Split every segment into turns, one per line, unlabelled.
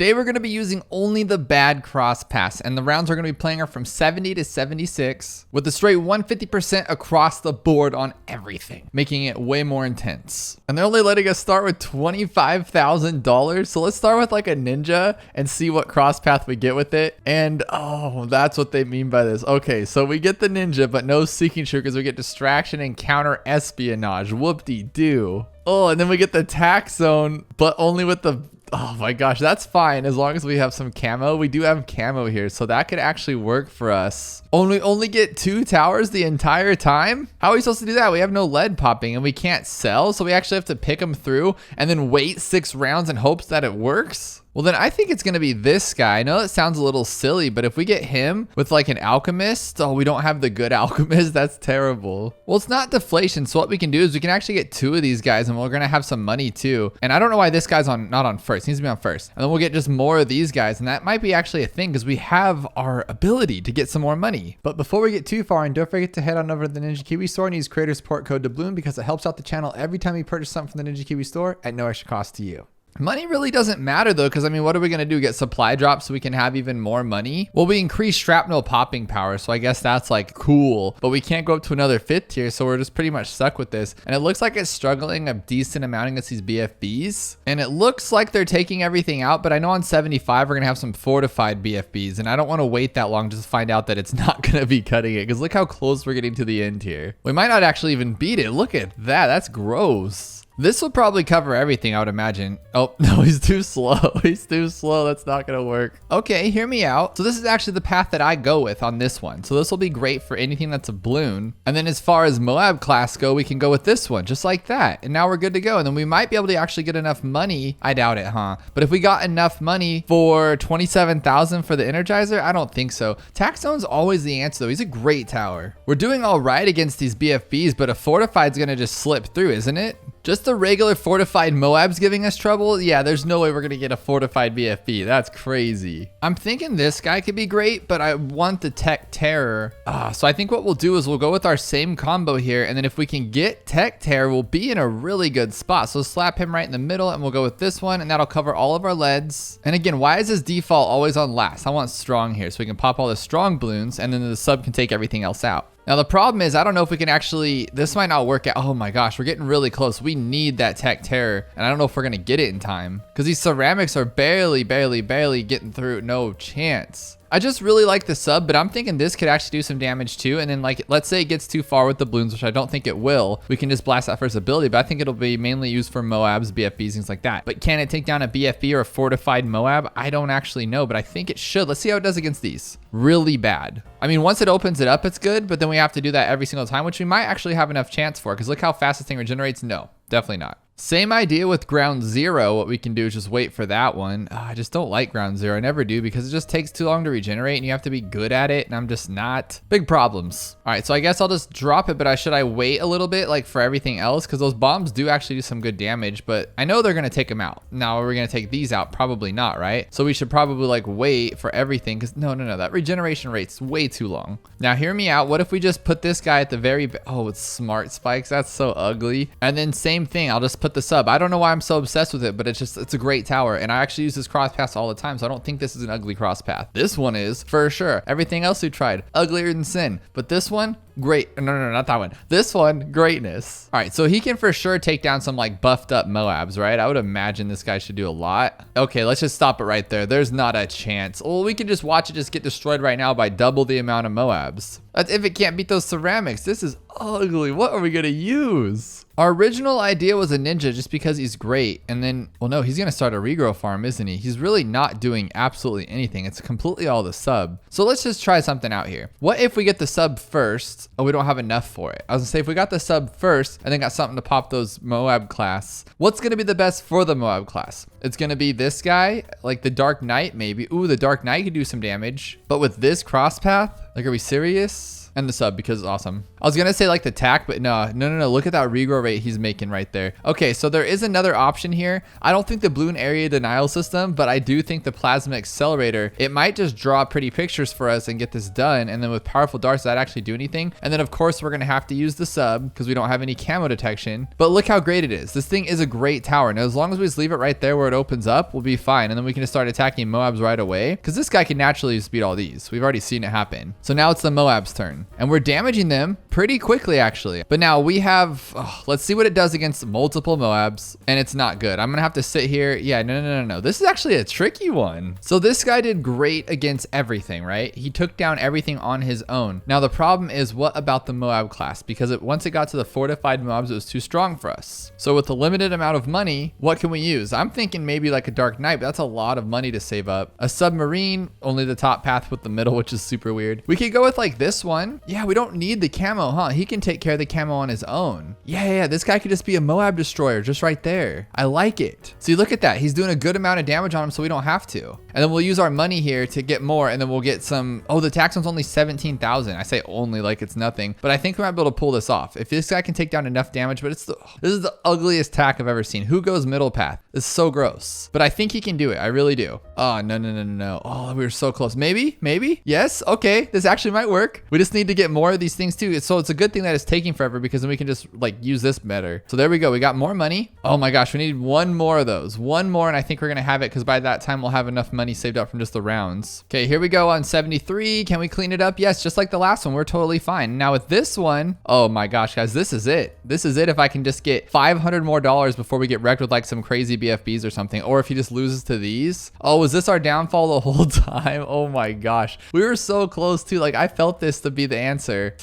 Today we're going to be using only the BAD Crosspaths, and the rounds we're going to be playing are from 70 to 76 with a straight 150% across the board on everything, making it way more intense. And they're only letting us start with $25,000. So let's start with like a ninja and see what crosspath we get with it. And oh, that's what they mean by this. Okay, so we get the ninja, but no seeking true because we get distraction and counter espionage. Whoop-de-doo. Oh, and then we get the tax zone, but only with the... Oh my gosh, that's fine as long as we have some camo. We do have camo here, so that could actually work for us. Only get 2 towers the entire time? How are we supposed to do that? We have no lead popping and we can't sell, so we actually have to pick them through and then wait 6 rounds in hopes that it works? Well, then I think it's going to be this guy. I know it sounds a little silly, but if we get him with like an alchemist, oh, we don't have the good alchemist. That's terrible. Well, it's not deflation. So what we can do is we can actually get 2 of these guys and we're going to have some money too. And I don't know why this guy's not on first. He needs to be on first. And then we'll get just more of these guys. And that might be actually a thing because we have our ability to get some more money. But before we get too far, and don't forget to head on over to the Ninja Kiwi store and use creator support code Doubloon because it helps out the channel every time you purchase something from the Ninja Kiwi store at no extra cost to you. Money really doesn't matter though, because I mean, what are we going to do? Get supply drops so we can have even more money? Well, we increase shrapnel popping power, so I guess that's like cool, but we can't go up to another 5th tier, so we're just pretty much stuck with this. And it looks like it's struggling a decent amount against these BFBs, and it looks like they're taking everything out, but I know on 75 we're going to have some fortified BFBs, and I don't want to wait that long just to find out that it's not going to be cutting it, because look how close we're getting to the end here. We might not actually even beat it. Look at that. That's gross. This will probably cover everything, I would imagine. Oh, no, he's too slow. He's too slow. That's not going to work. Okay, hear me out. So this is actually the path that I go with on this one. So this will be great for anything that's a balloon. And then as far as MOAB class go, we can go with this one, just like that. And now we're good to go. And then we might be able to actually get enough money. I doubt it, huh? But if we got enough money for 27,000 for the Energizer, I don't think so. Tax zone's always the answer, though. He's a great tower. We're doing all right against these BFBs, but a fortified's going to just slip through, isn't it? Just the regular fortified MOABs giving us trouble? Yeah, there's no way we're going to get a fortified BFB. That's crazy. I'm thinking this guy could be great, but I want the Tech Terror. So I think what we'll do is we'll go with our same combo here, and then if we can get Tech Terror, we'll be in a really good spot. So slap him right in the middle, and we'll go with this one, and that'll cover all of our leads. And again, why is this default always on last? I want strong here, so we can pop all the strong balloons, and then the sub can take everything else out. Now, the problem is, I don't know if we can actually, this might not work out. Oh my gosh, we're getting really close. We need that Tech Terror, and I don't know if we're going to get it in time because these ceramics are barely getting through. No chance. I just really like the sub, but I'm thinking this could actually do some damage too. And then like, let's say it gets too far with the balloons, which I don't think it will. We can just blast that first ability, but I think it'll be mainly used for MOABs, BFBs, things like that. But can it take down a BFB or a fortified MOAB? I don't actually know, but I think it should. Let's see how it does against these. Really bad. I mean, once it opens it up, it's good, but then we have to do that every single time, which we might actually have enough chance for, because look how fast this thing regenerates. No, definitely not. Same idea with ground 0. What we can do is just wait for that one. I just don't like ground 0. I never do because it just takes too long to regenerate and you have to be good at it. And I'm just not. Big problems. All right, so I guess I'll just drop it, but should I wait a little bit like for everything else? Because those bombs do actually do some good damage, but I know they're going to take them out. Now, are we going to take these out? Probably not, right? So we should probably like wait for everything because no, that regeneration rate's way too long. Now, hear me out. What if we just put this guy at the very, oh, it's smart spikes. That's so ugly. And then same thing. I'll just put the sub. I don't know why I'm so obsessed with it, but it's a great tower. And I actually use this crosspath all the time. So I don't think this is an ugly crosspath. This one is for sure. Everything else we tried, uglier than sin. But this one, great. No, not that one. This one, greatness. All right, so he can for sure take down some like buffed up MOABs, right? I would imagine this guy should do a lot. Okay, let's just stop it right there. There's not a chance. Well, we can just watch it just get destroyed right now by double the amount of MOABs. That's if it can't beat those ceramics. This is ugly. What are we gonna use? Our original idea was a ninja just because he's great. And then, well, no, he's going to start a regrow farm, isn't he? He's really not doing absolutely anything. It's completely all the sub. So let's just try something out here. What if we get the sub first? Oh, we don't have enough for it. I was going to say, if we got the sub first and then got something to pop those MOAB class, what's going to be the best for the MOAB class? It's going to be this guy, like the Dark Knight maybe. Ooh, the Dark Knight could do some damage. But with this crosspath, Like, are we serious? And the sub, because it's awesome. I was gonna say like the tack, but no. Look at that regrow rate he's making right there. Okay, so there is another option here. I don't think the balloon area denial system, but I do think the plasma accelerator, it might just draw pretty pictures for us and get this done. And then with powerful darts, does that actually do anything? And then of course we're gonna have to use the sub because we don't have any camo detection. But look how great it is. This thing is a great tower. Now, as long as we just leave it right there where it opens up, we'll be fine. And then we can just start attacking MOABs right away because this guy can naturally just beat all these. We've already seen it happen. So now it's the MOABs turn. And we're damaging them pretty quickly, actually. But now we have, let's see what it does against multiple MOABs. And it's not good. I'm going to have to sit here. Yeah, no. This is actually a tricky one. So this guy did great against everything, right? He took down everything on his own. Now, the problem is, what about the MOAB class? Because once it got to the fortified MOABs, it was too strong for us. So with a limited amount of money, what can we use? I'm thinking maybe like a Dark Knight, but that's a lot of money to save up. A submarine, only the top path with the middle, which is super weird. We could go with like this one. Yeah, we don't need the camo, huh? He can take care of the camo on his own. Yeah, this guy could just be a MOAB destroyer just right there. I like it. See, look at that. He's doing a good amount of damage on him, so we don't have to. And then we'll use our money here to get more, and then we'll get some, the tax one's only 17,000. I say only like it's nothing, but I think we might be able to pull this off. If this guy can take down enough damage, but this is the ugliest tack I've ever seen. Who goes middle path? It's so gross, but I think he can do it. I really do. Oh, no. Oh, we were so close. Maybe. Yes. Okay. This actually might work. We just need to get more of these things too. So it's a good thing that it's taking forever because then we can just like use this better. So there we go. We got more money. Oh my gosh. We need one more of those. One more. And I think we're going to have it because by that time we'll have enough money saved up from just the rounds. Okay. Here we go on 73. Can we clean it up? Yes. Just like the last one. We're totally fine. Now with this one, oh my gosh, guys, this is it. This is it. If I can just get $500 more before we get wrecked with like some crazy BFBs or something, or if he just loses to these. Oh, was this our downfall the whole time? Oh my gosh. We were so close to, like, I felt this to be the answer.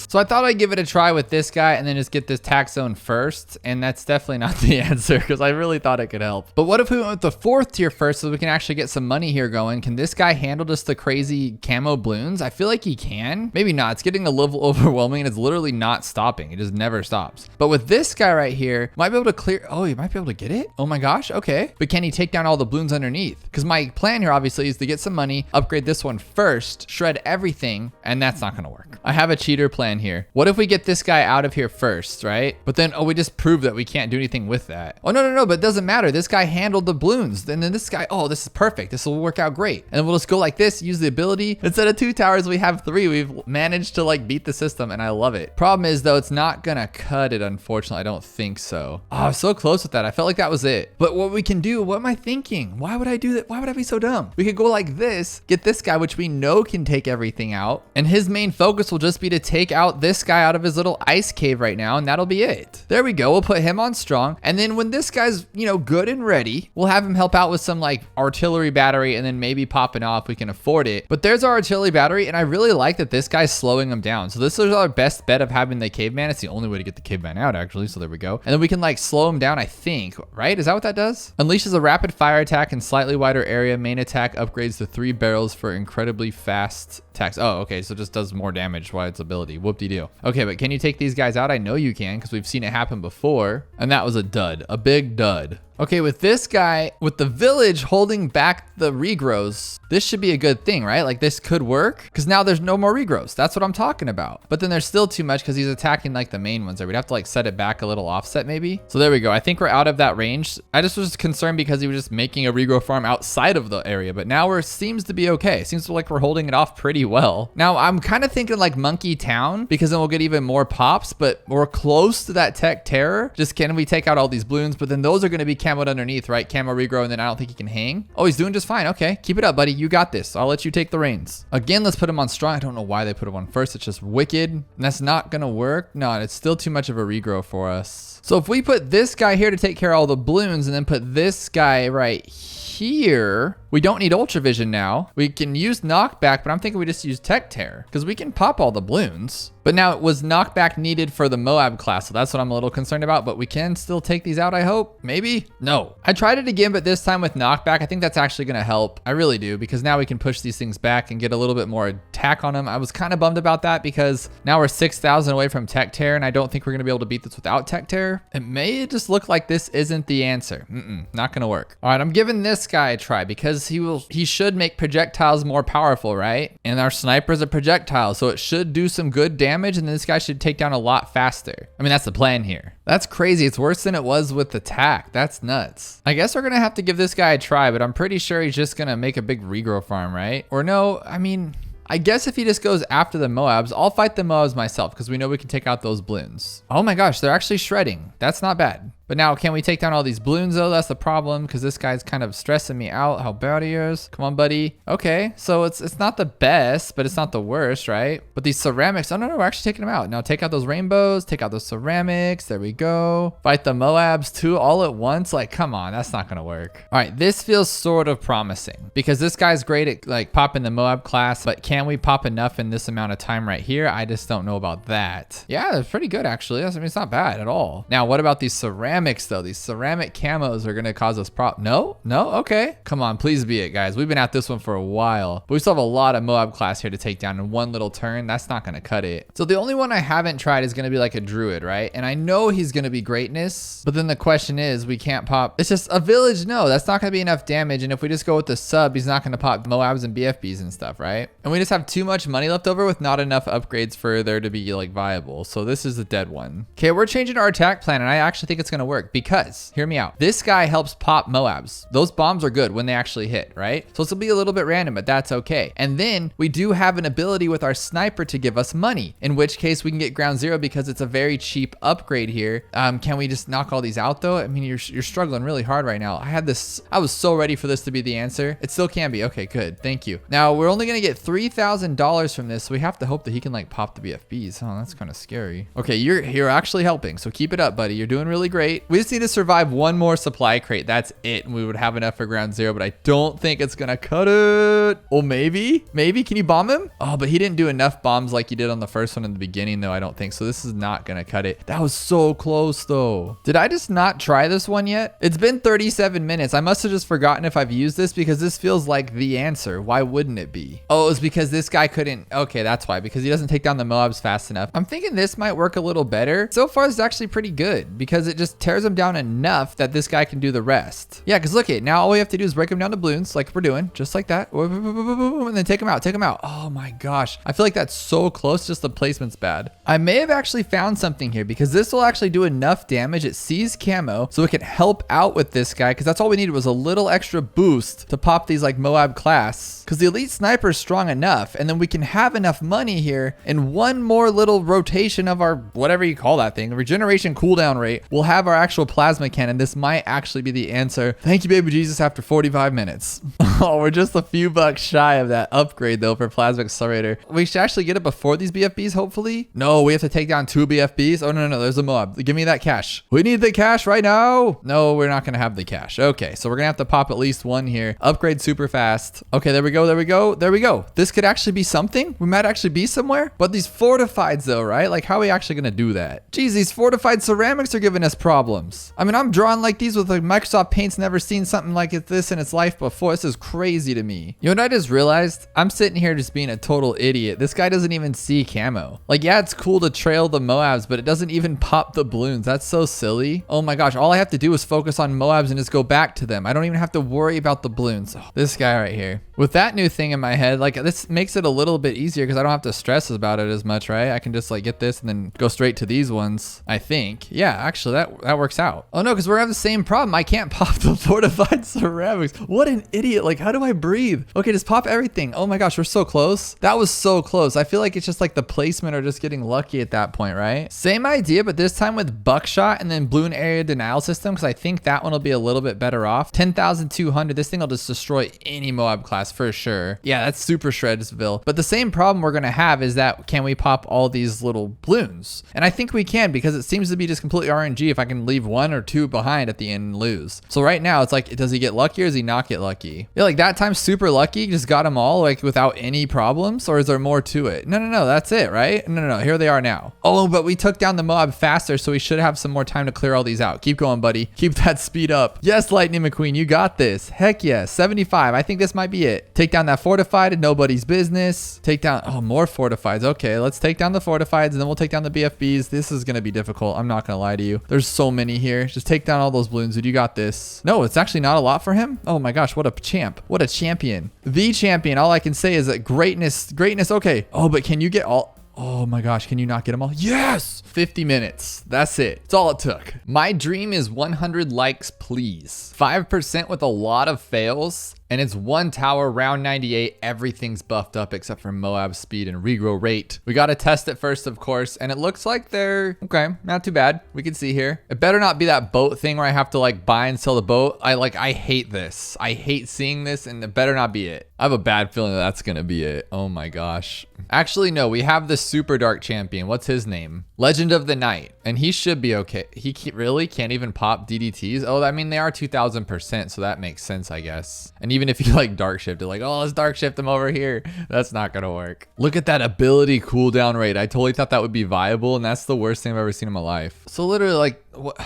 So I thought I'd give it a try with this guy and then just get this tax zone first. And that's definitely not the answer because I really thought it could help. But what if we went with the 4th tier first so we can actually get some money here going? Can this guy handle just the crazy camo balloons? I feel like he can. Maybe not. It's getting a little overwhelming and it's literally not stopping. It just never stops. But with this guy right here, might be able to clear. Oh, he might be able to get it. Oh my gosh. Okay. But can he take down all the balloons underneath? Because my plan here obviously is to get some money, upgrade this one first, shred everything, and that's not going to work. I have a cheater plan here. What if we get this guy out of here first, right? But then, we just proved that we can't do anything with that. Oh, no, but it doesn't matter. This guy handled the balloons. And then this guy, this is perfect. This will work out great. And then we'll just go like this, use the ability. Instead of 2 towers, we have 3. We've managed to like beat the system and I love it. Problem is though, it's not gonna cut it, unfortunately. I don't think so. Oh, I was so close with that. I felt like that was it. But what we can do, what am I thinking? Why would I do that? Why would I be so dumb? We could go like this, get this guy, which we know can take everything out. And his main focus will just be to take out this guy out of his little ice cave right now, and that'll be it. There we go. We'll put him on strong, and then when this guy's good and ready, we'll have him help out with some like artillery battery, and then maybe popping off. We can afford it. But there's our artillery battery, and I really like that this guy's slowing him down. So this is our best bet of having the caveman. It's the only way to get the caveman out, actually. So there we go. And then we can like slow him down, I think, right? Is that what that does? Unleashes a rapid fire attack in slightly wider area. Main attack upgrades to 3 barrels for incredibly fast attacks. Oh, okay. So it just does more damage while its ability. Whoop-de-doo. Okay, but can you take these guys out? I know you can because we've seen it happen before. And that was a dud, a big dud. Okay, with this guy, with the village holding back the regrows, this should be a good thing, right? Like this could work because now there's no more regrows. That's what I'm talking about. But then there's still too much because he's attacking like the main ones there. We'd have to like set it back a little offset maybe. So there we go. I think we're out of that range. I just was concerned because he was just making a regrow farm outside of the area, but now we're seems to be okay. Seems like we're holding it off pretty well. Now I'm kind of thinking like Monkey Town because then we'll get even more pops, but we're close to that tech terror. Just can we take out all these balloons? But then those are going to be camoed underneath, right? Camo regrow, and then I don't think he can hang. Oh, he's doing just fine. Okay, keep it up, buddy. You got this. I'll let you take the reins. Again, let's put him on strong. I don't know why they put him on first. It's just wicked. And that's not going to work. No, it's still too much of a regrow for us. So if we put this guy here to take care of all the balloons and then put this guy right here, we don't need Ultravision now. We can use knockback, but I'm thinking we just use Tech Terror because we can pop all the balloons. But now, was knockback needed for the MOAB class? So that's what I'm a little concerned about, but we can still take these out, I hope. Maybe? No. I tried it again, but this time with knockback. I think that's actually going to help. I really do, because now we can push these things back and get a little bit more attack on them. I was kind of bummed about that because now we're 6,000 away from tech tear, and I don't think we're going to be able to beat this without tech tear. It may just look like this isn't the answer. Not going to work. All right, I'm giving this guy a try because he should make projectiles more powerful, right? And our sniper's a projectile, so it should do some good damage, and this guy should take down a lot faster. I mean, that's the plan here. That's crazy. It's worse than it was with attack. That's nuts. I guess we're going to have to give this guy a try, but I'm pretty sure he's just going to make a big regrow farm, right? Or no, I mean, I guess if he just goes after the MOABs, I'll fight the MOABs myself because we know we can take out those balloons. Oh my gosh, they're actually shredding. That's not bad. But now, can we take down all these balloons though? That's the problem because this guy's kind of stressing me out how bad he is. Come on, buddy. Okay, so it's not the best, but it's not the worst, right? But these ceramics, oh no, we're actually taking them out. Now take out those rainbows, take out those ceramics. There we go. Fight the MOABs too all at once. Like, come on, that's not gonna work. All right, this feels sort of promising because this guy's great at like popping the MOAB class, but can we pop enough in this amount of time right here? I just don't know about that. Yeah, that's pretty good actually. I mean, it's not bad at all. Now, what about these ceramics though? These ceramic camos are gonna cause us no, okay. Come on, please be it, guys. We've been at this one for a while, but we still have a lot of MOAB class here to take down in one little turn. That's not gonna cut it. So the only one I haven't tried is gonna be like a druid, right? And I know he's gonna be greatness, but then the question is, we can't pop. It's just a village. No, that's not gonna be enough damage. And if we just go with the sub, he's not gonna pop MOABs and BFBs and stuff, right? And we just have too much money left over with not enough upgrades for there to be like viable. So this is a dead one. Okay, we're changing our attack plan, and I actually think it's gonna work because, hear me out, this guy helps pop MOABs. Those bombs are good when they actually hit, right? So this will be a little bit random, but that's okay. And then we do have an ability with our sniper to give us money, in which case we can get ground zero because it's a very cheap upgrade here. Can we just knock all these out though? I mean, you're struggling really hard right now. I was so ready for this to be the answer. It still can be. Okay, good. Thank you. Now we're only gonna get $3,000 from this, so we have to hope that he can like pop the BFBs. Oh, that's kind of scary. Okay, you're actually helping, so keep it up, buddy. You're doing really great. We just need to survive one more supply crate. That's it, and we would have enough for ground zero, but I don't think it's gonna cut it. Oh, maybe. Can you bomb him? Oh, but he didn't do enough bombs like he did on the first one in the beginning though, I don't think. So this is not gonna cut it. That was so close though. Did I just not try this one yet? It's been 37 minutes. I must have just forgotten if I've used this because this feels like the answer. Why wouldn't it be? Oh, it's because this guy couldn't. Okay, that's why, because he doesn't take down the MOABs fast enough. I'm thinking this might work a little better. So far, it's actually pretty good because it just tears them down enough that this guy can do the rest. Yeah, because look it, now all we have to do is break them down to balloons like we're doing, just like that. And then take them out. Oh my gosh. I feel like that's so close, just the placement's bad. I may have actually found something here because this will actually do enough damage. It sees camo, so it can help out with this guy because that's all we needed was a little extra boost to pop these like MOAB class because the elite sniper is strong enough, and then we can have enough money here in one more little rotation of our, whatever you call that thing, regeneration cooldown rate. We'll have our actual plasma cannon. This might actually be the answer. Thank you, baby Jesus, after 45 minutes. Oh, we're just a few bucks shy of that upgrade though for plasma accelerator. We should actually get it before these BFBs, hopefully. No, we have to take down 2 BFBs. Oh, no, there's a MOAB. Give me that cash. We need the cash right now. No, we're not gonna have the cash. Okay, so we're gonna have to pop at least one here. Upgrade super fast. Okay, there we go. This could actually be something. We might actually be somewhere. But these fortifieds though, right? Like, how are we actually gonna do that? Geez, these fortified ceramics are giving us problems. I mean, I'm drawing like these with like Microsoft Paint's never seen something like this in its life before. This is crazy to me. You know what I just realized? I'm sitting here just being a total idiot. This guy doesn't even see camo. Like, yeah, it's cool to trail the MOABs, but it doesn't even pop the balloons. That's so silly. Oh my gosh, all I have to do is focus on MOABs and just go back to them. I don't even have to worry about the balloons. Oh, this guy right here. With that new thing in my head, like, this makes it a little bit easier because I don't have to stress about it as much, right? I can just like get this and then go straight to these ones, I think. Yeah, actually that works out. Oh no, because we're having the same problem. I can't pop the fortified ceramics. What an idiot. Like, how do I breathe? Okay, just pop everything. Oh my gosh, we're so close. That was so close. I feel like it's just like the placement or just getting lucky at that point, right? Same idea, but this time with buckshot and then balloon area denial system, because I think that one will be a little bit better off. 10,200. This thing will just destroy any MOAB class for sure. Yeah, that's super Shredsville. But the same problem we're going to have is that can we pop all these little balloons? And I think we can because it seems to be just completely RNG if I can can leave 1 or 2 behind at the end and lose. So right now it's like, does he get lucky or does he not get lucky? Yeah, like that time super lucky, just got them all like without any problems, or is there more to it? No, that's it, right? No, here they are now. Oh, but we took down the MOAB faster, so we should have some more time to clear all these out. Keep going, buddy. Keep that speed up. Yes, Lightning McQueen, you got this. Heck yes, 75. I think this might be it. Take down that fortified and nobody's business. Take down, oh, more fortifieds. Okay, let's take down the fortifieds and then we'll take down the BFBs. This is gonna be difficult. I'm not gonna lie to you. There's so many here. Just take down all those balloons, dude. You got this. No, it's actually not a lot for him. Oh my gosh, what a champ. What a champion. The champion. All I can say is that greatness. Okay. Oh, but can you get all... Oh my gosh, can you not get them all? Yes! 50 minutes. That's it. That's all it took. My dream is 100 likes, please. 5% with a lot of fails. And it's 1 tower, round 98. Everything's buffed up except for MOAB speed and regrow rate. We got to test it first, of course. And it looks like they're okay. Not too bad. We can see here. It better not be that boat thing where I have to like buy and sell the boat. I hate this. I hate seeing this, and it better not be it. I have a bad feeling that that's going to be it. Oh my gosh. Actually, no, we have the super dark champion. What's his name? Legend of the Night. And he should be okay. He really can't even pop DDTs. Oh, I mean, they are 2000%, so that makes sense, I guess. And even if you like dark shift it, like, oh, let's dark shift him over here. That's not gonna work. Look at that ability cooldown rate. I totally thought that would be viable, and that's the worst thing I've ever seen in my life. So literally, like, what?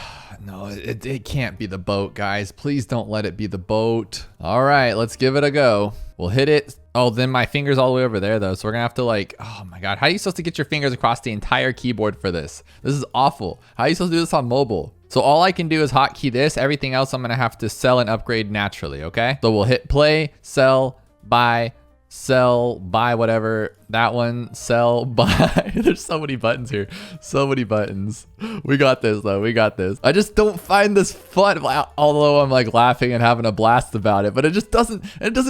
No, it can't be the boat, guys. Please don't let it be the boat. All right, let's give it a go. We'll hit it. Oh, then my finger's all the way over there though. So we're gonna have to like, oh my God. How are you supposed to get your fingers across the entire keyboard for this? This is awful. How are you supposed to do this on mobile? So all I can do is hotkey this. Everything else I'm gonna have to sell and upgrade naturally, okay? So we'll hit play, sell, buy, whatever. That one, sell, buy. There's so many buttons here. So many buttons. We got this though. We got this. I just don't find this fun, although I'm like laughing and having a blast about it, but it just doesn't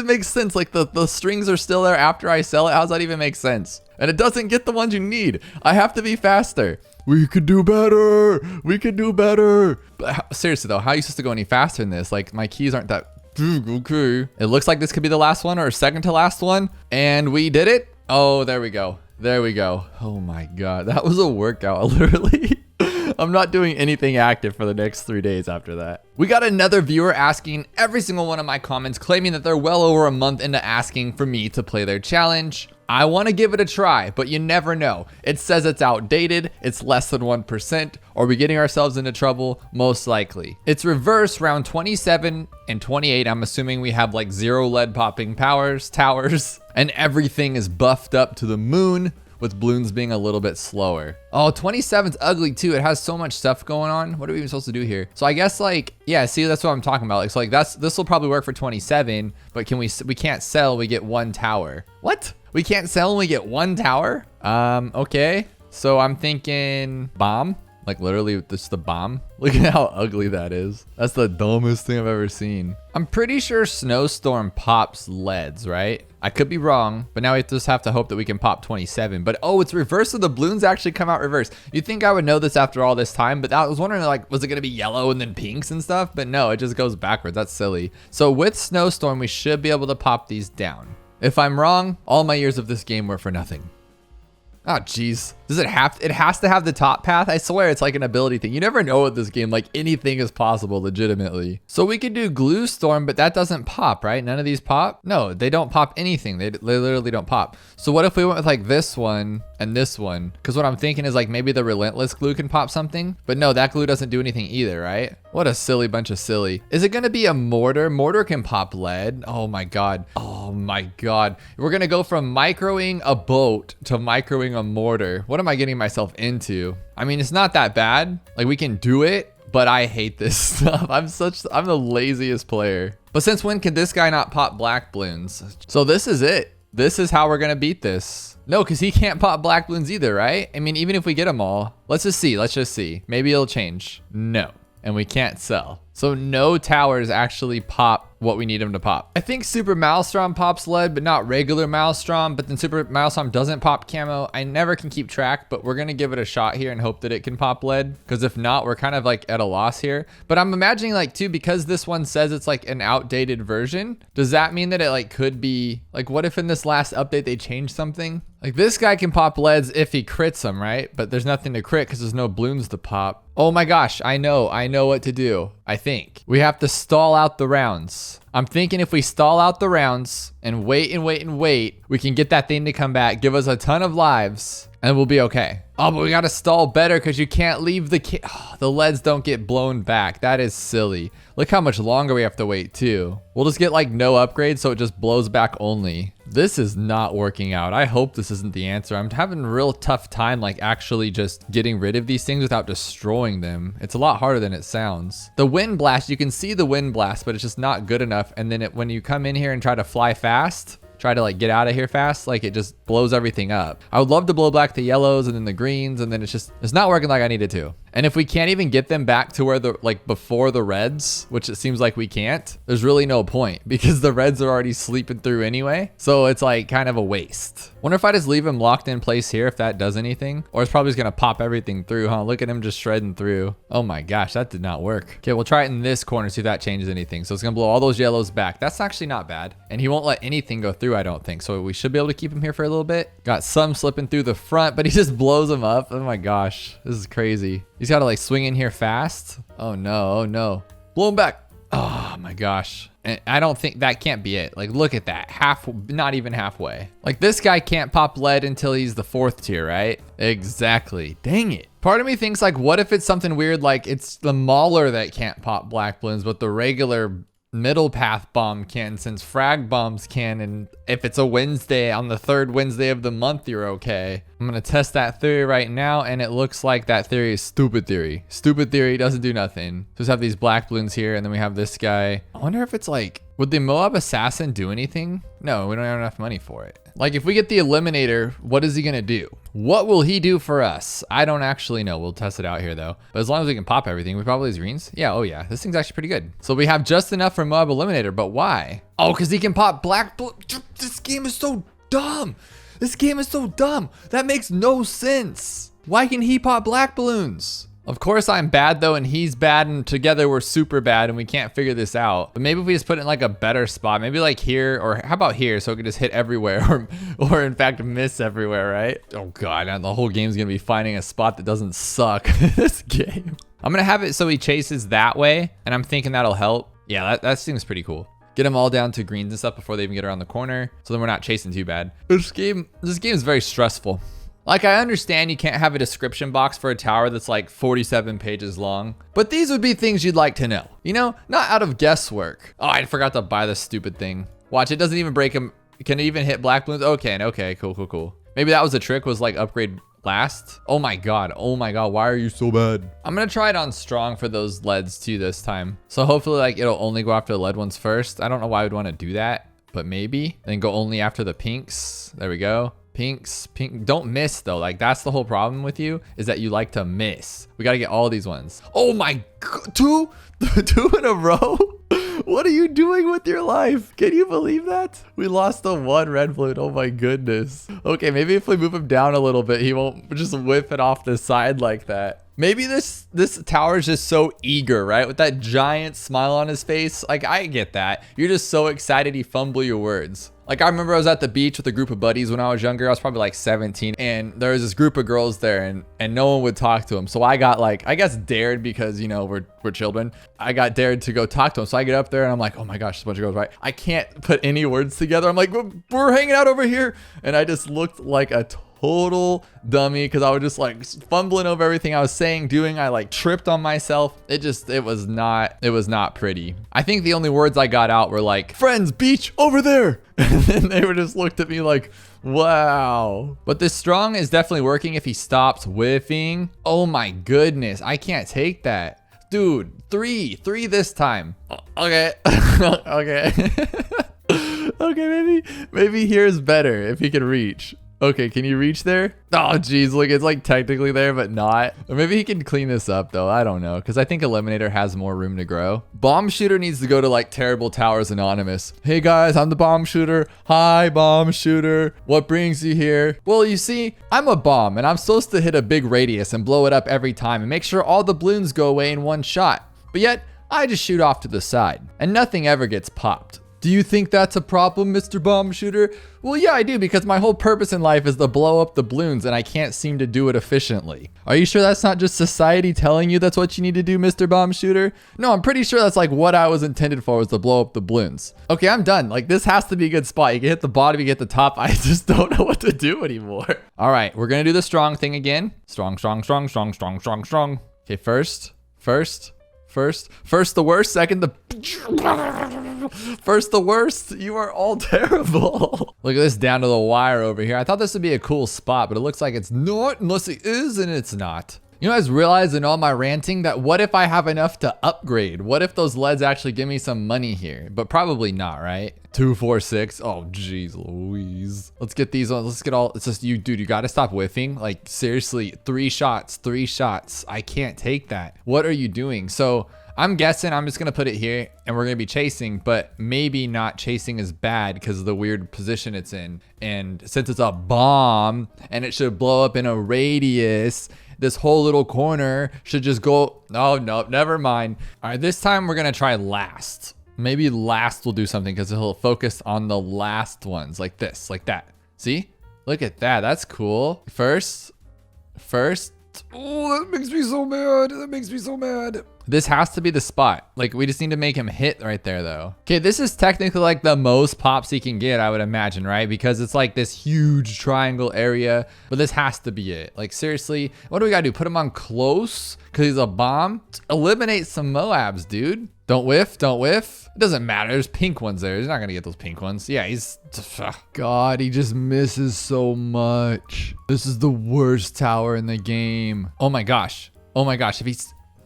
make sense. Like the strings are still there after I sell it. How does that even make sense? And it doesn't get the ones you need. I have to be faster. We could do better. We could do better. But seriously though, how are you supposed to go any faster than this? Like my keys aren't that... Okay. It looks like this could be the last one or second to last one. And we did it. Oh, there we go. There we go. Oh my God. That was a workout, literally. I'm not doing anything active for the next 3 days after that. We got another viewer asking every single one of my comments, claiming that they're well over a month into asking for me to play their challenge. I want to give it a try, but you never know. It says it's outdated, it's less than 1%. Are we getting ourselves into trouble? Most likely. It's reverse round 27 and 28. I'm assuming we have like 0 lead popping towers, and everything is buffed up to the moon, with balloons being a little bit slower. Oh, 27's ugly too. It has so much stuff going on. What are we even supposed to do here? So I guess like, yeah, see, that's what I'm talking about. So like this will probably work for 27, but we can't sell, we get 1 tower. What? We can't sell and we get 1 tower? Okay. So I'm thinking bomb. Like literally this is the bomb. Look at how ugly that is. That's the dumbest thing I've ever seen. I'm pretty sure Snowstorm pops leads, right? I could be wrong, but now we just have to hope that we can pop 27. But oh, it's reverse, so the balloons actually come out reverse. You'd think I would know this after all this time, but I was wondering like, was it gonna be yellow and then pinks and stuff? But no, it just goes backwards. That's silly. So with Snowstorm, we should be able to pop these down. If I'm wrong, all my years of this game were for nothing. Oh, geez. Does it has to have the top path? I swear it's like an ability thing. You never know with this game, like anything is possible legitimately. So we could do Glue Storm, but that doesn't pop, right? None of these pop? No, they don't pop anything. They literally don't pop. So what if we went with like this one and this one? Because what I'm thinking is like maybe the Relentless glue can pop something, but no, that glue doesn't do anything either, right? What a silly bunch of silly. Is it gonna be a mortar? Mortar can pop lead. Oh my God. Oh my God. We're gonna go from microing a boat to microing a mortar. What am I getting myself into? I mean, it's not that bad. Like we can do it, but I hate this stuff. I'm the laziest player. But since when can this guy not pop black balloons? So this is it. This is how we're gonna beat this. No, because he can't pop black balloons either, right? I mean, even if we get them all, let's just see. Maybe it'll change. No, and we can't sell. So no towers actually pop. what we need him to pop. I think Super Maelstrom pops lead, but not regular Maelstrom. But then Super Maelstrom doesn't pop camo. I never can keep track, but we're gonna give it a shot here and hope that it can pop lead. Because if not, we're kind of like at a loss here. But I'm imagining like too, because this one says it's like an outdated version. Does that mean that it like could be like, what if in this last update they changed something? Like this guy can pop leads if he crits them, right? But there's nothing to crit because there's no bloons to pop. Oh my gosh, I know what to do. I think we have to stall out the rounds. I'm thinking if we stall out the rounds and wait and wait and wait, we can get that thing to come back, give us a ton of lives, and we'll be okay. Oh, but we gotta stall better because you can't leave the leads don't get blown back. That is silly. Look how much longer we have to wait too. We'll just get like no upgrade, so it just blows back only. This is not working out. I hope this isn't the answer. I'm having a real tough time like actually just getting rid of these things without destroying them. It's a lot harder than it sounds. The wind blast, you can see the wind blast, but it's just not good enough. And then when you come in here and try to fly fast, try to like get out of here fast, like it just blows everything up. I would love to blow back the yellows and then the greens, and then it's not working like I need it to. And if we can't even get them back to where the like before the reds, which it seems like we can't, there's really no point because the reds are already sleeping through anyway. So it's like kind of a waste. Wonder if I just leave him locked in place here if that does anything, or it's probably just gonna pop everything through, huh? Look at him just shredding through. Oh my gosh, that did not work. Okay, we'll try it in this corner, see if that changes anything. So it's gonna blow all those yellows back. That's actually not bad. And he won't let anything go through, I don't think. So we should be able to keep him here for a little bit. Got some slipping through the front, but he just blows them up. Oh my gosh, this is crazy. He's got to like swing in here fast. Oh no, oh no. Blow him back. Oh my gosh. And I don't think that can't be it. Like, look at that. Not even halfway. Like this guy can't pop lead until he's the 4th tier, right? Exactly. Dang it. Part of me thinks like, what if it's something weird? Like it's the Mauler that can't pop black balloons, but the regular middle path bomb can, since frag bombs can. And if it's a Wednesday on the 3rd Wednesday of the month, you're okay. I'm gonna test that theory right now, and it looks like that theory is stupid theory. Stupid theory doesn't do nothing. Just have these black balloons here, and then we have this guy. I wonder if it's like, would the MOAB assassin do anything? No, we don't have enough money for it. Like if we get the eliminator, what is he gonna do? What will he do for us? I don't actually know. We'll test it out here though. But as long as we can pop everything, we probably use greens. Yeah, oh yeah, this thing's actually pretty good. So we have just enough for MOAB eliminator, but why? Oh, because he can pop black balloons. This game is so dumb. This game is so dumb. That makes no sense. Why can he pop black balloons? Of course I'm bad though, and he's bad, and together we're super bad, and we can't figure this out. But maybe if we just put it in like a better spot, maybe like here, or how about here, so it can just hit everywhere, or in fact miss everywhere, right? Oh god, and the whole game's gonna be finding a spot that doesn't suck. This game. I'm gonna have it so he chases that way, and I'm thinking that'll help. Yeah, that seems pretty cool. Get them all down to greens and stuff before they even get around the corner, so then we're not chasing too bad. This game is very stressful. Like, I understand you can't have a description box for a tower that's like 47 pages long, but these would be things you'd like to know, you know, not out of guesswork. Oh, I forgot to buy this stupid thing. Watch, it doesn't even break him. Can it even hit black balloons? Okay, cool. Maybe that was the trick, was like upgrade last. Oh my god, why are you so bad? I'm gonna try it on strong for those leads too this time. So hopefully like it'll only go after the lead ones first. I don't know why I would want to do that, but maybe. Then go only after the pinks. There we go. Pinks, pink, don't miss though. Like that's the whole problem with you, is that you like to miss. We gotta get all these ones. Oh my god, two in a row? What are you doing with your life? Can you believe that? We lost the 1 red balloon. Oh my goodness. Okay, maybe if we move him down a little bit, he won't just whip it off the side like that. Maybe this tower is just so eager, right? With that giant smile on his face. Like, I get that. You're just so excited you fumble your words. Like, I remember I was at the beach with a group of buddies when I was younger. I was probably like 17, and there was this group of girls there, and no one would talk to them. So I got like, I guess dared, because you know we're children. I got dared to go talk to them. So I get up there and I'm like, oh my gosh, there's a bunch of girls, right? I can't put any words together. I'm like, we're hanging out over here, and I just looked like a total dummy because I was just like fumbling over everything I was saying, doing. I like tripped on myself. It was not pretty. I think the only words I got out were like, friends, beach over there. And then they were just looked at me like, wow. But this strong is definitely working if he stops whiffing. Oh my goodness, I can't take that. Dude, three this time. Okay. Okay. Okay, maybe here's better if he can reach. Okay, can you reach there? Oh, geez, look, it's like technically there, but not. Or maybe he can clean this up, though. I don't know, because I think Eliminator has more room to grow. Bomb Shooter needs to go to, like, Terrible Towers Anonymous. Hey, guys, I'm the Bomb Shooter. Hi, Bomb Shooter. What brings you here? Well, you see, I'm a bomb, and I'm supposed to hit a big radius and blow it up every time and make sure all the balloons go away in one shot. But yet, I just shoot off to the side, and nothing ever gets popped. Do you think that's a problem, Mr. Bomb Shooter? Well, yeah, I do, because my whole purpose in life is to blow up the balloons, and I can't seem to do it efficiently. Are you sure that's not just society telling you that's what you need to do, Mr. Bomb Shooter? No, I'm pretty sure that's like what I was intended for, was to blow up the balloons. Okay, I'm done. Like, this has to be a good spot. You can hit the bottom, you get the top. I just don't know what to do anymore. All right, we're gonna do the strong thing again. Strong, strong, strong, strong, strong, strong, strong. Okay, first the worst, second the first the worst. You are all terrible. Look at this down to the wire over here. I thought this would be a cool spot, but it looks like it's not, unless it is, and it's not. You know, I was realizing in all my ranting that what if I have enough to upgrade? What if those leads actually give me some money here? But probably not, right? 2, 4, 6. Oh, geez Louise. Let's get these on. Let's get all, it's just you, dude, you got to stop whiffing. Like, seriously, 3 shots. I can't take that. What are you doing? So I'm guessing I'm just going to put it here and we're going to be chasing, but maybe not chasing is bad because of the weird position it's in. And since it's a bomb and it should blow up in a radius, this whole little corner should just go. Oh, no, never mind. All right, this time we're going to try last. Maybe last will do something because he'll focus on the last ones like this, like that. See? Look at that. That's cool. First. Oh, that makes me so mad. This has to be the spot. Like, we just need to make him hit right there, though. Okay, this is technically like the most pops he can get, I would imagine, right? Because it's like this huge triangle area, but this has to be it. Like, seriously, what do we gotta do? Put him on close because he's a bomb? Eliminate some MOABs, dude. Don't whiff. It doesn't matter. There's pink ones there. He's not gonna get those pink ones. Yeah, he's... God, he just misses so much. This is the worst tower in the game. Oh my gosh. If he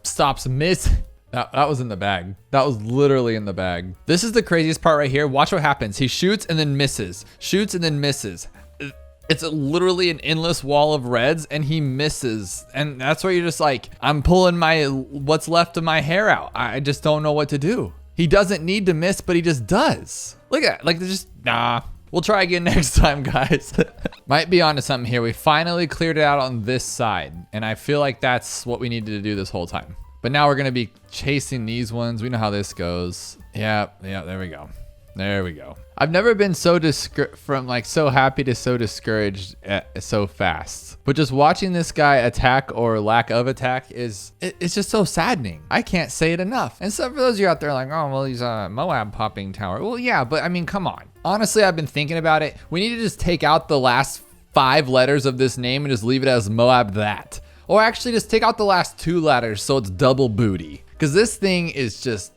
stops miss... That was in the bag. That was literally in the bag. This is the craziest part right here. Watch what happens. He shoots and then misses. Shoots and then misses. It's literally an endless wall of reds and he misses. And that's where you're just like, I'm pulling what's left of my hair out. I just don't know what to do. He doesn't need to miss, but he just does. Look at that. Like, nah. We'll try again next time, guys. Might be onto something here. We finally cleared it out on this side. And I feel like that's what we needed to do this whole time. But now we're going to be chasing these ones. We know how this goes. Yeah, there we go. I've never been so happy to so discouraged so fast. But just watching this guy attack or lack of attack it's just so saddening. I can't say it enough. And so for those of you out there like, oh, well, he's a MOAB popping tower. Well, yeah, but I mean, come on. Honestly, I've been thinking about it. We need to just take out the last 5 letters of this name and just leave it as MOAB that. Or actually just take out the last 2 letters so it's double booty. Because this thing is just...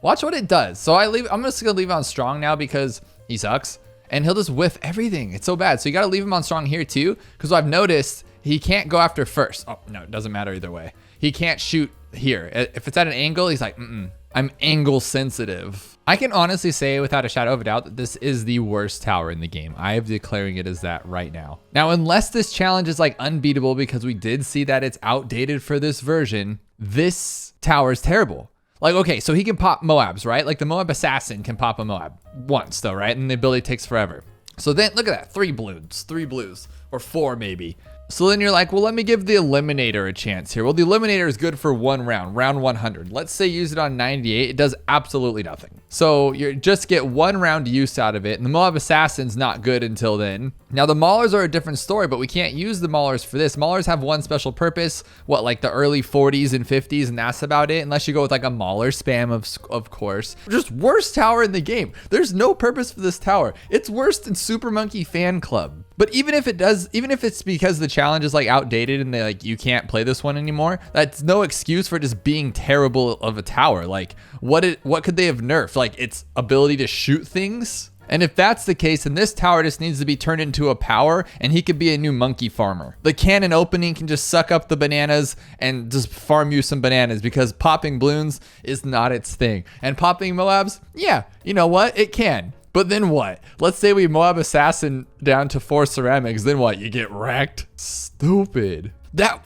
Watch what it does. So I'm just gonna leave it on strong now because he sucks. And he'll just whiff everything. It's so bad. So you gotta leave him on strong here too. Because I've noticed he can't go after first. Oh, no, it doesn't matter either way. He can't shoot here. If it's at an angle, he's like, I'm angle sensitive. I can honestly say without a shadow of a doubt that this is the worst tower in the game. I am declaring it as that right now. Now, unless this challenge is like unbeatable because we did see that it's outdated for this version, this tower is terrible. Like, okay, so he can pop MOABs, right? Like the MOAB assassin can pop a MOAB once though, right? And the ability takes forever. So then look at that, 3 blues, or 4 maybe. So then you're like, well, let me give the eliminator a chance here. Well, the eliminator is good for 1 round 100. Let's say use it on 98. It does absolutely nothing. So you just get 1 round use out of it. And the MOAB assassin's not good until then. Now the maulers are a different story, but we can't use the maulers for this. Maulers have one special purpose, like the early 40s and 50s, and that's about it. Unless you go with like a mauler spam, of course. Just worst tower in the game. There's no purpose for this tower. It's worse than Super Monkey Fan Club. But even if it's because the challenge is like outdated and you can't play this one anymore, that's no excuse for just being terrible of a tower. Like what could they have nerfed? Like its ability to shoot things? And if that's the case, then this tower just needs to be turned into a power and he could be a new monkey farmer. The cannon opening can just suck up the bananas and just farm you some bananas because popping balloons is not its thing. And popping MOABs, yeah, you know what? It can. But then what? Let's say we MOAB assassin down to 4 ceramics. Then what? You get wrecked? Stupid.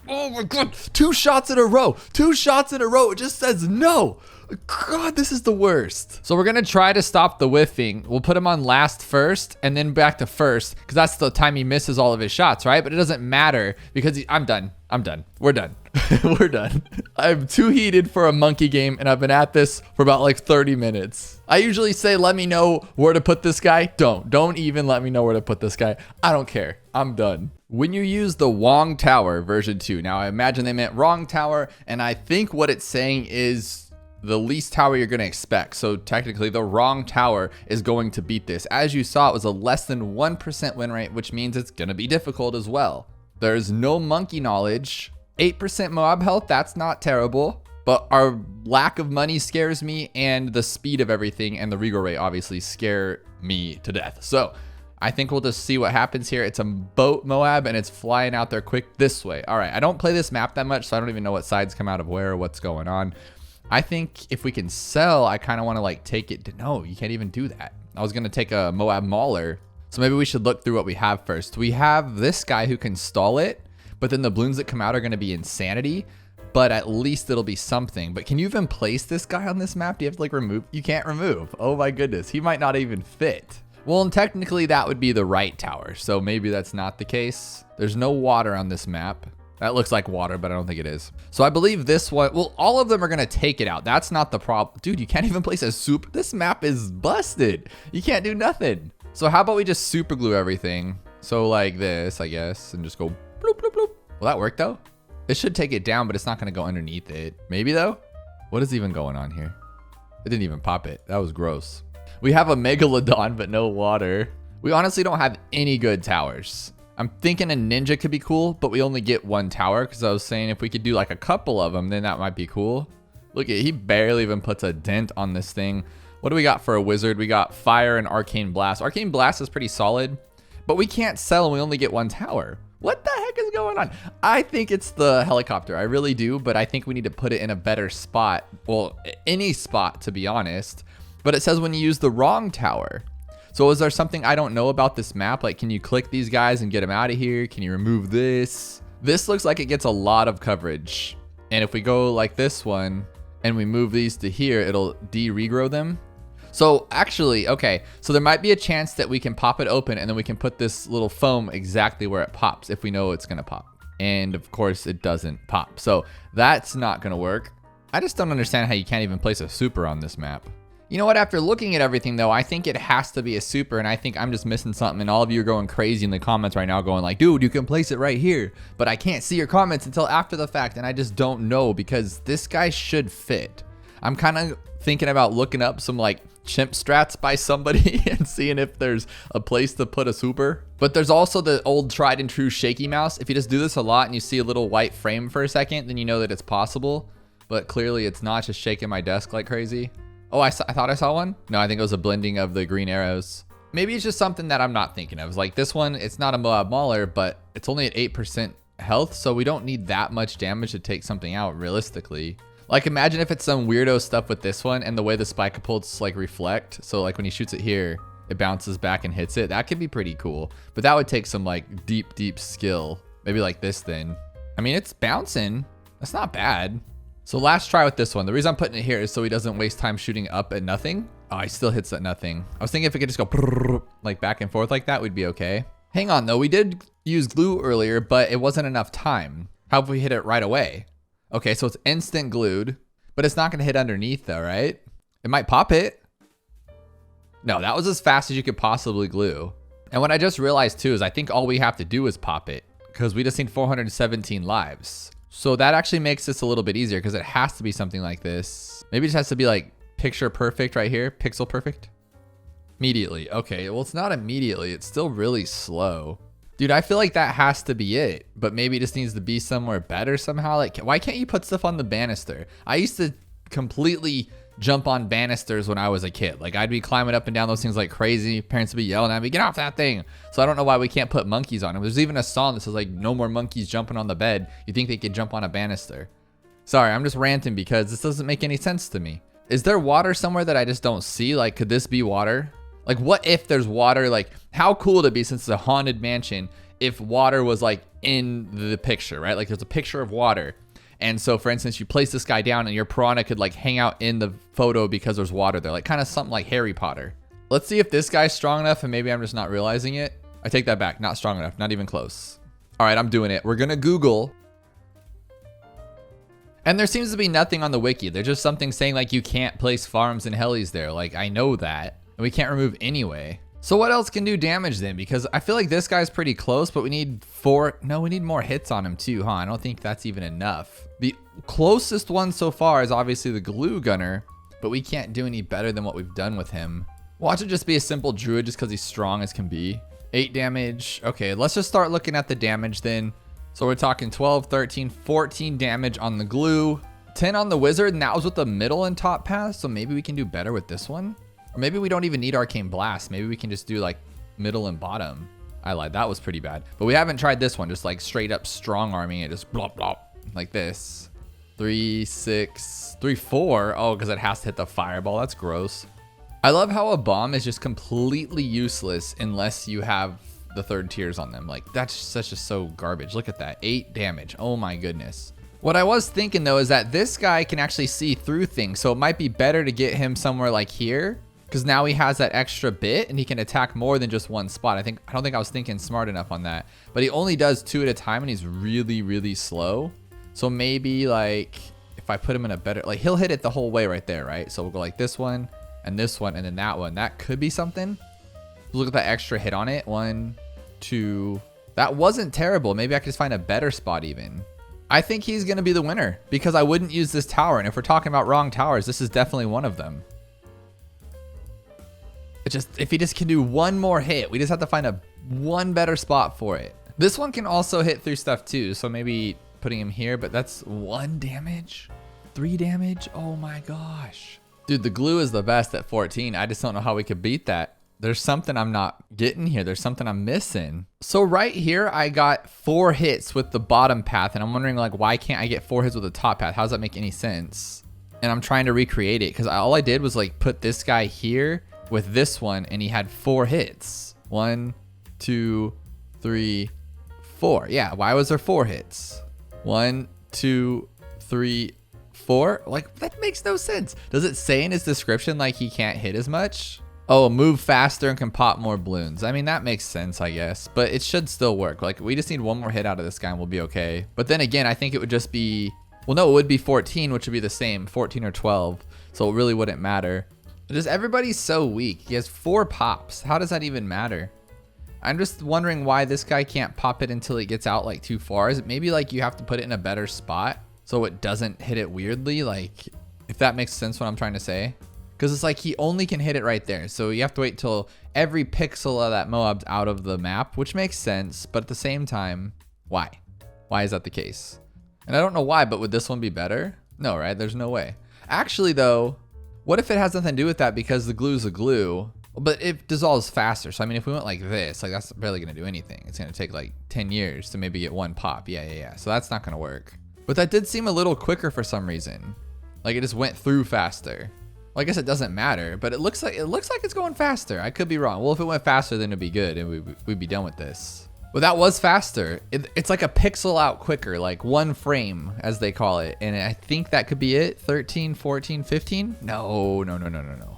Oh my God, 2 shots in a row. 2 shots in a row. It just says no. God, this is the worst. So we're gonna try to stop the whiffing. We'll put him on last first and then back to first because that's the time he misses all of his shots, right? But it doesn't matter because I'm done. We're done. We're done. I'm too heated for a monkey game and I've been at this for about like 30 minutes. I usually say, let me know where to put this guy. Don't even let me know where to put this guy. I don't care. I'm done. When you use the Wrong Tower version 2, now I imagine they meant Wrong Tower, and I think what it's saying is the least tower you're going to expect. So technically the wrong tower is going to beat this. As you saw, it was a less than 1% win rate, which means it's going to be difficult as well. There's no monkey knowledge. 8% MOAB health, that's not terrible. But our lack of money scares me, and the speed of everything and the regrow rate obviously scare me to death. So I think we'll just see what happens here. It's a boat MOAB and it's flying out there quick this way. All right, I don't play this map that much, so I don't even know what sides come out of where or what's going on. I think if we can sell, I kind of want to like take it to, no, you can't even do that. I was going to take a MOAB Mauler. So maybe we should look through what we have first. We have this guy who can stall it, but then the balloons that come out are going to be insanity, but at least it'll be something. But can you even place this guy on this map? Do you have to like remove? You can't remove. Oh my goodness. He might not even fit. Well, and technically that would be the right tower. So maybe that's not the case. There's no water on this map. That looks like water, but I don't think it is. So I believe this one, well, all of them are going to take it out. That's not the problem. Dude, you can't even place a super. This map is busted. You can't do nothing. So how about we just super glue everything? So like this, I guess, and just go bloop, bloop, bloop. Will that work though? It should take it down, but it's not going to go underneath it. Maybe though? What is even going on here? It didn't even pop it. That was gross. We have a Megalodon, but no water. We honestly don't have any good towers. I'm thinking a ninja could be cool, but we only get 1 tower because I was saying if we could do like a couple of them, then that might be cool. Look at, he barely even puts a dent on this thing. What do we got for a wizard? We got fire and arcane blast. Arcane blast is pretty solid, but we can't sell and we only get 1 tower. What the heck is going on? I think it's the helicopter. I really do, but I think we need to put it in a better spot. Well, any spot, to be honest. But it says when you use the wrong tower. So is there something I don't know about this map? Like, can you click these guys and get them out of here? Can you remove this? This looks like it gets a lot of coverage. And if we go like this one and we move these to here, it'll de-regrow them. So actually, okay, so there might be a chance that we can pop it open and then we can put this little foam exactly where it pops if we know it's gonna pop. And of course it doesn't pop. So that's not gonna work. I just don't understand how you can't even place a super on this map. You know what, after looking at everything though, I think it has to be a super, and I think I'm just missing something, and all of you are going crazy in the comments right now going like, dude, you can place it right here, but I can't see your comments until after the fact, and I just don't know because this guy should fit. I'm kind of thinking about looking up some like chimp strats by somebody and seeing if there's a place to put a super. But there's also the old tried and true shaky mouse. If you just do this a lot and you see a little white frame for a second, then you know that it's possible, but clearly it's not, just shaking my desk like crazy. Oh, I thought I saw one. No, I think it was a blending of the green arrows. Maybe it's just something that I'm not thinking of. Like this one, it's not a MOAB Mauler, but it's only at 8% health, so we don't need that much damage to take something out realistically. Like imagine if it's some weirdo stuff with this one and the way the spike pulls like reflect. So like when he shoots it here, it bounces back and hits it. That could be pretty cool, but that would take some like deep skill. Maybe like this then. I mean, it's bouncing. That's not bad. So last try with this one. The reason I'm putting it here is so he doesn't waste time shooting up at nothing. Oh, he still hits at nothing. I was thinking if it could just go like back and forth like that, we'd be okay. Hang on though, we did use glue earlier, but it wasn't enough time. How if we hit it right away? Okay, so it's instant glued, but it's not gonna hit underneath though, right? It might pop it. No, that was as fast as you could possibly glue. And what I just realized too is I think all we have to do is pop it because we just need 417 lives. So that actually makes this a little bit easier because it has to be something like this. Maybe it just has to be like picture perfect right here. Pixel perfect. Immediately. Okay, well, it's not immediately. It's still really slow. Dude, I feel like that has to be it. But maybe it just needs to be somewhere better somehow. Like, why can't you put stuff on the banister? I used to completely jump on banisters when I was a kid. Like I'd be climbing up and down those things like crazy. Parents would be yelling at me, get off that thing. So I don't know why we can't put monkeys on them. There's even a song that says like, no more monkeys jumping on the bed. You think they could jump on a banister? Sorry, I'm just ranting because this doesn't make any sense to me. Is there water somewhere that I just don't see? Like, could this be water? Like, what if there's water? Like, how cool would it be, since it's a haunted mansion, if water was like in the picture, right? Like, there's a picture of water. And so, for instance, you place this guy down and your piranha could like hang out in the photo because there's water there. Like, kind of something like Harry Potter. Let's see if this guy's strong enough, and maybe I'm just not realizing it. I take that back. Not strong enough. Not even close. All right, I'm doing it. We're going to Google. And there seems to be nothing on the wiki. There's just something saying like you can't place farms and helis there. Like, I know that. And we can't remove anyway. So what else can do damage then? Because I feel like this guy's pretty close, but we need we need more hits on him too, huh? I don't think that's even enough. The closest one so far is obviously the glue gunner, but we can't do any better than what we've done with him. Watch it just be a simple druid just because he's strong as can be. 8 damage. Okay, let's just start looking at the damage then. So we're talking 12, 13, 14 damage on the glue, 10 on the wizard, and that was with the middle and top path. So maybe we can do better with this one. Or maybe we don't even need Arcane Blast. Maybe we can just do like middle and bottom. I lied, that was pretty bad. But we haven't tried this one, just like straight up strong arming it, just blop blop like this. 3, 6, 3, 4. Oh, because it has to hit the fireball. That's gross. I love how a bomb is just completely useless unless you have the 3rd tiers on them. Like, that's such a so garbage. Look at that, 8 damage. Oh my goodness. What I was thinking though is that this guy can actually see through things, so it might be better to get him somewhere like here, because now he has that extra bit and he can attack more than just one spot. I don't think I was thinking smart enough on that, but he only does 2 at a time and he's really, really slow. So maybe like if I put him in a better, like he'll hit it the whole way right there, right? So we'll go like this one and then that one. That could be something. Look at that extra hit on it. 1, 2. That wasn't terrible. Maybe I could just find a better spot even. I think he's going to be the winner because I wouldn't use this tower. And if we're talking about wrong towers, this is definitely one of them. It's just, if he just can do one more hit, we just have to find one better spot for it. This one can also hit through stuff too. So maybe putting him here, but that's 1 damage, 3 damage. Oh my gosh. Dude, the glue is the best at 14. I just don't know how we could beat that. There's something I'm not getting here. There's something I'm missing. So right here, I got 4 hits with the bottom path. And I'm wondering like, why can't I get 4 hits with the top path? How does that make any sense? And I'm trying to recreate it because all I did was like put this guy here with this one and he had 4 hits. 1, 2, 3, 4. Yeah, why was there 4 hits? 1, 2, 3, 4. Like, that makes no sense. Does it say in his description like he can't hit as much? Oh, move faster and can pop more balloons. I mean, that makes sense, I guess, but it should still work. Like, we just need 1 more hit out of this guy and we'll be okay. But then again, I think it would just be, well, no, it would be 14, which would be the same, 14 or 12. So it really wouldn't matter. Just everybody's so weak. He has 4 pops. How does that even matter? I'm just wondering why this guy can't pop it until it gets out like too far. Is it maybe like you have to put it in a better spot so it doesn't hit it weirdly? Like, if that makes sense what I'm trying to say. Because it's like he only can hit it right there. So you have to wait till every pixel of that MOAB's out of the map, which makes sense. But at the same time, why? Why is that the case? And I don't know why, but would this one be better? No, right? There's no way. Actually, though, what if it has nothing to do with that because the glue's a glue, but it dissolves faster? So, I mean, if we went like this, like that's barely going to do anything. It's going to take like 10 years to maybe get 1 pop. Yeah. So that's not going to work. But that did seem a little quicker for some reason. Like it just went through faster. Well, I guess it doesn't matter, but it looks like it's going faster. I could be wrong. Well, if it went faster, then it'd be good and we'd be done with this. Well, that was faster. It's like a pixel out quicker, like 1 frame as they call it. And I think that could be it. 13, 14, 15. No.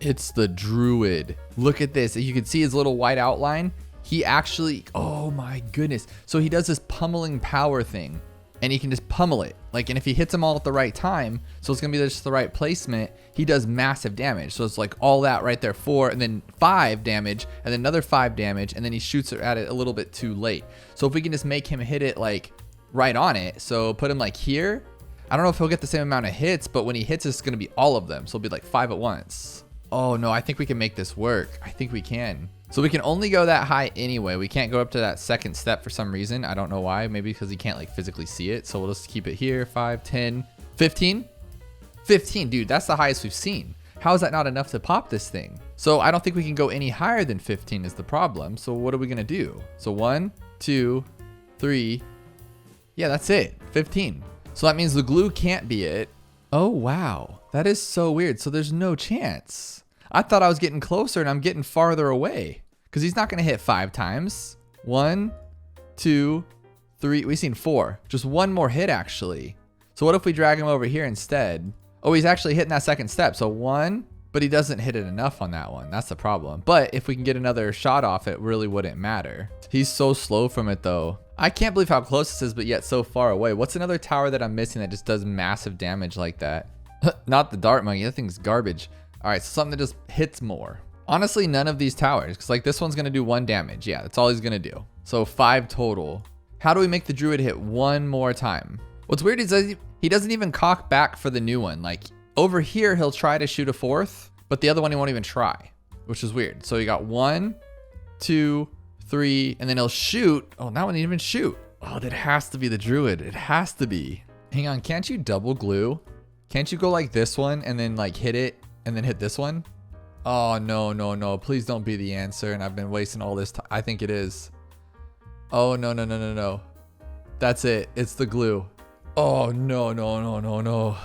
It's the druid. Look at this. You can see his little white outline. He actually, oh my goodness. So he does this pummeling power thing. And he can just pummel it. Like, and if he hits them all at the right time, so it's gonna be just the right placement, he does massive damage. So it's like all that right there, 4, and then 5 damage, and then another 5 damage, and then he shoots at it a little bit too late. So if we can just make him hit it like right on it, so put him like here, I don't know if he'll get the same amount of hits, but when he hits, it's gonna be all of them. So it'll be like 5 at once. Oh no, I think we can make this work. I think we can. So we can only go that high anyway. We can't go up to that 2nd step for some reason. I don't know why. Maybe because he can't like physically see it. So we'll just keep it here. 5, 10, 15. 15, dude, that's the highest we've seen. How is that not enough to pop this thing? So I don't think we can go any higher than 15 is the problem. So what are we gonna do? So 1, 2, 3. Yeah, that's it, 15. So that means the glue can't be it. Oh, wow, that is so weird. So there's no chance. I thought I was getting closer and I'm getting farther away because he's not going to hit 5 times. 1, 2, 3. We've seen 4. Just one more hit actually. So what if we drag him over here instead? Oh, he's actually hitting that second step. So 1, but he doesn't hit it enough on that one. That's the problem. But if we can get another shot off, it really wouldn't matter. He's so slow from it though. I can't believe how close this is, but yet so far away. What's another tower that I'm missing that just does massive damage like that? Not the dart monkey. That thing's garbage. All right, so something that just hits more. Honestly, none of these towers, because like this one's gonna do 1 damage. Yeah, that's all he's gonna do. So 5 total. How do we make the druid hit 1 more time? What's weird is that he doesn't even cock back for the new one. Like over here, he'll try to shoot a 4th, but the other one he won't even try, which is weird. So you got 1, 2, 3, and then he'll shoot. Oh, that one didn't even shoot. Oh, that has to be the druid. It has to be. Hang on, can't you double glue? Can't you go like this one and then like hit it and then hit this one? Oh, no, no, no. Please don't be the answer. And I've been wasting all this time. I think it is. Oh, no, no, no, no, no. That's it. It's the glue. Oh, no, no, no, no, no.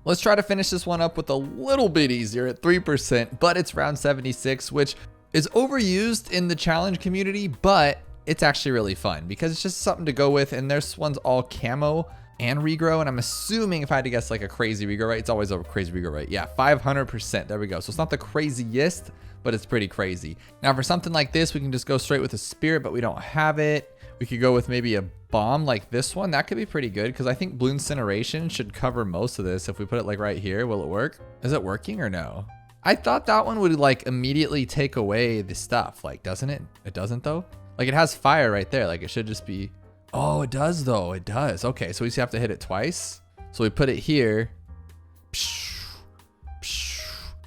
Let's try to finish this one up with a little bit easier at 3%, but it's round 76, which is overused in the challenge community, but it's actually really fun because it's just something to go with. And this one's all camo and regrow. And I'm assuming if I had to guess like a crazy regrow rate, it's always a crazy regrow rate. Yeah, 500%. There we go. So it's not the craziest, but it's pretty crazy. Now for something like this, we can just go straight with a spirit, but we don't have it. We could go with maybe a bomb like this one. That could be pretty good because I think Bloon Incineration should cover most of this. If we put it like right here, will it work? Is it working or no? I thought that one would like immediately take away the stuff. Like, doesn't it? It doesn't though. Like it has fire right there. Like it should just be. Oh, it does though. It does. Okay, so we just have to hit it twice. So we put it here.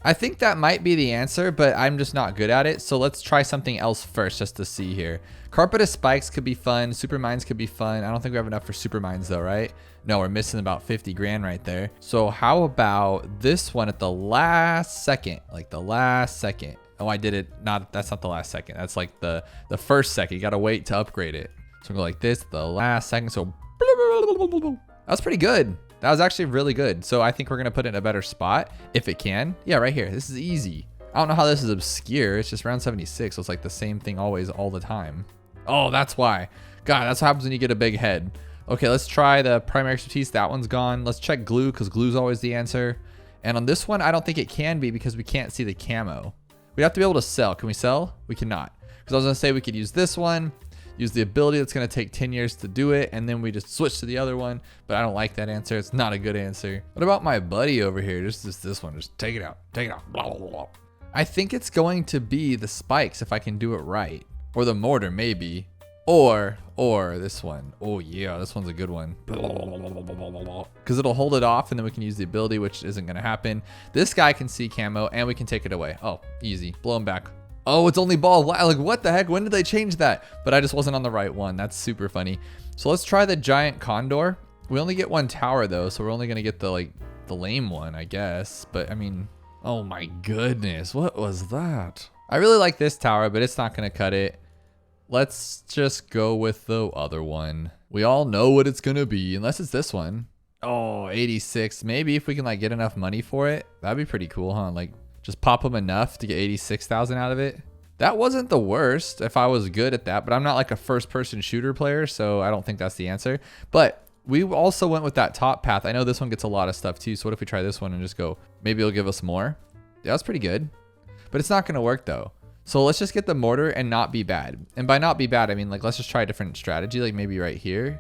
I think that might be the answer, but I'm just not good at it. So let's try something else first just to see here. Carpet of Spikes could be fun. Super Mines could be fun. I don't think we have enough for Super Mines though, right? No, we're missing about 50 grand right there. So how about this one at the last second? Like the last second. Oh, I did it. That's not the last second. That's like the first second. You got to wait to upgrade it. So we'll go like this, the last second. So that's pretty good. That was actually really good. So I think we're going to put it in a better spot if it can. Yeah, right here. This is easy. I don't know how this is obscure. It's just round 76. So it's like the same thing always, all the time. Oh, that's why. God, that's what happens when you get a big head. Okay, let's try the primary expertise. That one's gone. Let's check glue because glue's always the answer. And on this one, I don't think it can be because we can't see the camo. We have to be able to sell. Can we sell? We cannot. Because I was going to say we could use this one. Use the ability that's going to take 10 years to do it, and then we just switch to the other one, but I don't like that answer. It's not a good answer. What about my buddy over here? Just this one. Just take it out. Take it out. Blah, blah, blah. I think it's going to be the spikes if I can do it right. Or the mortar, maybe. Or this one. Oh, yeah. This one's a good one. Because it'll hold it off, and then we can use the ability, which isn't going to happen. This guy can see camo, and we can take it away. Oh, easy. Blow him back. Oh, it's only ball. Like, what the heck? When did they change that? But I just wasn't on the right one. That's super funny. So let's try the giant condor. We only get 1 tower though, so we're only gonna get the lame one, I guess. But I mean, oh my goodness, what was that? I really like this tower, but it's not gonna cut it. Let's just go with the other one. We all know what it's gonna be, unless it's this one. Oh, 86. Maybe if we can like get enough money for it, that'd be pretty cool, huh? Like, just pop them enough to get 86,000 out of it. That wasn't the worst if I was good at that, but I'm not like a first person shooter player, so I don't think that's the answer. But we also went with that top path. I know this one gets a lot of stuff too, so what if we try this one and just go, maybe it'll give us more? Yeah, that's pretty good, but it's not gonna work though. So let's just get the mortar and not be bad. And by not be bad, I mean like, let's just try a different strategy, like maybe right here.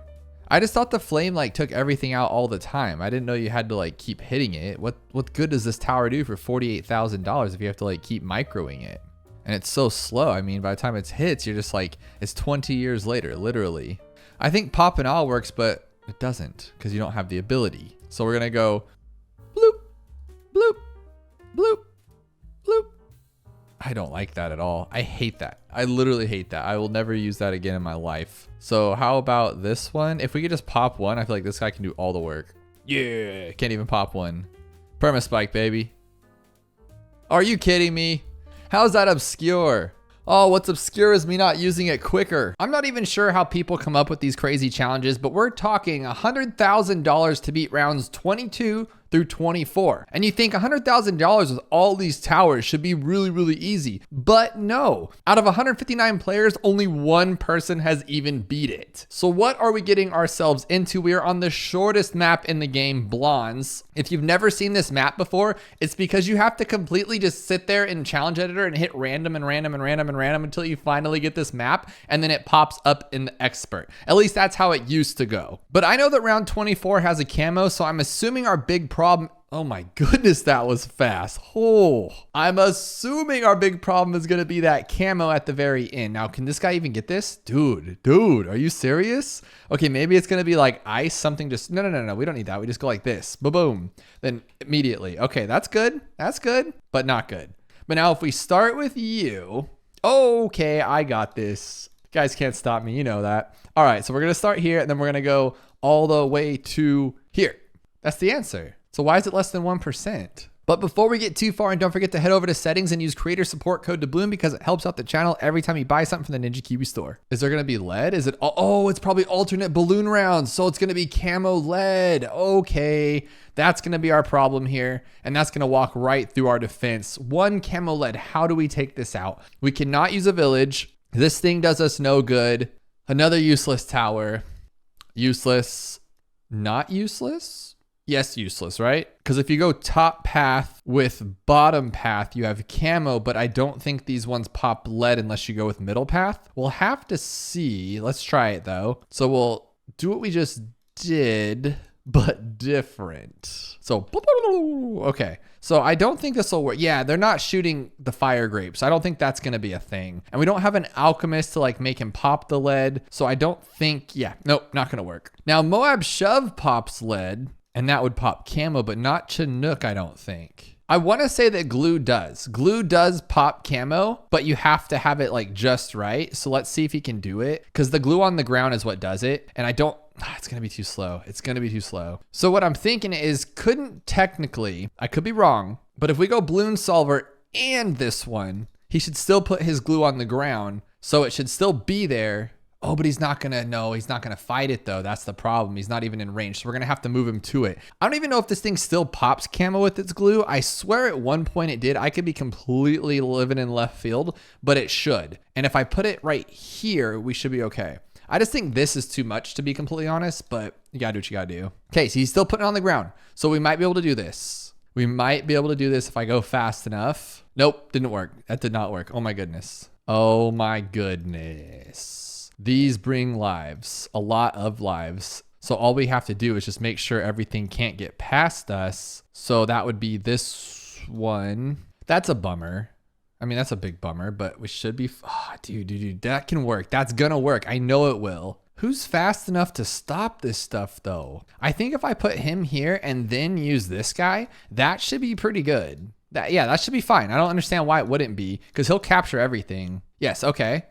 I just thought the flame like took everything out all the time. I didn't know you had to like keep hitting it. What good does this tower do for $48,000 if you have to like keep microing it? And it's so slow. I mean, by the time it hits, you're just like, it's 20 years later, literally. I think pop and all works, but it doesn't because you don't have the ability. So we're gonna go bloop, bloop, bloop, bloop. I don't like that at all. I hate that. I literally hate that. I will never use that again in my life. So how about this one? If we could just pop one, I feel like this guy can do all the work. Yeah, can't even pop one. Perma spike, baby. Are you kidding me? How's that obscure? Oh, what's obscure is me not using it quicker. I'm not even sure how people come up with these crazy challenges, but we're talking $100,000 to beat rounds 22 through 24. And you think $100,000 with all these towers should be really, really easy. But no, out of 159 players, only one person has even beat it. So what are we getting ourselves into? We are on the shortest map in the game, Blondes. If you've never seen this map before, it's because you have to completely just sit there in challenge editor and hit random and random and random and random until you finally get this map, and then it pops up in the expert. At least that's how it used to go. But I know that round 24 has a camo, so I'm assuming our big problem, oh my goodness, that was fast. Oh, I'm assuming our big problem is going to be that camo at the very end. Now, can this guy even get this? Dude, are you serious? Okay, maybe it's going to be like ice, something just, no, we don't need that. We just go like this, boom, then immediately. Okay, that's good, but not good. But now if we start with you, okay, I got this. You guys can't stop me, you know that. All right, so we're going to start here, and then we're going to go all the way to here. That's the answer. So why is it less than 1%? But before we get too far, and don't forget to head over to settings and use creator support code Doubloon because it helps out the channel every time you buy something from the Ninja Kiwi store. Is there going to be lead? Is it? Oh, it's probably alternate balloon rounds. So it's going to be camo lead. Okay, that's going to be our problem here. And that's going to walk right through our defense. One camo lead. How do we take this out? We cannot use a village. This thing does us no good. Another useless tower. Useless. Not useless? Yes, useless, right? Because if you go top path with bottom path, you have camo, but I don't think these ones pop lead unless you go with middle path. We'll have to see. Let's try it though. So we'll do what we just did, but different. So, okay. So I don't think this will work. Yeah, they're not shooting the fire grapes. I don't think that's going to be a thing. And we don't have an alchemist to like make him pop the lead. So I don't think, yeah, nope, not going to work. Now MOAB shove pops lead. And that would pop camo, but not Chinook, I don't think. I want to say that glue does. Glue does pop camo, but you have to have it like just right. So let's see if he can do it. Because the glue on the ground is what does it. And I don't, it's going to be too slow. It's going to be too slow. So what I'm thinking is couldn't technically, I could be wrong, but if we go balloon solver and this one, he should still put his glue on the ground. So it should still be there. Oh, but he's not gonna, no, he's not gonna fight it though. That's the problem. He's not even in range. So we're gonna have to move him to it. I don't even know if this thing still pops camo with its glue. I swear at one point it did. I could be completely living in left field, but it should. And if I put it right here, we should be okay. I just think this is too much to be completely honest, but you gotta do what you gotta do. Okay, so he's still putting it on the ground. So we might be able to do this. We might be able to do this if I go fast enough. Nope, didn't work. That did not work. Oh my goodness. Oh my goodness. These bring lives, a lot of lives. So all we have to do is just make sure everything can't get past us. So that would be this one. That's a bummer. I mean, that's a big bummer, but we should be, dude, that can work. That's gonna work. I know it will. Who's fast enough to stop this stuff though? I think if I put him here and then use this guy, that should be pretty good. That should be fine. I don't understand why it wouldn't be because he'll capture everything. Yes, okay.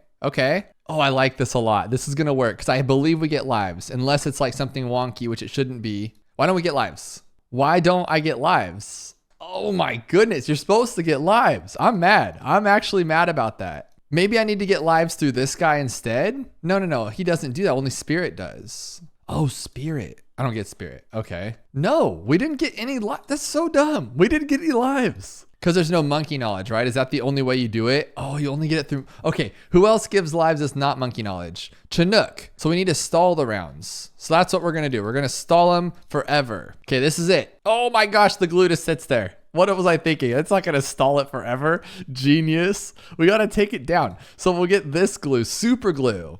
Oh, I like this a lot. This is going to work because I believe we get lives unless it's like something wonky, which it shouldn't be. Why don't we get lives? Why don't I get lives? Oh my goodness. You're supposed to get lives. I'm mad. I'm actually mad about that. Maybe I need to get lives through this guy instead. No. He doesn't do that. Only Spirit does. Oh, Spirit. I don't get Spirit. Okay. No, we didn't get any lives. That's so dumb. We didn't get any lives. Because there's no monkey knowledge, right? Is that the only way you do it? Oh, you only get it through. Okay, who else gives lives that's not monkey knowledge? Chinook. So we need to stall the rounds. So that's what we're going to do. We're going to stall them forever. Okay, this is it. Oh my gosh, the glue just sits there. What was I thinking? It's not going to stall it forever. Genius. We got to take it down. So we'll get this glue, super glue,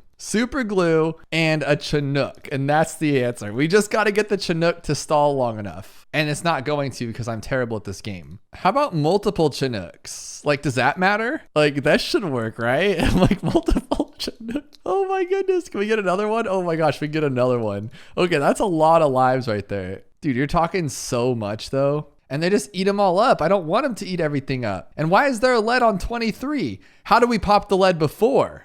and a Chinook. And that's the answer. We just got to get the Chinook to stall long enough. And it's not going to because I'm terrible at this game. How about multiple Chinooks? Like, does that matter? Like, that should work, right? Like, multiple Chinooks. Oh my goodness. Can we get another one? Oh my gosh, we can get another one. Okay, that's a lot of lives right there. Dude, you're talking so much though. And they just eat them all up. I don't want them to eat everything up. And why is there a lead on 23? How did we pop the lead before?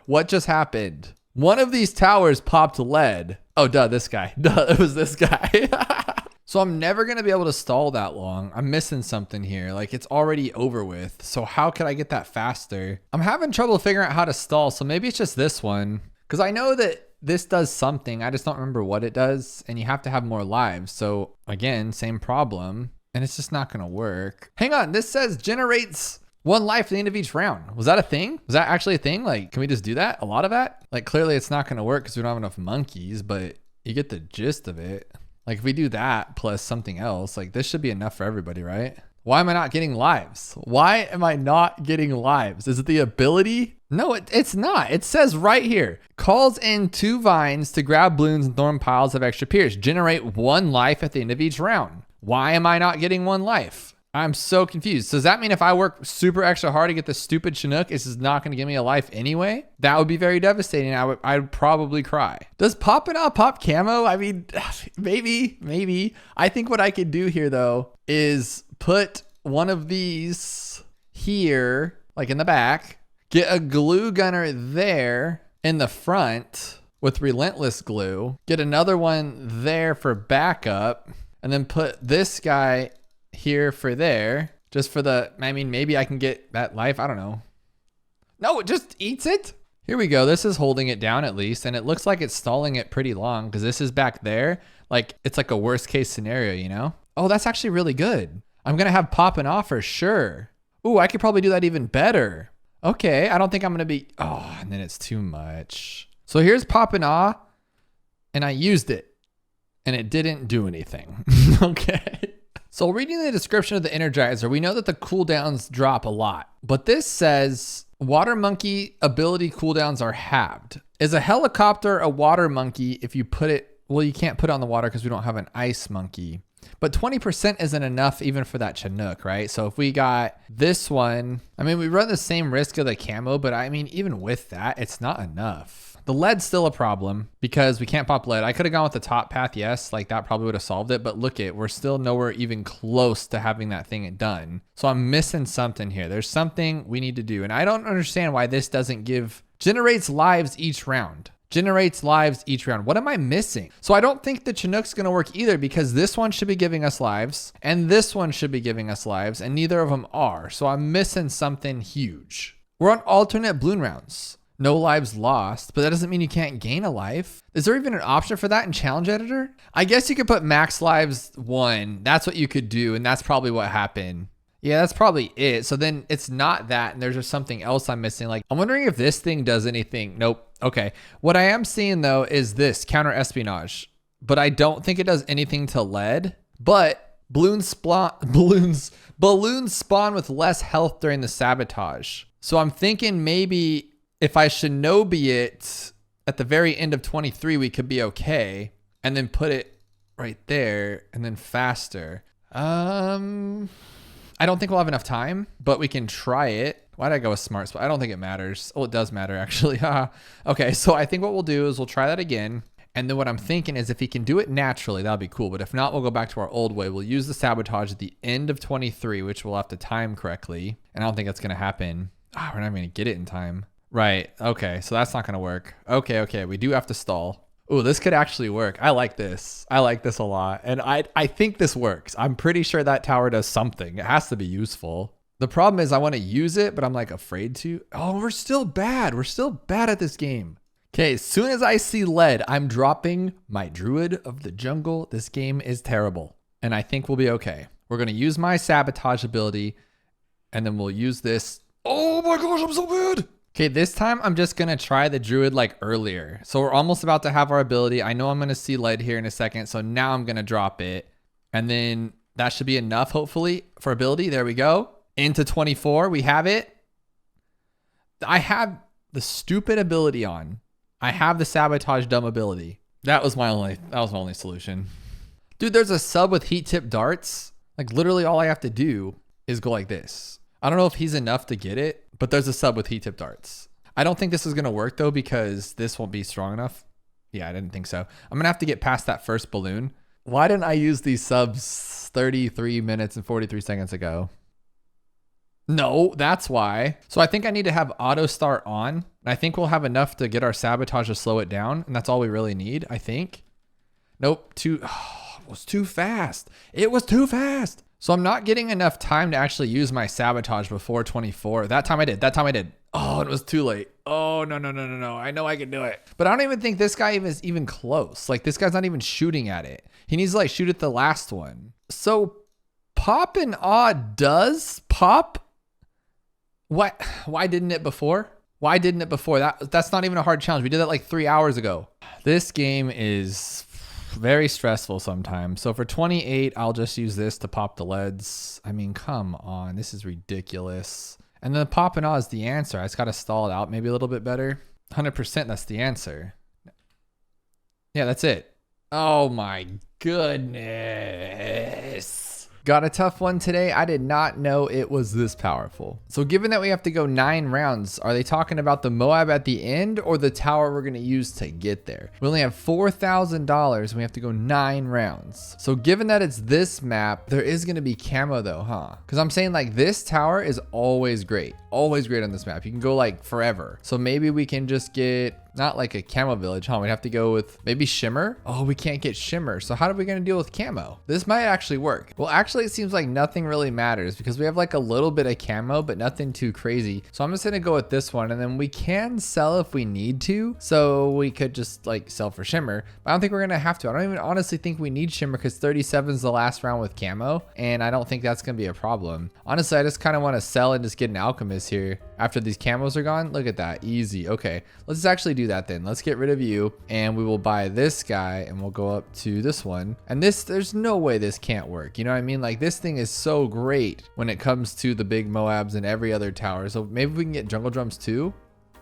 What just happened? One of these towers popped lead. Oh, this guy. It was this guy. So I'm never going to be able to stall that long. I'm missing something here. Like it's already over with. So how could I get that faster? I'm having trouble figuring out how to stall. So maybe it's just this one. Because I know that this does something. I just don't remember what it does. And you have to have more lives. So again, same problem. And it's just not going to work. Hang on. This says generates 1 life at the end of each round. Was that a thing? Was that actually a thing? Like, can we just do that? A lot of that? Like, clearly it's not going to work because we don't have enough monkeys, but you get the gist of it. Like, if we do that plus something else, like, this should be enough for everybody, right? Why am I not getting lives? Why am I not getting lives? Is it the ability? No, it's not. It says right here, calls in 2 vines to grab balloons and throw in piles of extra peers. Generate 1 life at the end of each round. Why am I not getting 1 life? I'm so confused. So does that mean if I work super extra hard to get this stupid Chinook, it's just not going to give me a life anyway? That would be very devastating. I'd probably cry. Does Poppin' pop camo? I mean, maybe. I think what I could do here though is put one of these here, like in the back, get a glue gunner there in the front with relentless glue, get another one there for backup, and then put this guy here for there, just for the, I mean, maybe I can get that life. I don't know. No, it just eats it. Here we go. This is holding it down at least. And it looks like it's stalling it pretty long because this is back there. Like, it's like a worst case scenario, you know? Oh, that's actually really good. I'm going to have popping off for sure. Ooh, I could probably do that even better. Okay. I don't think I'm going to be, oh, and then it's too much. So here's popping off and I used it and it didn't do anything. Okay. So reading the description of the Energizer, we know that the cooldowns drop a lot, but this says water monkey ability cooldowns are halved. Is a helicopter a water monkey if you put it, well, you can't put it on the water because we don't have an ice monkey, but 20% isn't enough even for that Chinook, right? So if we got this one, I mean, we run the same risk of the camo, but I mean, even with that, it's not enough. The lead's still a problem because we can't pop lead. I could have gone with the top path, yes, like that probably would have solved it, but look it, we're still nowhere even close to having that thing done. So I'm missing something here. There's something we need to do. And I don't understand why this doesn't generates lives each round. Generates lives each round. What am I missing? So I don't think the Chinook's gonna work either because this one should be giving us lives and this one should be giving us lives and neither of them are. So I'm missing something huge. We're on alternate balloon rounds. No lives lost, but that doesn't mean you can't gain a life. Is there even an option for that in Challenge Editor? I guess you could put max lives 1. That's what you could do, and that's probably what happened. Yeah, that's probably it. So then it's not that, and there's just something else I'm missing. Like, I'm wondering if this thing does anything. Nope. Okay. What I am seeing, though, is this, counter espionage. But I don't think it does anything to lead. But balloons spawn with less health during the sabotage. So I'm thinking maybe if I shinobi it at the very end of 23, we could be okay. And then put it right there and then faster. I don't think we'll have enough time, but we can try it. Why did I go with smart spot? I don't think it matters. Oh, it does matter actually. Okay, so I think what we'll do is we'll try that again. And then what I'm thinking is if he can do it naturally, that'll be cool. But if not, we'll go back to our old way. We'll use the sabotage at the end of 23, which we'll have to time correctly. And I don't think that's going to happen. We're not even going to get it in time. Right. Okay. So that's not going to work. Okay. We do have to stall. Oh, this could actually work. I like this. I like this a lot. And I think this works. I'm pretty sure that tower does something. It has to be useful. The problem is I want to use it, but I'm like afraid to. Oh, we're still bad. We're still bad at this game. Okay. As soon as I see lead, I'm dropping my Druid of the Jungle. This game is terrible. And I think we'll be okay. We're going to use my sabotage ability and then we'll use this. Oh my gosh, I'm so bad. Okay, this time I'm just going to try the Druid like earlier. So we're almost about to have our ability. I know I'm going to see lead here in a second. So now I'm going to drop it. And then that should be enough, hopefully, for ability. There we go. Into 24, we have it. I have the stupid ability on. I have the sabotage dumb ability. That was my only solution. Dude, there's a sub with heat tip darts. Like literally all I have to do is go like this. I don't know if he's enough to get it, but there's a sub with heat tip darts. I don't think this is going to work though, because this won't be strong enough. Yeah, I didn't think so. I'm going to have to get past that first balloon. Why didn't I use these subs 33 minutes and 43 seconds ago? No, that's why. So I think I need to have auto start on. And I think we'll have enough to get our sabotage to slow it down. And that's all we really need, I think. Nope, it was too fast. It was too fast. So I'm not getting enough time to actually use my sabotage before 24. That time I did. Oh, it was too late. Oh, no, no, no, no, no. I know I can do it. But I don't even think this guy is even close. Like, this guy's not even shooting at it. He needs to, like, shoot at the last one. So, pop and awe does pop? What? Why didn't it before? Why didn't it before? That's not even a hard challenge. We did that like 3 hours ago. This game is very stressful sometimes. So for 28, I'll just use this to pop the leads. I mean, come on. This is ridiculous. And then pop and awe is the answer. I just got to stall it out maybe a little bit better. 100% that's the answer. Yeah, that's it. Oh my goodness. Got a tough one today. I did not know it was this powerful. So given that we have to go 9 rounds, are they talking about the MOAB at the end or the tower we're going to use to get there? We only have $4,000 and we have to go 9 rounds. So given that it's this map, there is going to be camo though, huh? Because I'm saying like this tower is always great. Always great on this map. You can go like forever. So maybe we can just get not like a camo village, huh? We'd have to go with maybe shimmer. Oh, we can't get shimmer. So how are we going to deal with camo? This might actually work. Well, actually it seems like nothing really matters because we have like a little bit of camo, but nothing too crazy. So I'm just going to go with this one and then we can sell if we need to. So we could just like sell for shimmer, but I don't think we're going to have to. I don't even honestly think we need shimmer because 37 is the last round with camo. And I don't think that's going to be a problem. Honestly, I just kind of want to sell and just get an alchemist here after these camos are gone. Look at that. Easy. Okay. Let's actually do that then. Let's get rid of you and we will buy this guy and we'll go up to this one. And this, there's no way this can't work. You know what I mean? Like this thing is so great when it comes to the big MOABs and every other tower. So maybe we can get jungle drums too.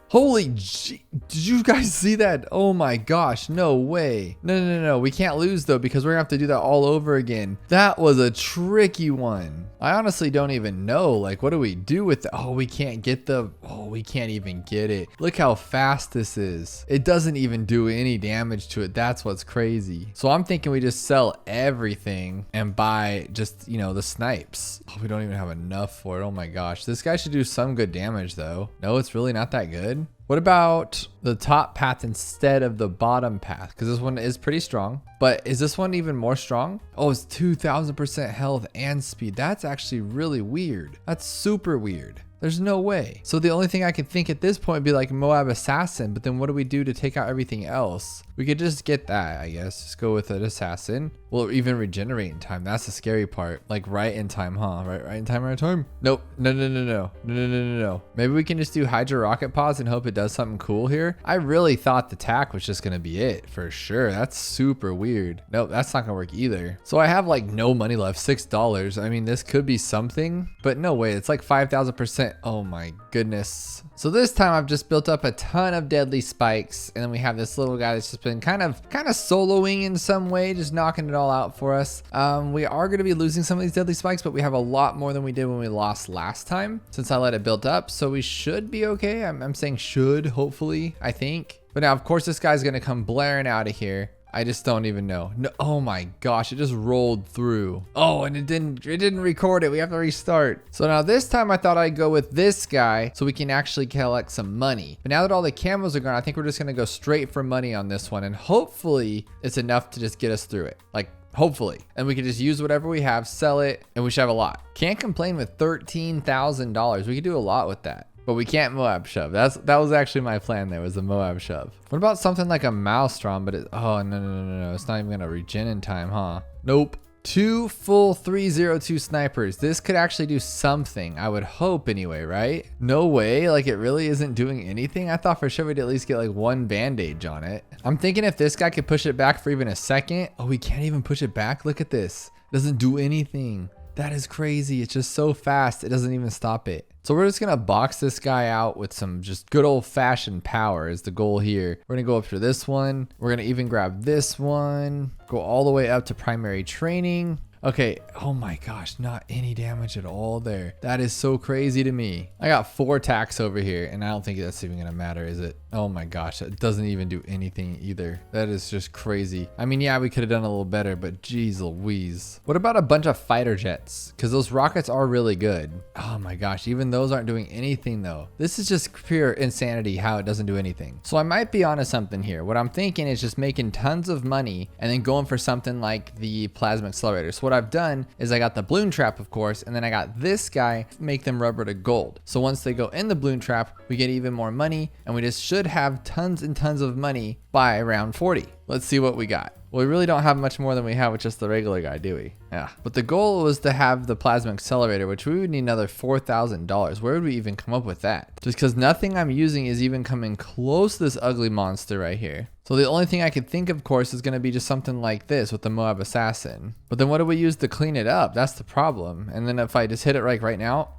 Holy G, did you guys see that? Oh my gosh, no way. No. We can't lose though because we're gonna have to do that all over again. That was a tricky one. I honestly don't even know. Like, what do we do with the, oh, we can't get the, oh, we can't even get it. Look how fast this is. It doesn't even do any damage to it. That's what's crazy. So I'm thinking we just sell everything and buy just, you know, the snipes. Oh, we don't even have enough for it. Oh my gosh. This guy should do some good damage though. No, it's really not that good. What about the top path instead of the bottom path? Because this one is pretty strong, but is this one even more strong? Oh, it's 2000% health and speed. That's actually really weird. That's super weird. There's no way. So the only thing I could think at this point would be like MOAB assassin, but then what do we do to take out everything else? We could just get that, I guess. Just go with an assassin. Will even regenerate in time. That's the scary part. Like right in time, huh? Right in time, right in time. Nope. No. Maybe we can just do Hydra rocket pods and hope it does something cool here. I really thought the tack was just gonna be it for sure. That's super weird. Nope, that's not gonna work either. So I have like no money left, $6. I mean, this could be something, but no way. It's like 5,000%. Oh my goodness. So this time I've just built up a ton of deadly spikes, and then we have this little guy that's just been kind of soloing in some way, just knocking it all out for us. We are going to be losing some of these deadly spikes, but we have a lot more than we did when we lost last time since I let it build up. So we should be okay. I'm saying should, hopefully, I think. But now, of course, this guy's going to come blaring out of here. I just don't even know. No, oh my gosh, it just rolled through. Oh, and it didn't record it. We have to restart. So now this time I thought I'd go with this guy so we can actually collect some money. But now that all the camos are gone, I think we're just gonna go straight for money on this one. And hopefully it's enough to just get us through it. Like, hopefully. And we can just use whatever we have, sell it, and we should have a lot. Can't complain with $13,000. We could do a lot with that. But we can't MOAB shove. That was actually my plan there, was the MOAB shove. What about something like a Maelstrom, but it, oh, no. It's not even gonna regen in time, huh? Nope. 2 full 302 snipers. This could actually do something, I would hope anyway, right? No way, like it really isn't doing anything? I thought for sure we'd at least get like 1 bandage on it. I'm thinking if this guy could push it back for even a second. Oh, we can't even push it back? Look at this. It doesn't do anything. That is crazy. It's just so fast. It doesn't even stop it. So we're just going to box this guy out with some just good old fashioned power is the goal here. We're going to go up to this one. We're going to even grab this one, go all the way up to primary training. Okay, oh my gosh, not any damage at all there. That is so crazy to me. I got 4 attacks over here, and I don't think that's even gonna matter, is it? Oh my gosh, it doesn't even do anything either. That is just crazy. I mean, yeah, we could have done a little better, but geez Louise. What about a bunch of fighter jets? Because those rockets are really good. Oh my gosh, even those aren't doing anything though. This is just pure insanity how it doesn't do anything. So I might be onto something here. What I'm thinking is just making tons of money and then going for something like the plasma accelerator. So what I've done is I got the balloon trap, of course, and then I got this guy, make them rubber to gold. So once they go in the balloon trap, we get even more money, and we just should have tons and tons of money by round 40. Let's see what we got. Well, we really don't have much more than we have with just the regular guy, do we? Yeah. But the goal was to have the plasma accelerator, which we would need another $4,000. Where would we even come up with that? Just because nothing I'm using is even coming close to this ugly monster right here. So the only thing I could think of course, is going to be just something like this with the MOAB assassin. But then what do we use to clean it up? That's the problem. And then if I just hit it right now,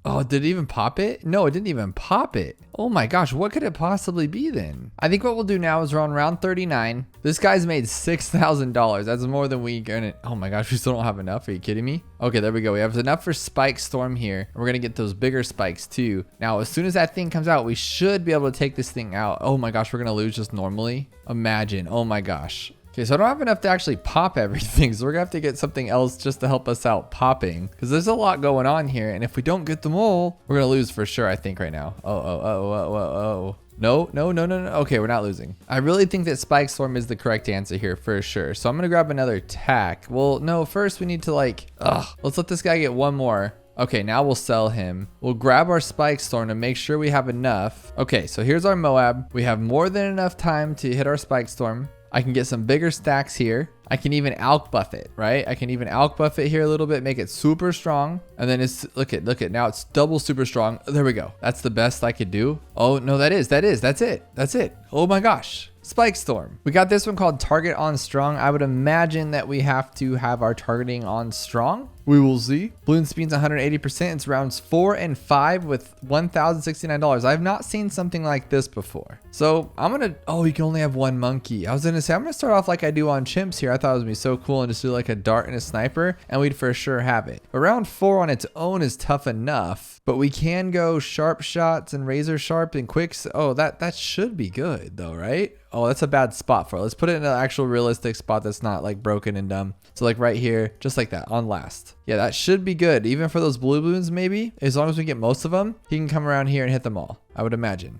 oh, did it even pop it? No, it didn't even pop it. Oh my gosh, what could it possibly be then? I think what we'll do now is we're on round 39. This guy's made $6,000. That's more than we earn it. Oh my gosh, we still don't have enough. Are you kidding me? Okay, there we go. We have enough for Spike Storm here. And we're going to get those bigger spikes too. Now, as soon as that thing comes out, we should be able to take this thing out. Oh my gosh, we're going to lose just normally. Imagine. Oh my gosh. Okay, so I don't have enough to actually pop everything, so we're gonna have to get something else just to help us out popping, because there's a lot going on here, and if we don't get them all, we're gonna lose for sure, I think, right now. No. Okay, we're not losing. I really think that Spike Storm is the correct answer here for sure. So I'm gonna grab another tack. Well, no, first we need to let's let this guy get one more. Okay, now we'll sell him. We'll grab our Spike Storm to make sure we have enough. Okay, so here's our MOAB. We have more than enough time to hit our Spike Storm. I can get some bigger stacks here. I can even alch buff it, right? I can even alch buff it here a little bit, make it super strong. And then it's, look at, now it's double super strong. There we go. That's the best I could do. Oh, no, that's it. Oh my gosh. Spike Storm. We got this one called Target on Strong. I would imagine that we have to have our targeting on Strong. We will see. Balloon speed's 180%. It's rounds 4 and 5 with $1,069. I've not seen something like this before. So I'm gonna, oh, you can only have one monkey. I was gonna say, I'm gonna start off like I do on chimps here. I thought it was gonna be so cool and just do like a dart and a sniper, and we'd for sure have it. But round 4 on its own is tough enough, but we can go sharp shots and razor sharp and quicks. Oh, that should be good though, right? Oh, that's a bad spot for it. Let's put it in an actual realistic spot that's not like broken and dumb. So like right here, just like that on last. Yeah, that should be good. Even for those blue balloons, maybe. As long as we get most of them, he can come around here and hit them all, I would imagine.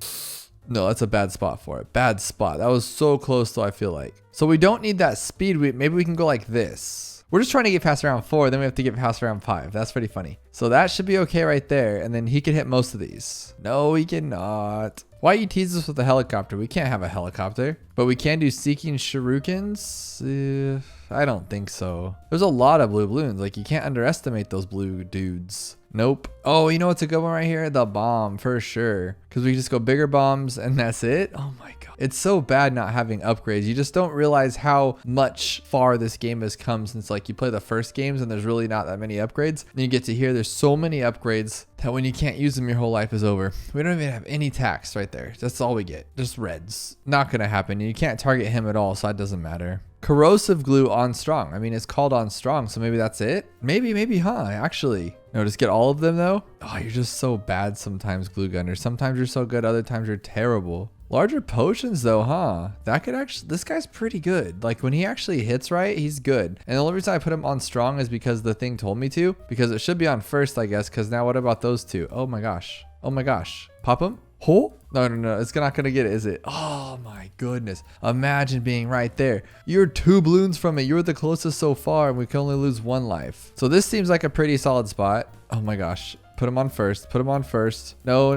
No, that's a bad spot for it. Bad spot. That was so close though, I feel like. So we don't need that speed. Maybe we can go like this. We're just trying to get past round 4, then we have to get past round 5. That's pretty funny. So that should be okay right there. And then he can hit most of these. No, he cannot. Why you tease us with a helicopter? We can't have a helicopter. But we can do Seeking Shurikens? I don't think so. There's a lot of blue balloons. Like, you can't underestimate those blue dudes. Nope. Oh, you know what's a good one right here? The bomb, for sure. Because we just go bigger bombs and that's it. Oh my god. It's so bad not having upgrades. You just don't realize how much far this game has come since like you play the first games and there's really not that many upgrades. And you get to hear there's so many upgrades that when you can't use them, your whole life is over. We don't even have any tax right there. That's all we get. Just reds. Not gonna happen. You can't target him at all, so that doesn't matter. Corrosive glue on strong. I mean, it's called on strong, so maybe that's it. Maybe, huh? Actually, no, just get all of them though. Oh, you're just so bad sometimes, glue gunner. Sometimes you're so good, other times you're terrible. Larger potions though, huh? That could actually, this guy's pretty good. Like when he actually hits right, he's good. And the only reason I put him on strong is because the thing told me to, because it should be on first, I guess. Cause now what about those two? Oh my gosh. Oh my gosh. Pop him? Oh, no. It's not gonna get it, is it? Oh my goodness. Imagine being right there. You're 2 balloons from it. You're the closest so far and we can only lose 1 life. So this seems like a pretty solid spot. Oh my gosh. Put him on first. Put him on first. No.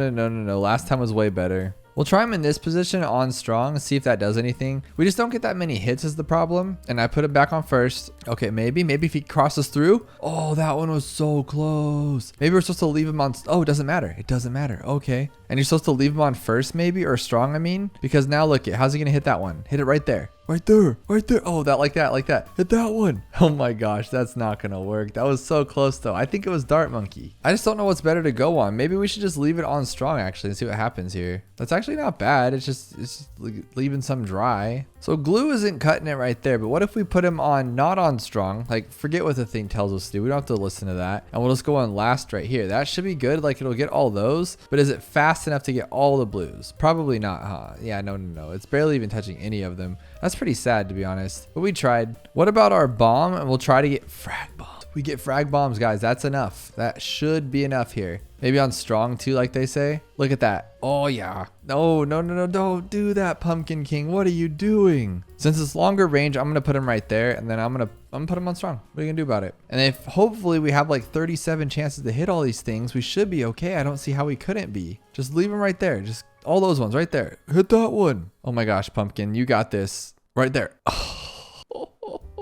Last time was way better. We'll try him in this position on strong and see if that does anything. We just don't get that many hits is the problem. And I put him back on first. Okay, maybe if he crosses through. Oh, that one was so close. Maybe we're supposed to leave him on. Oh, it doesn't matter. It doesn't matter. Okay. And you're supposed to leave him on first maybe, or strong, I mean. Because now look at, how's he gonna hit that one? Hit it right there. Right there. Oh, like that. Hit that one. Oh my gosh, that's not gonna work. That was so close though. I think it was Dart Monkey. I just don't know what's better to go on. Maybe we should just leave it on strong actually and see what happens here. That's actually not bad. It's just leaving some dry. So glue isn't cutting it right there, but what if we put him on not on strong? Like forget what the thing tells us to do. We don't have to listen to that. And we'll just go on last right here. That should be good. Like it'll get all those, but is it fast enough to get all the blues? Probably not, huh? Yeah, no. It's barely even touching any of them. That's pretty sad to be honest, but we tried. What about our bomb? And we'll try to get frag bombs. We get frag bombs, guys. That's enough. That should be enough here. Maybe on strong too, like they say. Look at that. Oh yeah. No, no, no, no, don't do that, Pumpkin King. What are you doing? Since it's longer range, I'm gonna put him right there, and then I'm gonna put him on strong. What are you gonna do about it? And if hopefully we have like 37 chances to hit all these things, we should be okay. I don't see how we couldn't be. Just leave him right there. Just all those ones right there. Hit that one. Oh my gosh, Pumpkin, you got this. Right there.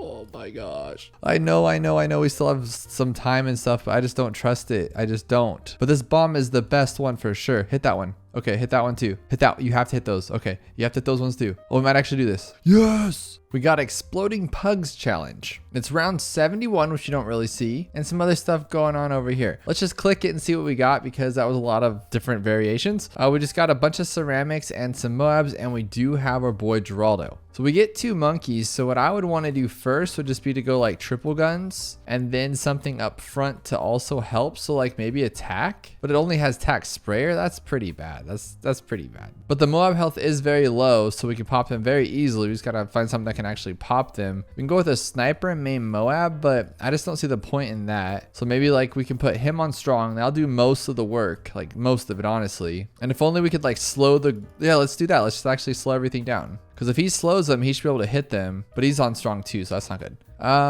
Oh my gosh. I know. We still have some time and stuff, but I just don't trust it. I just don't. But this bomb is the best one for sure. Hit that one. Okay, hit that one too. Hit that. You have to hit those. Okay, you have to hit those ones too. Oh, we might actually do this. Yes! We got Exploding Pugs Challenge. It's round 71, which you don't really see, and some other stuff going on over here. Let's just click it and see what we got, because that was a lot of different variations. We just got a bunch of ceramics and some MOABs, and we do have our boy Geraldo. So we get 2 monkeys. So what I would want to do first would just be to go like triple guns and then something up front to also help. So like maybe attack, but it only has tack sprayer. That's pretty bad. That's pretty bad. But the MOAB health is very low, so we can pop them very easily. We just gotta find something that can actually pop them. We can go with a sniper and main MOAB, but I just don't see the point in that. So maybe like we can put him on strong. That'll do most of the work, like most of it, honestly. And if only we could like slow the, yeah, let's do that. Let's just actually slow everything down. Because if he slows them, he should be able to hit them, but he's on strong too, so that's not good.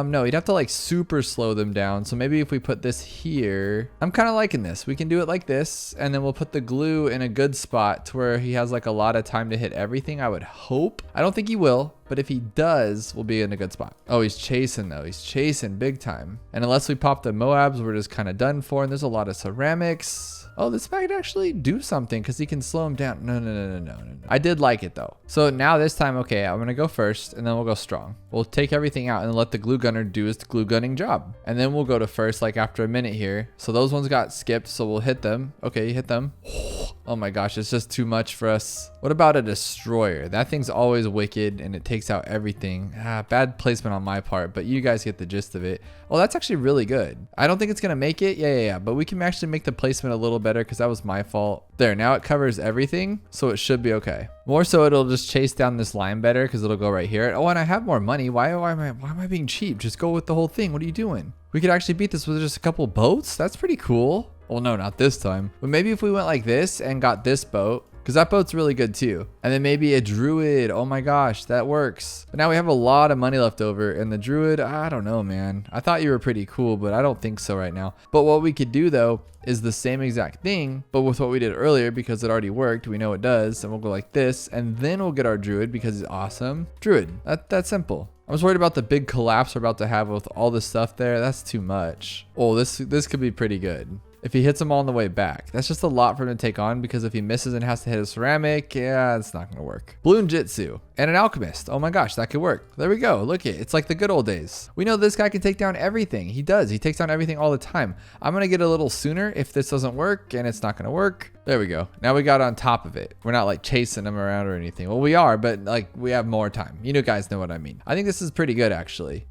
No, he'd have to like super slow them down. So maybe if we put this here, I'm kind of liking this. We can do it like this, and then we'll put the glue in a good spot to where he has like a lot of time to hit everything, I would hope. I don't think he will, but if he does, we'll be in a good spot. Oh, he's chasing though. He's chasing big time. And unless we pop the MOABs, we're just kind of done for. And there's a lot of ceramics. Oh, this might actually do something because he can slow him down. No. I did like it though. So now this time, okay, I'm gonna go first and then we'll go strong. We'll take everything out and let the glue gunner do his glue gunning job. And then we'll go to first like after a minute here. So those ones got skipped, so we'll hit them. Okay, hit them. Oh my gosh, it's just too much for us. What about a destroyer? That thing's always wicked and it takes out everything. Bad placement on my part, but you guys get the gist of it. Oh, that's actually really good. I don't think it's gonna make it. Yeah. But we can actually make the placement a little better because that was my fault. There, now it covers everything, so it should be okay. More so, it'll just chase down this line better because it'll go right here. Oh, and I have more money. Why am I being cheap? Just go with the whole thing. What are you doing? We could actually beat this with just a couple boats. That's pretty cool. Well, no, not this time. But maybe if we went like this and got this boat, because that boat's really good too. And then maybe a druid. Oh my gosh, that works. But now we have a lot of money left over. And the druid, I don't know, man. I thought you were pretty cool, but I don't think so right now. But what we could do though is the same exact thing, but with what we did earlier, because it already worked. We know it does. And we'll go like this, and then we'll get our druid because it's awesome. Druid, that's simple. I was worried about the big collapse we're about to have with all this stuff there. That's too much. Oh, this could be pretty good. If he hits them all on the way back. That's just a lot for him to take on, because if he misses and has to hit a ceramic, yeah, it's not gonna work. Bloon Jitsu and an alchemist. Oh my gosh, that could work. There we go. Look it. It's like the good old days. We know this guy can take down everything. He does. He takes down everything all the time. I'm gonna get a little sooner if this doesn't work, and it's not gonna work. There we go. Now we got on top of it. We're not like chasing him around or anything. Well, we are, but like we have more time. You know, guys know what I mean. I think this is pretty good actually.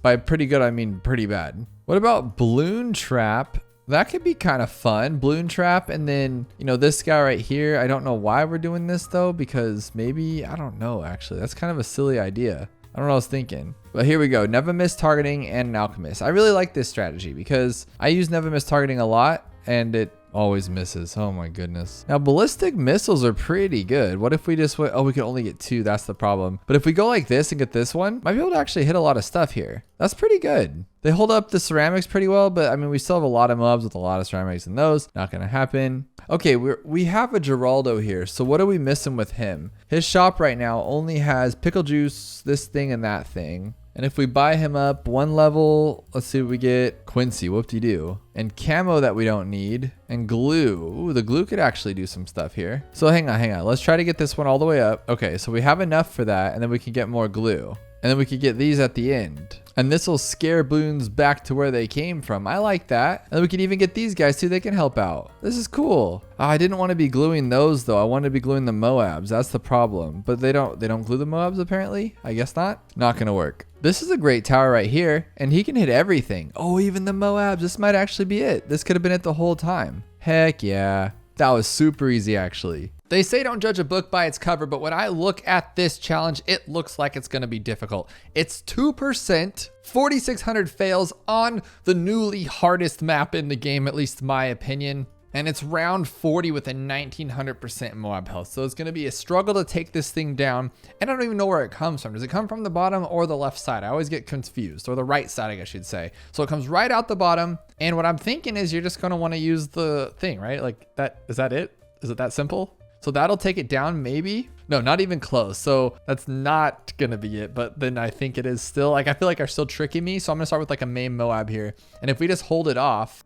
By pretty good, I mean pretty bad. What about Bloon Trap? That could be kind of fun. Bloon Trap, and then, you know, this guy right here. I don't know why we're doing this though, because maybe, I don't know actually. That's kind of a silly idea. I don't know what I was thinking. But here we go. Never miss targeting and an alchemist. I really like this strategy because I use never miss targeting a lot and it always misses. Oh my goodness. Now ballistic missiles are pretty good. What if we just went, oh, we can only get 2. That's the problem. But if we go like this and get this one, might be able to actually hit a lot of stuff here. That's pretty good. They hold up the ceramics pretty well, but I mean, we still have a lot of MOABs with a lot of ceramics in those. Not gonna happen. Okay, we have a Geraldo here. So what are we missing with him? His shop right now only has pickle juice, this thing and that thing. And if we buy him up 1 level, let's see what we get. Quincy, whoop-de-doo. And camo that we don't need. And glue. Ooh, the glue could actually do some stuff here. So hang on. Let's try to get this one all the way up. Okay, so we have enough for that, and then we can get more glue. And then we could get these at the end. And this will scare balloons back to where they came from. I like that. And we can even get these guys too. They can help out. This is cool. Oh, I didn't want to be gluing those though. I wanted to be gluing the MOABs. That's the problem. But they don't glue the MOABs apparently. I guess not. Not gonna work. This is a great tower right here. And he can hit everything. Oh, even the MOABs. This might actually be it. This could have been it the whole time. Heck yeah. That was super easy actually. They say don't judge a book by its cover, but when I look at this challenge, it looks like it's gonna be difficult. It's 2%, 4,600 fails on the newly hardest map in the game, at least my opinion. And it's round 40 with a 1900% MOAB health. So it's gonna be a struggle to take this thing down. And I don't even know where it comes from. Does it come from the bottom or the left side? I always get confused, or the right side, I guess you'd say. So it comes right out the bottom. And what I'm thinking is you're just gonna wanna use the thing, right? Like that, is that it? Is it that simple? So that'll take it down, maybe? No, not even close. So that's not gonna be it, but then I think it is still. Like, I feel like are still tricking me. So I'm gonna start with like a main MOAB here. And if we just hold it off,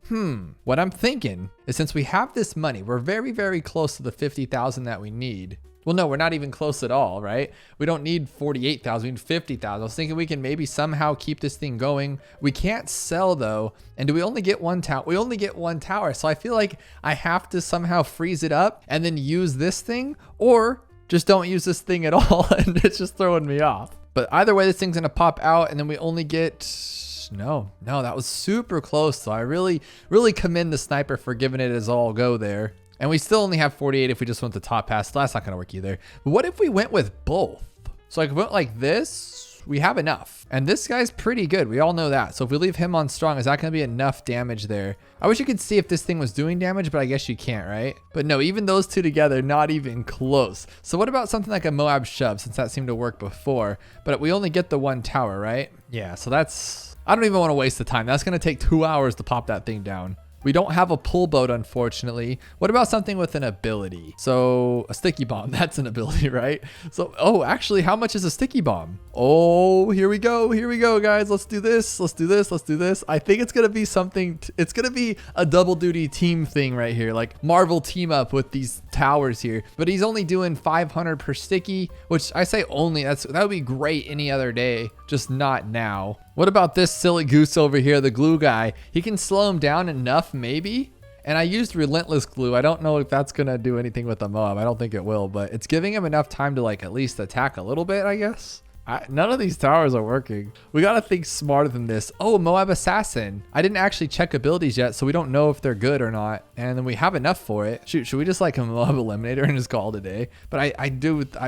what I'm thinking is since we have this money, we're very, very close to the 50,000 that we need. Well, no, we're not even close at all, right? We don't need 48,000, we need 50,000. I was thinking we can maybe somehow keep this thing going. We can't sell though. And do we only get one tower? We only get one tower. So I feel like I have to somehow freeze it up and then use this thing, or just don't use this thing at all. And it's just throwing me off. But either way, this thing's gonna pop out and then we only get, no, that was super close. So I really, really commend the sniper for giving it his all go there. And we still only have 48 if we just went the top pass. So that's not gonna work either. But what if we went with both? So like, went like this, we have enough. And this guy's pretty good, we all know that. So if we leave him on strong, is that gonna be enough damage there? I wish you could see if this thing was doing damage, but I guess you can't, right? But no, even those two together, not even close. So what about something like a MOAB shove, since that seemed to work before, but we only get the one tower, right? Yeah, so that's, I don't even wanna waste the time. That's gonna take 2 hours to pop that thing down. We don't have a pull boat, unfortunately. What about something with an ability? So a sticky bomb, that's an ability, right? So, oh, actually, how much is a sticky bomb? Oh, here we go, guys. Let's do this, let's do this, let's do this. I think it's gonna be something, it's gonna be a double duty team thing right here, like Marvel team up with these towers here. But he's only doing 500 per sticky, which I say only, that would be great any other day, just not now. What about this silly goose over here, the glue guy? He can slow him down enough, maybe? And I used relentless glue. I don't know if that's gonna do anything with the MOAB. I don't think it will, but it's giving him enough time to like at least attack a little bit, I guess. None of these towers are working. We gotta think smarter than this. Oh, MOAB Assassin. I didn't actually check abilities yet, so we don't know if they're good or not. And then we have enough for it. Shoot, should we just like a MOAB Eliminator and just call it a day? But I'm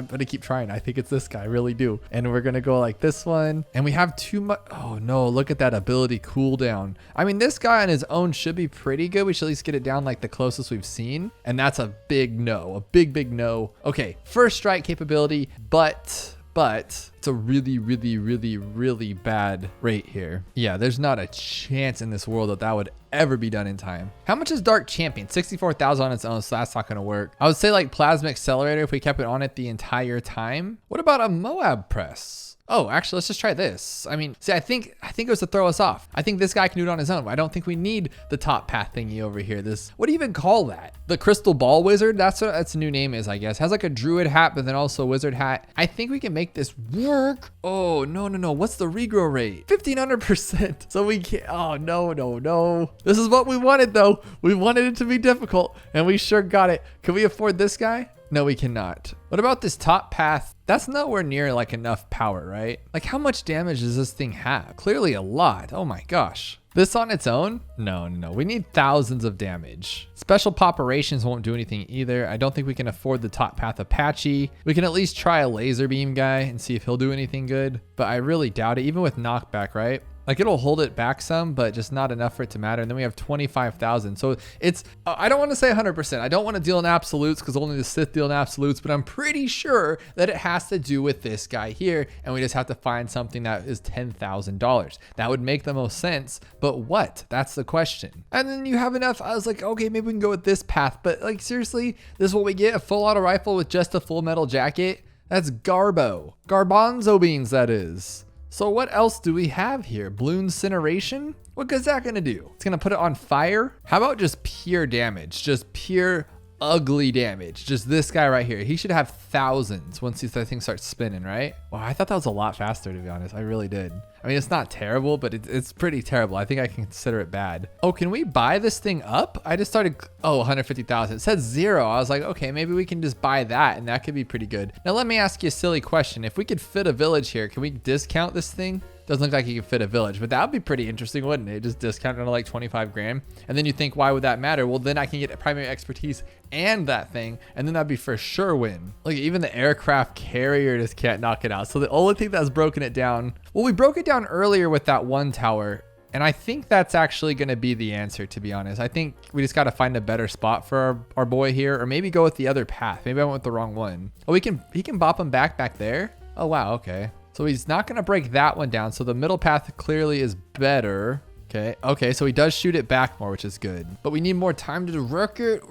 gonna keep trying. I think it's this guy, I really do. And we're gonna go like this one. And we have too much. Oh no, look at that ability cooldown. I mean, this guy on his own should be pretty good. We should at least get it down like the closest we've seen. And that's a big no, a big no. Okay, first strike capability, but it's a really, really, really, really bad rate here. Yeah, there's not a chance in this world that that would ever be done in time. How much is Dark Champion? 64,000 on its own, so that's not gonna work. I would say like Plasma Accelerator if we kept it on it the entire time. What about a MOAB press? Oh, actually, let's just try this. I mean, see, I think it was to throw us off. I think this guy can do it on his own. I don't think we need the top path thingy over here. This, what do you even call that? The Crystal Ball Wizard? That's what its new name is, I guess. Has like a druid hat, but then also a wizard hat. I think we can make this work. Oh, no. What's the regrow rate? 1,500%. So we can't, oh, no. This is what we wanted though. We wanted it to be difficult and we sure got it. Can we afford this guy? No, we cannot. What about this top path? That's nowhere near like enough power, right? Like how much damage does this thing have? Clearly a lot. Oh my gosh. This on its own? No. We need thousands of damage. Special Poperations won't do anything either. I don't think we can afford the top path Apache. We can at least try a laser beam guy and see if he'll do anything good. But I really doubt it, even with knockback, right? Like it'll hold it back some, but just not enough for it to matter. And then we have 25,000. So it's, I don't want to say 100%. I don't want to deal in absolutes because only the Sith deal in absolutes, but I'm pretty sure that it has to do with this guy here. And we just have to find something that is $10,000. That would make the most sense, but what? That's the question. And then you have enough. I was like, okay, maybe we can go with this path, but like seriously, this is what we get, a full auto rifle with just a full metal jacket. That's garbanzo beans, that is. So what else do we have here? Bloon Incineration? What good's that gonna do? It's gonna put it on fire? How about just pure damage? Just pure ugly damage. Just this guy right here. He should have thousands once that thing starts spinning, right? Wow, I thought that was a lot faster, to be honest. I really did. I mean, it's not terrible, but it's pretty terrible. I think I can consider it bad. Oh, can we buy this thing up? I just started, oh, 150,000. It said 0. I was like, okay, maybe we can just buy that and that could be pretty good. Now, let me ask you a silly question. If we could fit a village here, can we discount this thing? Doesn't look like you can fit a village, but that would be pretty interesting, wouldn't it? Just discount it to like 25 grand. And then you think, why would that matter? Well, then I can get primary expertise and that thing, and then that'd be for sure win. Look, even the aircraft carrier just can't knock it out. So the only thing that's broken it down, well, we broke it down earlier with that one tower, and I think that's actually going to be the answer, to be honest. I think we just got to find a better spot for our boy here, or maybe go with the other path. Maybe I went with the wrong one. Oh, he can bop him back there. Oh, wow. Okay. So he's not going to break that one down. So the middle path clearly is better. Okay. So he does shoot it back more, which is good. But we need more time to work it.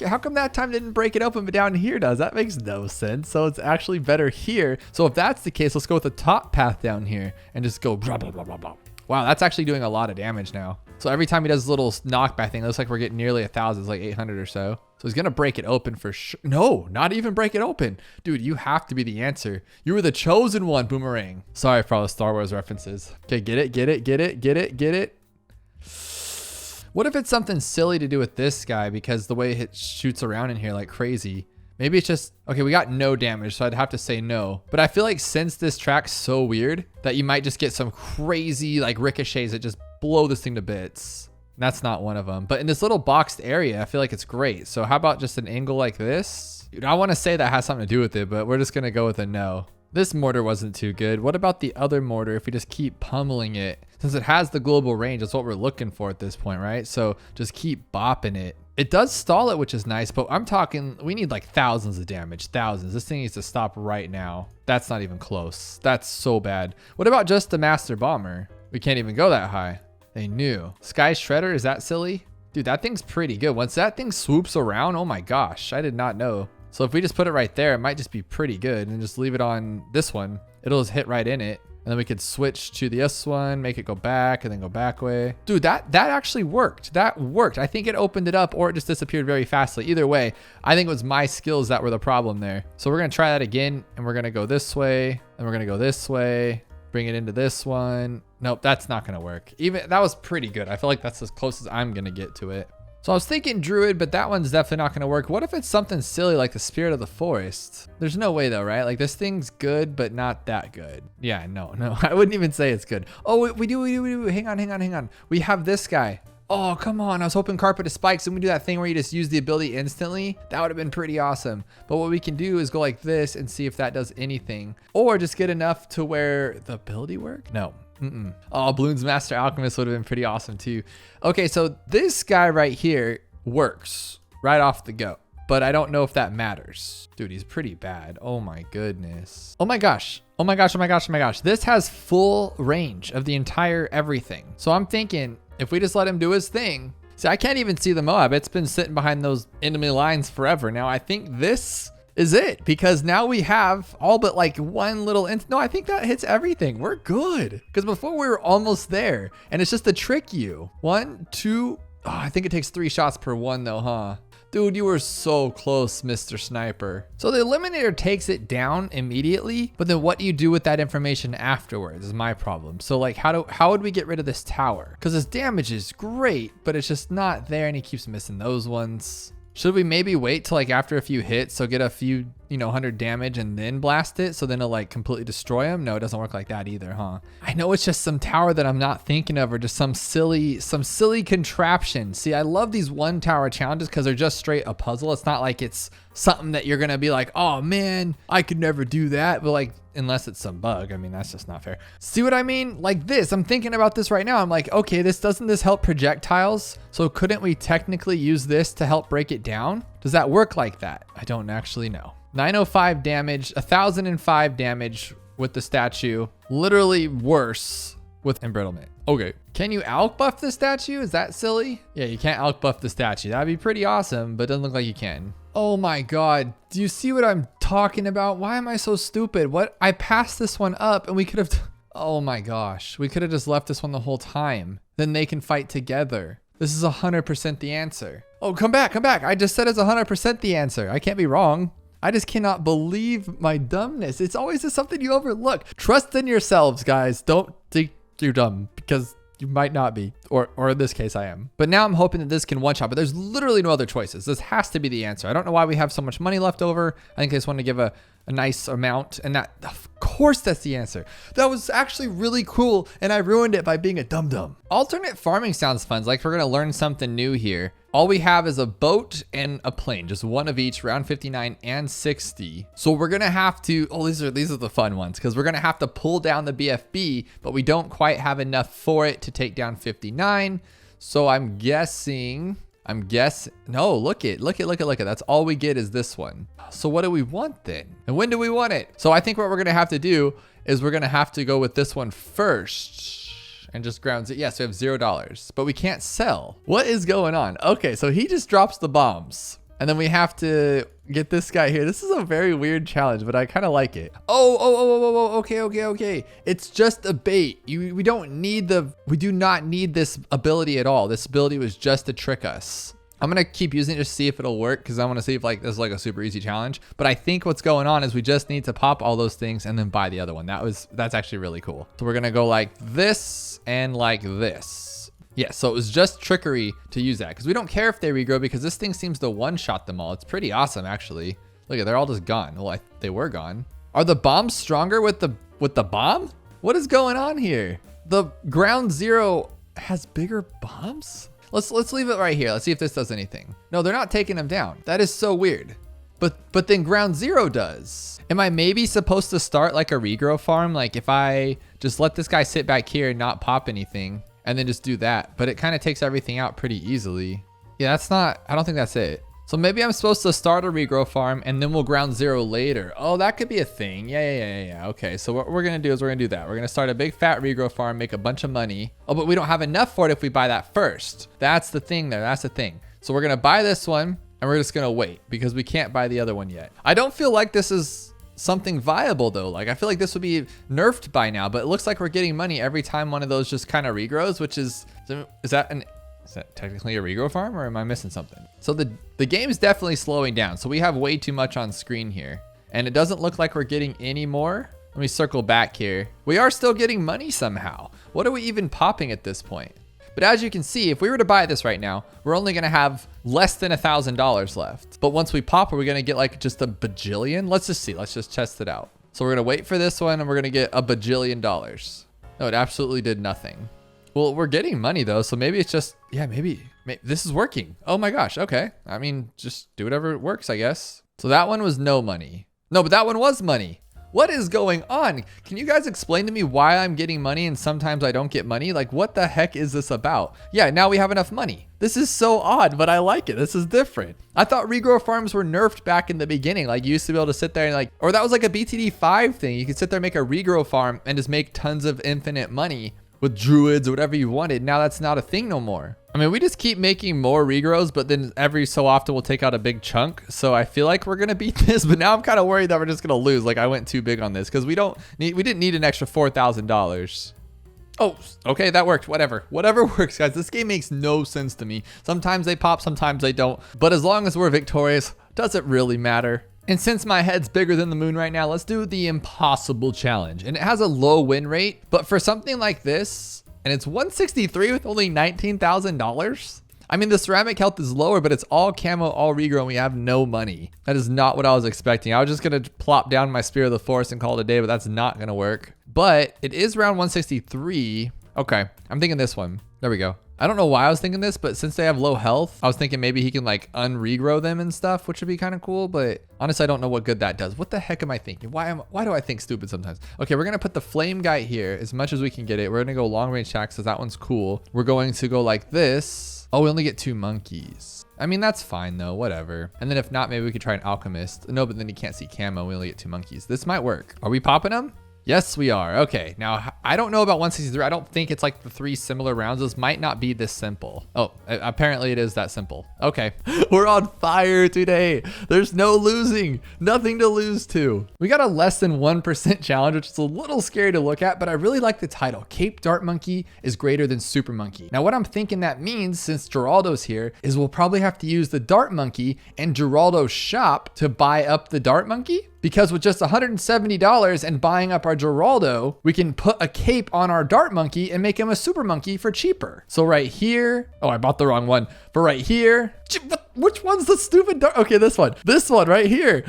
How come that time didn't break it open, but down here does? That makes no sense. So it's actually better here. So if that's the case, let's go with the top path down here and just go blah, blah, blah, blah, blah. Wow, that's actually doing a lot of damage now. So every time he does a little knockback thing, it looks like we're getting nearly 1,000. It's like 800 or so. So he's going to break it open for sure. No, not even break it open. Dude, you have to be the answer. You were the chosen one, Boomerang. Sorry for all the Star Wars references. Okay, get it. What if it's something silly to do with this guy because the way it shoots around in here like crazy? Maybe it's just, okay, we got no damage, so I'd have to say no. But I feel like since this track's so weird that you might just get some crazy like ricochets that just blow this thing to bits. That's not one of them. But in this little boxed area, I feel like it's great. So how about just an angle like this? Dude, I want to say that has something to do with it, but we're just going to go with a no. This mortar wasn't too good. What about the other mortar if we just keep pummeling it? Since it has the global range, that's what we're looking for at this point, right? So just keep bopping it. It does stall it, which is nice, but I'm talking, we need like thousands of damage, thousands. This thing needs to stop right now. That's not even close. That's so bad. What about just the Master Bomber? We can't even go that high. They knew. Sky Shredder, is that silly? Dude, that thing's pretty good. Once that thing swoops around, oh my gosh, I did not know. So if we just put it right there, it might just be pretty good, and just leave it on this one. It'll just hit right in it. And then we could switch to this one, make it go back and then go back way. Dude, that actually worked. That worked. I think it opened it up or it just disappeared very fastly. Either way, I think it was my skills that were the problem there. So we're going to try that again, and we're going to go this way, and we're going to go this way, bring it into this one. Nope, that's not going to work. Even that was pretty good. I feel like that's as close as I'm going to get to it. So I was thinking Druid, but that one's definitely not going to work. What if it's something silly like the Spirit of the Forest? There's no way though, right? Like this thing's good, but not that good. Yeah, no. I wouldn't even say it's good. Oh, we do. Hang on. We have this guy. Oh, come on. I was hoping Carpet of Spikes and we do that thing where you just use the ability instantly. That would have been pretty awesome. But what we can do is go like this and see if that does anything. Or just get enough to where the ability work? No. Oh, Bloons Master Alchemist would have been pretty awesome too. Okay, so this guy right here works right off the go, but I don't know if that matters. Dude, he's pretty bad. Oh my goodness. Oh my gosh. This has full range of the entire everything. So I'm thinking if we just let him do his thing. See, I can't even see the MOAB. It's been sitting behind those enemy lines forever. Now I think this is it, because now we have all but like one little no, I think that hits everything. We're good, because before we were almost there, and it's just to trick you. 1, 2, oh, I think it takes 3 shots per one though, huh? Dude, you were so close, Mr. Sniper. So the eliminator takes it down immediately, but then what do you do with that information afterwards is my problem. So like how would we get rid of this tower? Because his damage is great, but it's just not there, and he keeps missing those ones. Should we maybe wait till like after a few hits, so get a few, 100 damage and then blast it, so then it'll like completely destroy him? No, it doesn't work like that either, huh? I know it's just some tower that I'm not thinking of, or just some silly contraption. See, I love these one tower challenges because they're just straight a puzzle. It's not like it's something that you're gonna be like, oh man, I could never do that. But like, unless it's some bug, I mean, that's just not fair. See what I mean? Like this, I'm thinking about this right now. I'm like, okay, doesn't this help projectiles? So couldn't we technically use this to help break it down? Does that work like that? I don't actually know. 905 damage, 1005 damage with the statue. Literally worse with embrittlement. Okay. Can you alch buff the statue? Is that silly? Yeah, you can't alch buff the statue. That'd be pretty awesome, but it doesn't look like you can. Oh my God. Do you see what I'm talking about? Why am I so stupid? What? I passed this one up and we could have, oh my gosh. We could have just left this one the whole time. Then they can fight together. This is 100% the answer. Oh, come back. I just said it's 100% the answer. I can't be wrong. I just cannot believe my dumbness. It's always just something you overlook. Trust in yourselves, guys. Don't think you're dumb, because You might not be, or in this case I am. But now I'm hoping that this can one shot, but there's literally no other choices. This has to be the answer. I don't know why we have so much money left over. I think I just want to give a nice amount, and that, of course that's the answer. That was actually really cool, and I ruined it by being a dum-dum. Alternate farming sounds fun. Like we're gonna learn something new here. All we have is a boat and a plane, just one of each, round 59 and 60. So we're gonna have to, oh, these are the fun ones, because we're gonna have to pull down the BFB, but we don't quite have enough for it to take down 59. So I'm guessing, no, look it. That's all we get is this one. So what do we want then? And when do we want it? So I think what we're gonna have to do is we're gonna have to go with this one first and just grounds it. Yes, we have $0, but we can't sell. What is going on? Okay, so he just drops the bombs. And then we have to get this guy here. This is a very weird challenge, but I kind of like it. Oh, okay. It's just a bait. We do not need this ability at all. This ability was just to trick us. I'm gonna keep using it just to see if it'll work, because I want to see if like this is like a super easy challenge. But I think what's going on is we just need to pop all those things and then buy the other one. That's actually really cool. So we're gonna go like this and like this. Yeah, so it was just trickery to use that, because we don't care if they regrow, because this thing seems to one-shot them all. It's pretty awesome, actually. Look at, they're all just gone. Well, they were gone. Are the bombs stronger with the bomb? What is going on here? The ground zero has bigger bombs? Let's leave it right here. Let's see if this does anything. No, they're not taking them down. That is so weird. But then ground zero does. Am I maybe supposed to start like a regrow farm? Like if I just let this guy sit back here and not pop anything, and then just do that, but it kind of takes everything out pretty easily. Yeah, I don't think that's it. So maybe I'm supposed to start a regrow farm and then we'll ground zero later. Oh, that could be a thing. Yeah. Okay, so what we're gonna do is we're gonna do that. We're gonna start a big fat regrow farm, make a bunch of money. Oh, but we don't have enough for it if we buy that first. That's the thing there, that's the thing. So we're gonna buy this one and we're just gonna wait, because we can't buy the other one yet. I don't feel like this is something viable though. Like I feel like this would be nerfed by now, but it looks like we're getting money every time one of those just kind of regrows, which is that technically a regrow farm, or am I missing something? So the game is definitely slowing down. So we have way too much on screen here, and it doesn't look like we're getting any more. Let me circle back here. We are still getting money somehow. What are we even popping at this point? But as you can see, if we were to buy this right now, we're only gonna have less than $1,000 left. But once we pop, are we gonna get like just a bajillion? Let's just see, let's just test it out. So we're gonna wait for this one and we're gonna get a bajillion dollars. No, it absolutely did nothing. Well, we're getting money though, so maybe it's just, yeah, maybe this is working. Oh my gosh, okay. I mean, just do whatever works, I guess. So that one was no money. No, but that one was money. What is going on? Can you guys explain to me why I'm getting money and sometimes I don't get money? Like, what the heck is this about? Yeah, now we have enough money. This is so odd, but I like it. This is different. I thought regrow farms were nerfed back in the beginning. Like, you used to be able to sit there and like, or that was like a BTD5 thing. You could sit there and make a regrow farm and just make tons of infinite money with druids or whatever you wanted. Now that's not a thing no more. I mean, we just keep making more regrows, but then every so often we'll take out a big chunk. So I feel like we're gonna beat this, but now I'm kind of worried that we're just gonna lose. Like I went too big on this because we didn't need an extra $4,000. Oh, okay, that worked. Whatever works, guys. This game makes no sense to me. Sometimes they pop, sometimes they don't. But as long as we're victorious, doesn't really matter. And since my head's bigger than the moon right now, let's do the impossible challenge. And it has a low win rate, but for something like this, and it's 163 with only $19,000. I mean, the ceramic health is lower, but it's all camo, all regrow, and we have no money. That is not what I was expecting. I was just gonna plop down my Spear of the Forest and call it a day, but that's not gonna work. But it is round 163. Okay, I'm thinking this one. There we go. I don't know why I was thinking this, but since they have low health, I was thinking maybe he can like unregrow them and stuff, which would be kind of cool. But honestly, I don't know what good that does. What the heck am I thinking? Why do I think stupid sometimes? Okay, we're gonna put the flame guy here as much as we can get it. We're gonna go long range attack, so that one's cool. We're going to go like this. Oh, we only get 2 monkeys. I mean, that's fine though, whatever. And then if not, maybe we could try an alchemist. No, but then he can't see camo. We only get 2 monkeys. This might work. Are we popping them? Yes, we are. Okay, now I don't know about 163. I don't think it's like the 3 similar rounds. This might not be this simple. Oh, apparently it is that simple. Okay, we're on fire today. There's no losing, nothing to lose to. We got a less than 1% challenge, which is a little scary to look at, but I really like the title. Cape Dart Monkey is greater than Super Monkey. Now what I'm thinking that means, since Geraldo's here, is we'll probably have to use the Dart Monkey and Geraldo's shop to buy up the Dart Monkey, because with just $170 and buying up our Geraldo, we can put a cape on our dart monkey and make him a super monkey for cheaper. So right here, oh, I bought the wrong one, but right here, which one's the stupid dart? Okay, this one right here.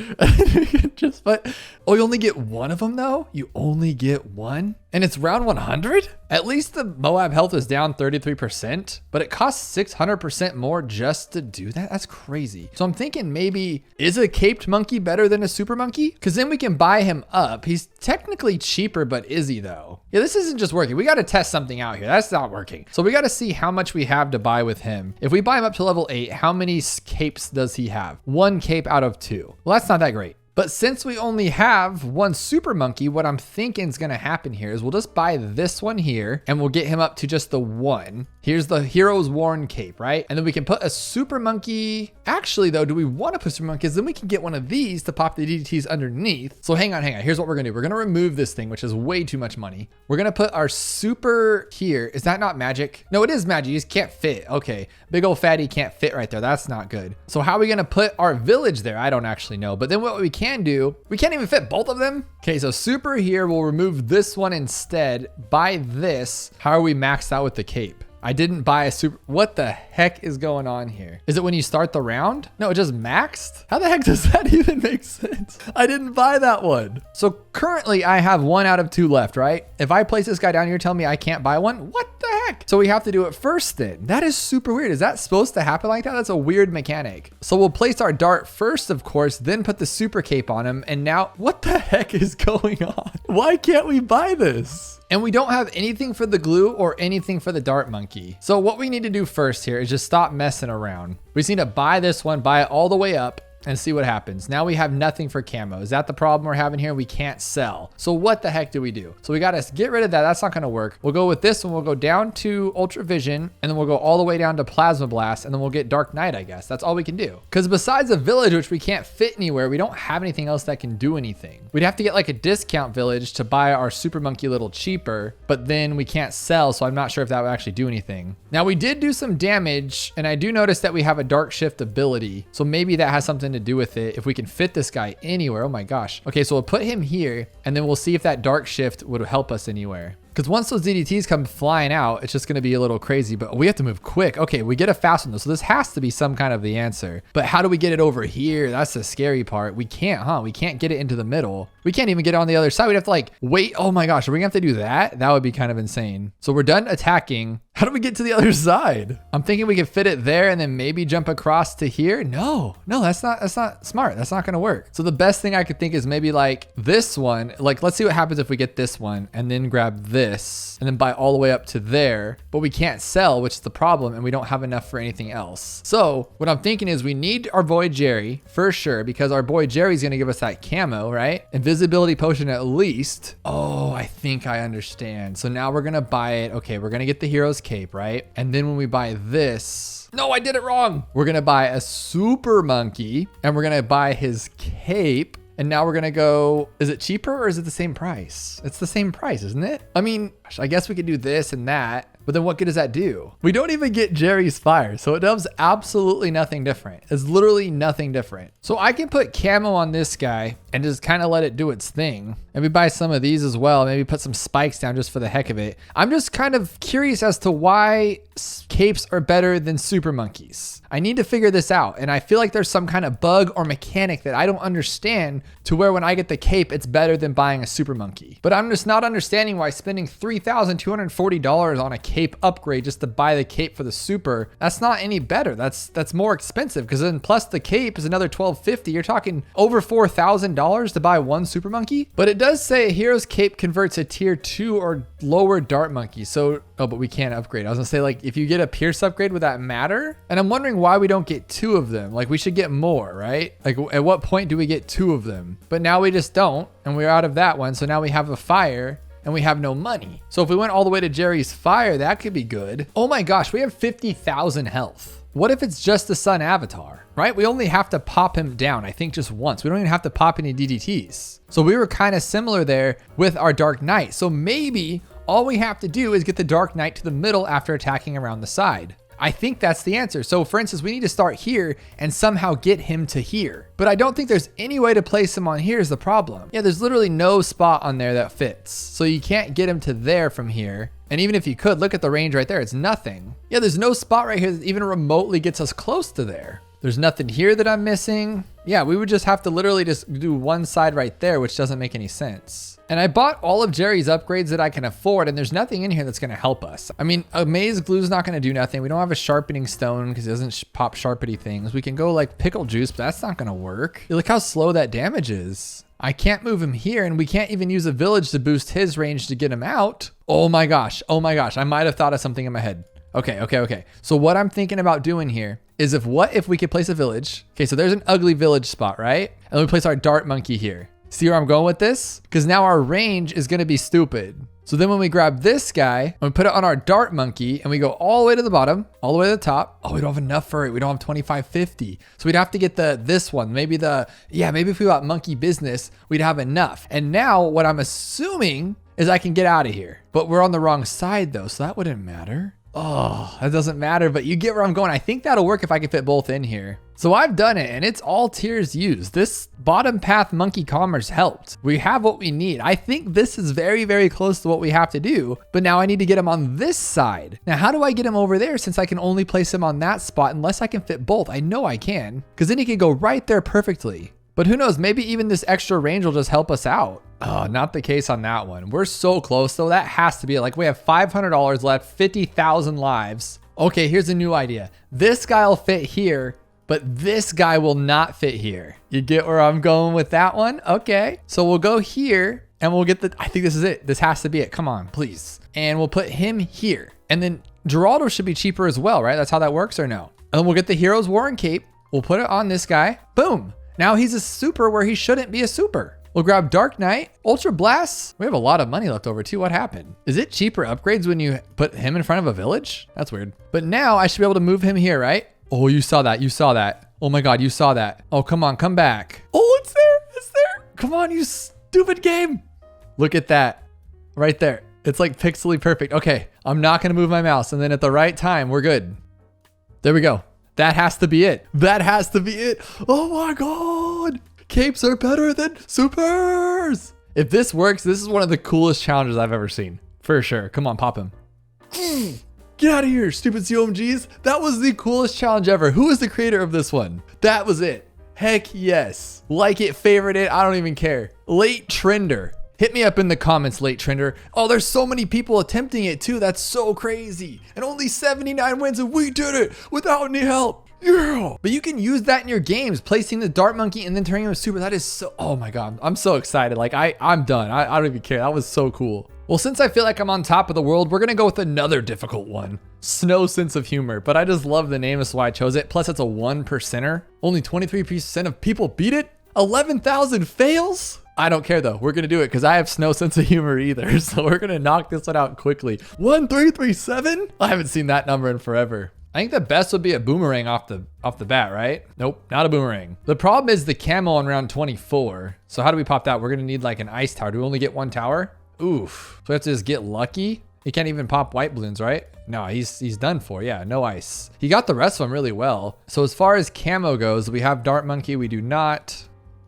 Just but oh, you only get one of them though? You only get one? And it's round 100? At least the MOAB health is down 33%, but it costs 600% more just to do that? That's crazy. So I'm thinking maybe, is a caped monkey better than a super monkey? Because then we can buy him up. He's technically cheaper, but is he though? Yeah, this isn't just working. We got to test something out here. That's not working. So we got to see how much we have to buy with him. If we buy him up to level 8, how many capes does he have? 1 cape out of 2. Well, that's not that great. But since we only have 1 super monkey, what I'm thinking is going to happen here is we'll just buy this one here and we'll get him up to just the 1. Here's the hero's worn cape, right? And then we can put a super monkey. Actually though, do we want to put super monkeys? Then we can get one of these to pop the DDTs underneath. So hang on. Here's what we're going to do. We're going to remove this thing, which is way too much money. We're going to put our super here. Is that not magic? No, it is magic. You just can't fit. Okay. Big old fatty can't fit right there. That's not good. So how are we going to put our village there? I don't actually know. But then what we can do, we can't even fit both of them. Okay, so super here, we'll remove this one instead. Buy this. How are we maxed out with the cape? I didn't buy a super. What the heck is going on here? Is it when you start the round? No, it just maxed. How the heck does that even make sense? I didn't buy that one. So currently I have 1 out of 2 left, right? If I place this guy down here, tell me I can't buy one. What the heck? So we have to do it first then. That is super weird. Is that supposed to happen like that? That's a weird mechanic. So we'll place our dart first, of course, then put the super cape on him. And now what the heck is going on? Why can't we buy this? And we don't have anything for the glue or anything for the dart monkey. So what we need to do first here is just stop messing around. We just need to buy this one, buy it all the way up, and see what happens. Now we have nothing for camo. Is that the problem we're having here? We can't sell. So what the heck do we do? So we got to get rid of that. That's not going to work. We'll go with this one. We'll go down to Ultra Vision, and then we'll go all the way down to Plasma Blast, and then we'll get Dark Knight, I guess. That's all we can do. Because besides a village, which we can't fit anywhere, we don't have anything else that can do anything. We'd have to get like a discount village to buy our super monkey a little cheaper, but then we can't sell, so I'm not sure if that would actually do anything. Now we did do some damage, and I do notice that we have a Dark Shift ability, so maybe that has something to do with it. If we can fit this guy anywhere. Oh my gosh. Okay, so we'll put him here, and then we'll see if that Dark Shift would help us anywhere. Because once those DDTs come flying out, it's just going to be a little crazy, but we have to move quick. Okay, we get a fast one though, so this has to be some kind of the answer. But how do we get it over here? That's the scary part. We can't, huh? We can't get it into the middle. We can't even get it on the other side. We'd have to like, wait. Oh my gosh, are we going to have to do that? That would be kind of insane. So we're done attacking. How do we get to the other side? I'm thinking we could fit it there and then maybe jump across to here. No, that's not smart. That's not going to work. So the best thing I could think is maybe like this one. Like, let's see what happens if we get this one and then grab this and then buy all the way up to there, but we can't sell, which is the problem. And we don't have enough for anything else. So what I'm thinking is we need our boy Jerry for sure, because our boy Jerry's going to give us that camo, right? Invisibility potion at least. Oh, I think I understand. So now we're going to buy it. Okay, we're going to get the hero's cape, right? And then when we buy this, no, I did it wrong. We're going to buy a super monkey and we're going to buy his cape. And now we're going to go, is it cheaper or is it the same price? It's the same price, isn't it? I mean, I guess we could do this and that, but then what good does that do? We don't even get Jerry's fire. So it does absolutely nothing different. It's literally nothing different. So I can put camo on this guy and just kind of let it do its thing. Maybe buy some of these as well. Maybe put some spikes down just for the heck of it. I'm just kind of curious as to why capes are better than super monkeys. I need to figure this out. And I feel like there's some kind of bug or mechanic that I don't understand to where when I get the cape, it's better than buying a super monkey. But I'm just not understanding why spending $3,240 on a cape upgrade just to buy the cape for the super, that's not any better. That's more expensive, because then plus the cape is another $1,250. You're talking over $4,000 to buy one super monkey. But it does say hero's cape converts a tier 2 or lower dart monkey. So, oh, but we can't upgrade. I was gonna say, like, if you get a pierce upgrade, would that matter? And I'm wondering why we don't get 2 of them. Like, we should get more, right? Like, at what point do we get 2 of them? But now we just don't, and we're out of that one. So now we have a fire and we have no money. So if we went all the way to Jerry's fire, that could be good. Oh my gosh, we have 50,000 health. What if it's just the sun avatar, right? We only have to pop him down, I think, just once. We don't even have to pop any DDTs. So we were kind of similar there with our Dark Knight. So maybe all we have to do is get the Dark Knight to the middle after attacking around the side. I think that's the answer. So for instance, we need to start here and somehow get him to here. But I don't think there's any way to place him on here is the problem. Yeah, there's literally no spot on there that fits. So you can't get him to there from here. And even if you could, look at the range right there, it's nothing. Yeah, there's no spot right here that even remotely gets us close to there. There's nothing here that I'm missing. Yeah, we would just have to literally just do one side right there, which doesn't make any sense. And I bought all of Jerry's upgrades that I can afford, and there's nothing in here that's gonna help us. I mean, a maze glue is not gonna do nothing. We don't have a sharpening stone because it doesn't pop sharpity things. We can go like pickle juice, but that's not gonna work. Look how slow that damage is. I can't move him here, and we can't even use a village to boost his range to get him out. Oh my gosh, I might have thought of something in my head. Okay. So what I'm thinking about doing here is what if we could place a village? Okay, so there's an ugly village spot, right? And we place our dart monkey here. See where I'm going with this? Because now our range is gonna be stupid. So then when we grab this guy and we put it on our dart monkey and we go all the way to the bottom, all the way to the top. Oh, we don't have enough for it. We don't have 2550. So we'd have to get this one. Maybe if we got monkey business, we'd have enough. And now what I'm assuming is I can get out of here. But we're on the wrong side though, so that wouldn't matter. Oh, that doesn't matter, but you get where I'm going. I think that'll work if I can fit both in here. So I've done it and it's all tiers used. This bottom path monkey commerce helped. We have what we need. I think this is very, very close to what we have to do, but now I need to get him on this side. Now, how do I get him over there since I can only place him on that spot unless I can fit both? I know I can, because then he can go right there perfectly. But who knows, maybe even this extra range will just help us out. Oh, not the case on that one. We're so close though. That has to be it. Like we have $500 left, 50,000 lives. Okay, here's a new idea. This guy will fit here, but this guy will not fit here. You get where I'm going with that one? Okay, so we'll go here and we'll get I think this is it. This has to be it. Come on, please. And we'll put him here. And then Geraldo should be cheaper as well, right? That's how that works or no? And then we'll get the Hero's War and Cape. We'll put it on this guy. Boom. Now he's a super where he shouldn't be a super. We'll grab Dark Knight, Ultra Blast. We have a lot of money left over too. What happened? Is it cheaper upgrades when you put him in front of a village? That's weird. But now I should be able to move him here, right? Oh, you saw that. You saw that. Oh my God, you saw that. Oh, come on, come back. Oh, it's there. It's there. Come on, you stupid game. Look at that right there. It's like pixely perfect. Okay, I'm not going to move my mouse. And then at the right time, we're good. There we go. That has to be it. That has to be it. Oh my God. Capes are better than supers. If this works, this is one of the coolest challenges I've ever seen. For sure. Come on, pop him. Get out of here, stupid COMGs. That was the coolest challenge ever. Who is the creator of this one? That was it. Heck yes. Like it, favorite it. I don't even care. Late trender. Hit me up in the comments, late trender. Oh, there's so many people attempting it too. That's so crazy. And only 79 wins and we did it without any help. Yeah. But you can use that in your games, placing the dart monkey and then turning him super. That is so, oh my God. I'm so excited. Like I'm done. I don't even care. That was so cool. Well, since I feel like I'm on top of the world, we're gonna go with another difficult one. Snow Sense of Humor, but I just love the name, that's why I chose it. Plus it's a 1%er. Only 23% of people beat it. 11,000 fails. I don't care though. We're gonna do it because I have no sense of humor either. So we're gonna knock this one out quickly. 1337? I haven't seen that number in forever. I think the best would be a boomerang off the bat, right? Nope, not a boomerang. The problem is the camo on round 24. So how do we pop that? We're gonna need like an ice tower. Do we only get one tower? Oof. So we have to just get lucky. He can't even pop white balloons, right? No, he's done for. Yeah, no ice. He got the rest of them really well. So as far as camo goes, we have Dart Monkey. We do not.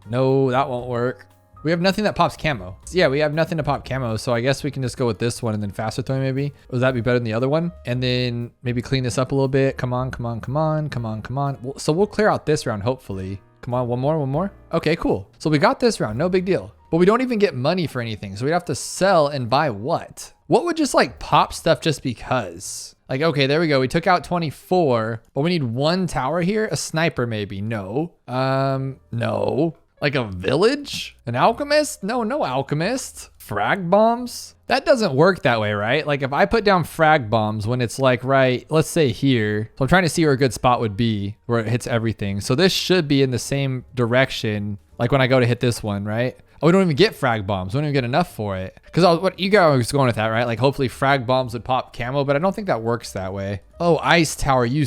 No, that won't work. We have nothing that pops camo. Yeah, we have nothing to pop camo. So I guess we can just go with this one and then faster throwing maybe. Would that be better than the other one? And then maybe clean this up a little bit. Come on, come on, come on, come on, come on. So we'll clear out this round, hopefully. Come on, one more. Okay, cool. So we got this round, no big deal. But we don't even get money for anything. So we'd have to sell and buy what? What would just like pop stuff just because? Like, okay, there we go. We took out 24, but we need one tower here. A sniper maybe, no. No. Like a village? An alchemist? No alchemist. Frag bombs? That doesn't work that way, right? Like if I put down frag bombs when it's like right, let's say here. So I'm trying to see where a good spot would be where it hits everything. So this should be in the same direction. Like when I go to hit this one, right? Oh, we don't even get frag bombs. We don't even get enough for it. Because what you guys was going with that, right? Like hopefully frag bombs would pop camo, but I don't think that works that way. Oh, ice tower, you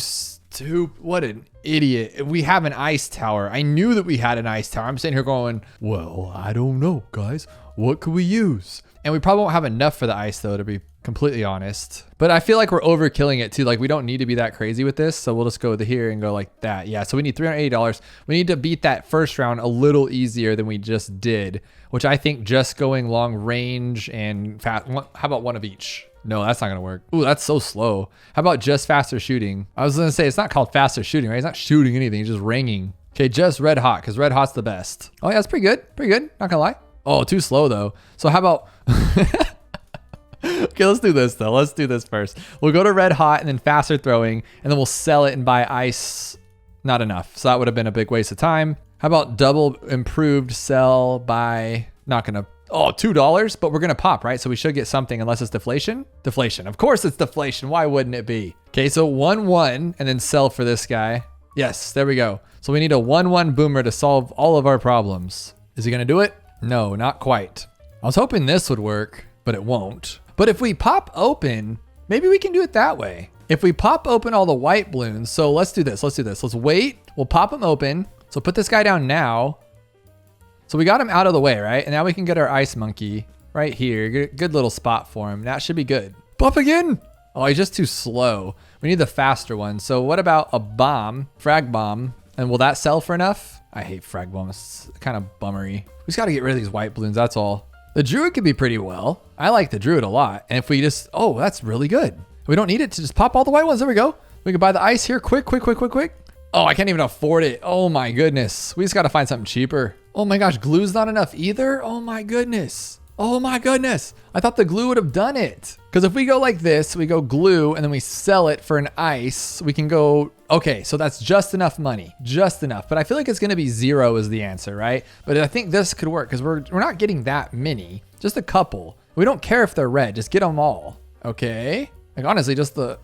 what an idiot. We have an ice tower. I knew that we had an ice tower. I'm sitting here going, well, I don't know, guys. What could we use? And we probably won't have enough for the ice though, to be completely honest. But I feel like we're overkilling it too. Like we don't need to be that crazy with this. So we'll just go to here and go like that. Yeah, so we need $380. We need to beat that first round a little easier than we just did, which I think just going long range and fast. How about one of each? No, that's not gonna work. Ooh, that's so slow. How about just faster shooting? I was gonna say, it's not called faster shooting, right? It's not shooting anything, it's just ringing. Okay, just red hot, because red hot's the best. Oh yeah, that's pretty good. Pretty good, not gonna lie. Oh, too slow though. So how about, okay, let's do this though. Let's do this first. We'll go to red hot and then faster throwing, and then we'll sell it and buy ice. Not enough. So that would have been a big waste of time. How about double improved sell by, not gonna, oh, $2, but we're gonna pop, right? So we should get something unless it's deflation. Deflation, of course it's deflation. Why wouldn't it be? Okay, so 1-1 and then sell for this guy. Yes, there we go. So we need a 1-1 boomer to solve all of our problems. Is he gonna do it? No, not quite. I was hoping this would work, but it won't. But if we pop open, maybe we can do it that way. If we pop open all the white balloons, so let's do this, let's do this. Let's wait, we'll pop them open. So put this guy down now. So we got him out of the way, right? And now we can get our ice monkey right here. Good little spot for him. That should be good. Pop again. Oh, he's just too slow. We need the faster one. So what about a bomb, frag bomb? And will that sell for enough? I hate frag bombs. It's kind of bummery. We just got to get rid of these white balloons. That's all. The druid could be pretty well. I like the druid a lot. And if we just, oh, that's really good. We don't need it to just pop all the white ones. There we go. We can buy the ice here. Quick. Oh, I can't even afford it. Oh my goodness. We just got to find something cheaper. Oh my gosh, glue's not enough either? Oh my goodness. Oh my goodness. I thought the glue would have done it. Because if we go like this, we go glue and then we sell it for an ice, we can go, okay, so that's just enough money. Just enough. But I feel like it's going to be 0 is the answer, right? But I think this could work because we're not getting that many. Just a couple. We don't care if they're red. Just get them all. Okay. Like honestly, just the,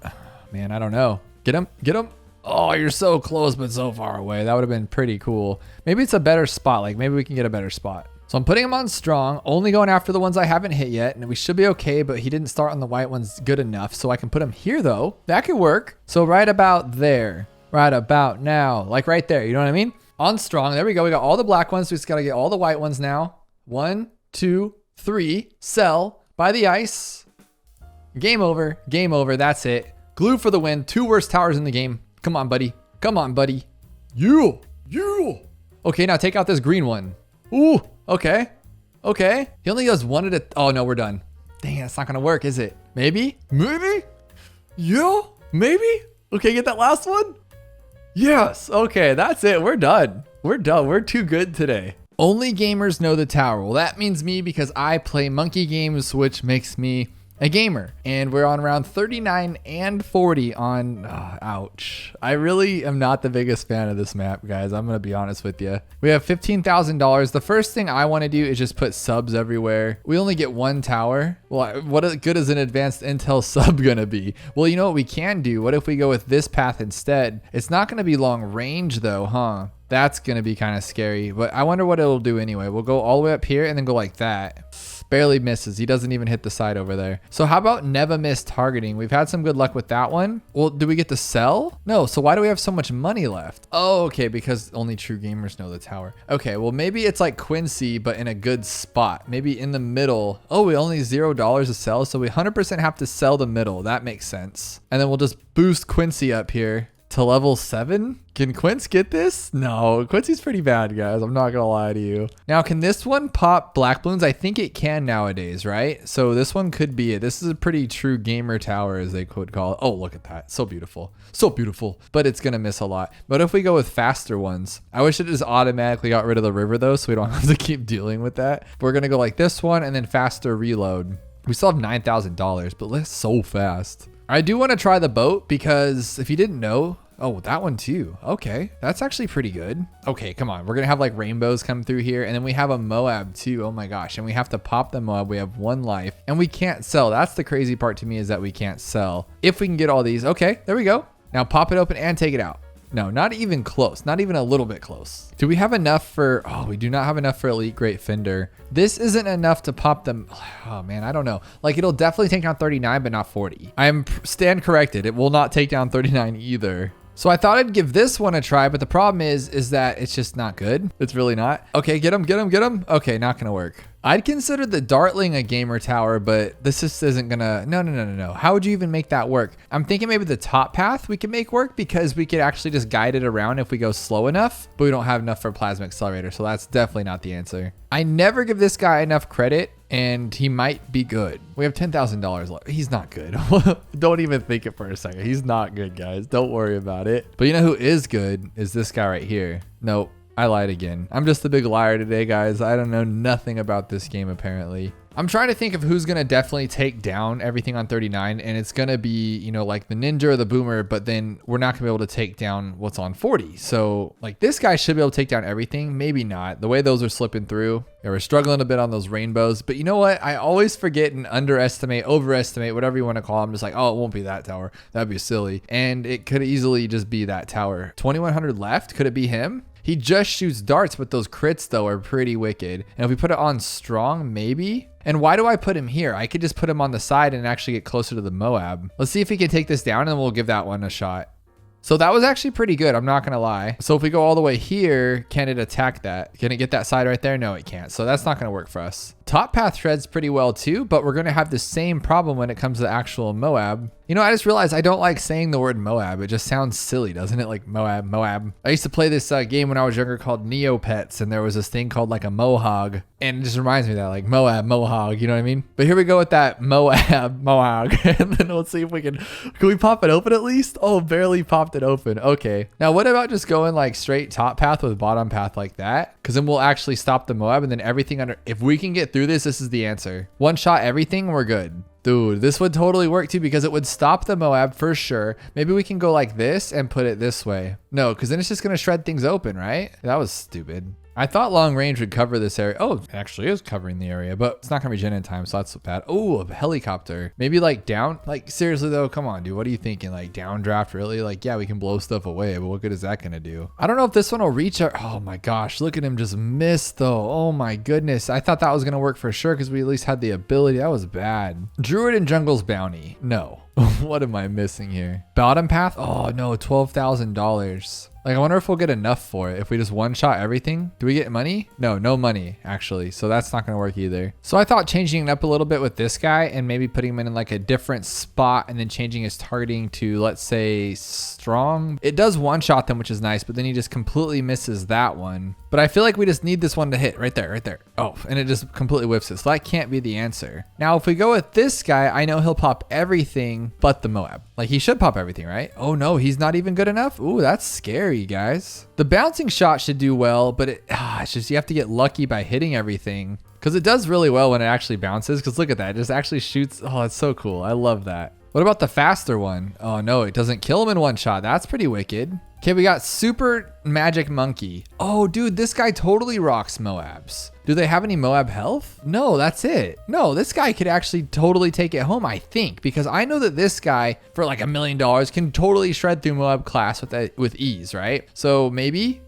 man, I don't know. Get them. Oh, you're so close, but so far away. That would have been pretty cool. Maybe it's a better spot. Like maybe we can get a better spot. So I'm putting him on strong, only going after the ones I haven't hit yet. And we should be okay, but he didn't start on the white ones good enough. So I can put him here though. That could work. So right about there, right about now, like right there. You know what I mean? On strong. There we go. We got all the black ones. We just got to get all the white ones now. 1, 2, 3, sell, buy the ice. Game over. Game over. That's it. Glue for the win. 2 worst towers in the game. Come on, buddy. Come on, buddy. You. Okay, now take out this green one. Ooh, okay. Okay. He only does one at a, oh no, we're done. Dang it, it's not gonna work, is it? Maybe? Yeah, maybe? Okay, get that last one. Yes, okay, that's it. We're done. We're too good today. Only gamers know the tower. Well, that means me because I play monkey games, which makes me a gamer, and we're on round 39 and 40 on, ouch. I really am not the biggest fan of this map, guys. I'm gonna be honest with you. We have $15,000. The first thing I wanna do is just put subs everywhere. We only get 1 tower. Well, what good is an advanced intel sub gonna be? Well, you know what we can do? What if we go with this path instead? It's not gonna be long range though, huh? That's gonna be kind of scary, but I wonder what it'll do anyway. We'll go all the way up here and then go like that. Barely misses. He doesn't even hit the side over there. So how about never miss targeting? We've had some good luck with that one. Well, do we get to sell? No. So why do we have so much money left? Oh, okay. Because only true gamers know the tower. Okay. Well, maybe it's like Quincy, but in a good spot. Maybe in the middle. Oh, we only $0 to sell. So we 100% have to sell the middle. That makes sense. And then we'll just boost Quincy up here to level 7. Can Quince get this? No, Quincy's pretty bad, guys. I'm not gonna lie to you. Now, can this one pop black balloons? I think it can nowadays, right? So this one could be it. This is a pretty true gamer tower, as they could call it. Oh, look at that. So beautiful. So beautiful. But it's gonna miss a lot. But if we go with faster ones, I wish it just automatically got rid of the river though, so we don't have to keep dealing with that. We're gonna go like this one and then faster reload. We still have $9,000, but that's so fast. I do want to try the boat because if you didn't know, oh, that one too. Okay, that's actually pretty good. Okay, come on. We're going to have like rainbows come through here. And then we have a MOAB too. Oh my gosh. And we have to pop the MOAB. We have 1 life and we can't sell. That's the crazy part to me is that we can't sell. If we can get all these. Okay, there we go. Now pop it open and take it out. No, not even close. Not even a little bit close. Do we have enough for, oh, we do not have enough for Elite Great Fender. This isn't enough to pop them. Oh man, I don't know. Like it'll definitely take down 39, but not 40. I am stand corrected. It will not take down 39 either. So I thought I'd give this one a try, but the problem is that it's just not good. It's really not. Okay, get him, get him, get him. Okay, not gonna work. I'd consider the Dartling a gamer tower, but this just isn't gonna, no. How would you even make that work? I'm thinking maybe the top path we can make work because we could actually just guide it around if we go slow enough, but we don't have enough for plasma accelerator. So that's definitely not the answer. I never give this guy enough credit and he might be good. We have $10,000 left. He's not good. Don't even think it for a second. He's not good, guys. Don't worry about it. But you know who is good is this guy right here. Nope. I lied again. I'm just a big liar today, guys. I don't know nothing about this game, apparently. I'm trying to think of who's going to definitely take down everything on 39, and it's going to be, you know, like the Ninja or the Boomer, but then we're not going to be able to take down what's on 40. So, like, this guy should be able to take down everything. Maybe not. The way those are slipping through. Yeah, we're struggling a bit on those rainbows, but you know what? I always forget and underestimate, overestimate, whatever you want to call them. I'm just like, oh, it won't be that tower. That'd be silly. And it could easily just be that tower. 2,100 left. Could it be him? He just shoots darts, but those crits, though, are pretty wicked. And if we put it on strong, maybe? And why do I put him here? I could just put him on the side and actually get closer to the MOAB. Let's see if he can take this down, and we'll give that one a shot. So that was actually pretty good. I'm not going to lie. So if we go all the way here, can it attack that? Can it get that side right there? No, it can't. So that's not going to work for us. Top path shreds pretty well too, but we're going to have the same problem when it comes to the actual MOAB. You know, I just realized I don't like saying the word MOAB. It just sounds silly, doesn't it? Like MOAB. I used to play this game when I was younger called Neopets, and there was this thing called like a Mohog, and it just reminds me of that, like MOAB, Mohog, you know what I mean? But here we go with that MOAB, Mohog, and then let's see if we can we pop it open at least? Oh, barely popped it open. Okay. Now, what about just going like straight top path with bottom path like that? Because then we'll actually stop the MOAB, and then everything under, if we can get through this is the answer. One shot everything, we're good. Dude, this would totally work too because it would stop the MOAB for sure. Maybe we can go like this and put it this way. No, because then it's just going to shred things open, right? That was stupid. I thought long range would cover this area. Oh, it actually is covering the area, but it's not gonna regen in time, so that's bad. Oh, a helicopter. Maybe like down, like seriously though, come on, dude. What are you thinking? Like downdraft, really? Like, yeah, we can blow stuff away, but what good is that gonna do? I don't know if this one will reach our, oh my gosh, look at him just miss though. Oh my goodness. I thought that was gonna work for sure because we at least had the ability. That was bad. Druid and Jungle's Bounty. No. What am I missing here? Bottom path? Oh no, $12,000. Like, I wonder if we'll get enough for it if we just one-shot everything. Do we get money? No, no money, actually. So that's not going to work either. So I thought changing it up a little bit with this guy and maybe putting him in like a different spot and then changing his targeting to, let's say, strong. It does one-shot them, which is nice, but then he just completely misses that one. But I feel like we just need this one to hit right there, right there. Oh, and it just completely whiffs it. So that can't be the answer. Now, if we go with this guy, I know he'll pop everything but the MOAB. Like, he should pop everything, right? Oh no, he's not even good enough. Ooh, that's scary, guys. The bouncing shot should do well, but it's just you have to get lucky by hitting everything because it does really well when it actually bounces. Because look at that, it just actually shoots. Oh, it's so cool. I love that. What about the faster one? Oh no, it doesn't kill him in one shot. That's pretty wicked. Okay, we got Super Magic Monkey. Oh, dude, this guy totally rocks MOABs. Do they have any MOAB health? No, that's it. No, this guy could actually totally take it home, I think, because I know that this guy, for like $1 million, can totally shred through MOAB class with ease, right? So maybe.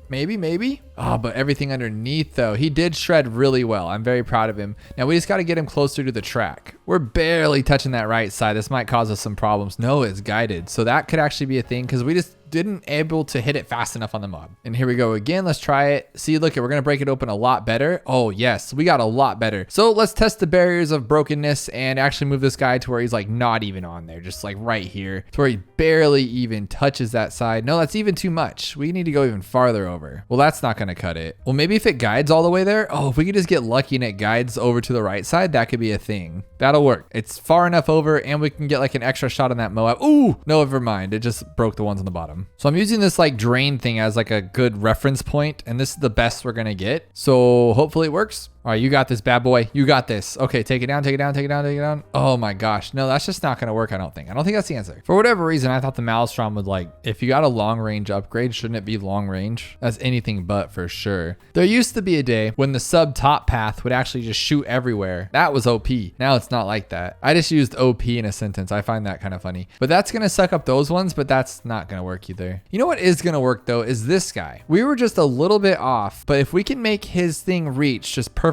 Oh, but everything underneath, though, he did shred really well. I'm very proud of him. Now, we just got to get him closer to the track. We're barely touching that right side. This might cause us some problems. No, it's guided. So that could actually be a thing because we just didn't able to hit it fast enough on the MOAB. And here we go again. Let's try it. See, look, we're going to break it open a lot better. Oh, yes, we got a lot better. So let's test the barriers of brokenness and actually move this guy to where he's like not even on there, just like right here to where he barely even touches that side. No, that's even too much. We need to go even farther over. Well, that's not going to cut it. Well, maybe if it guides all the way there. Oh, if we could just get lucky and it guides over to the right side, that could be a thing. That'll work. It's far enough over and we can get like an extra shot on that MOAB. Ooh, no, never mind. It just broke the ones on the bottom. So I'm using this like drain thing as like a good reference point, and this is the best we're gonna get. So hopefully it works. All right, you got this, bad boy. You got this. Okay, take it down, take it down, take it down, take it down. Oh my gosh. No, that's just not going to work, I don't think. I don't think that's the answer. For whatever reason, I thought the Maelstrom would like, if you got a long range upgrade, shouldn't it be long range? That's anything but for sure. There used to be a day when the sub top path would actually just shoot everywhere. That was OP. Now it's not like that. I just used OP in a sentence. I find that kind of funny. But that's going to suck up those ones, but that's not going to work either. You know what is going to work though is this guy. We were just a little bit off, but if we can make his thing reach just perfectly.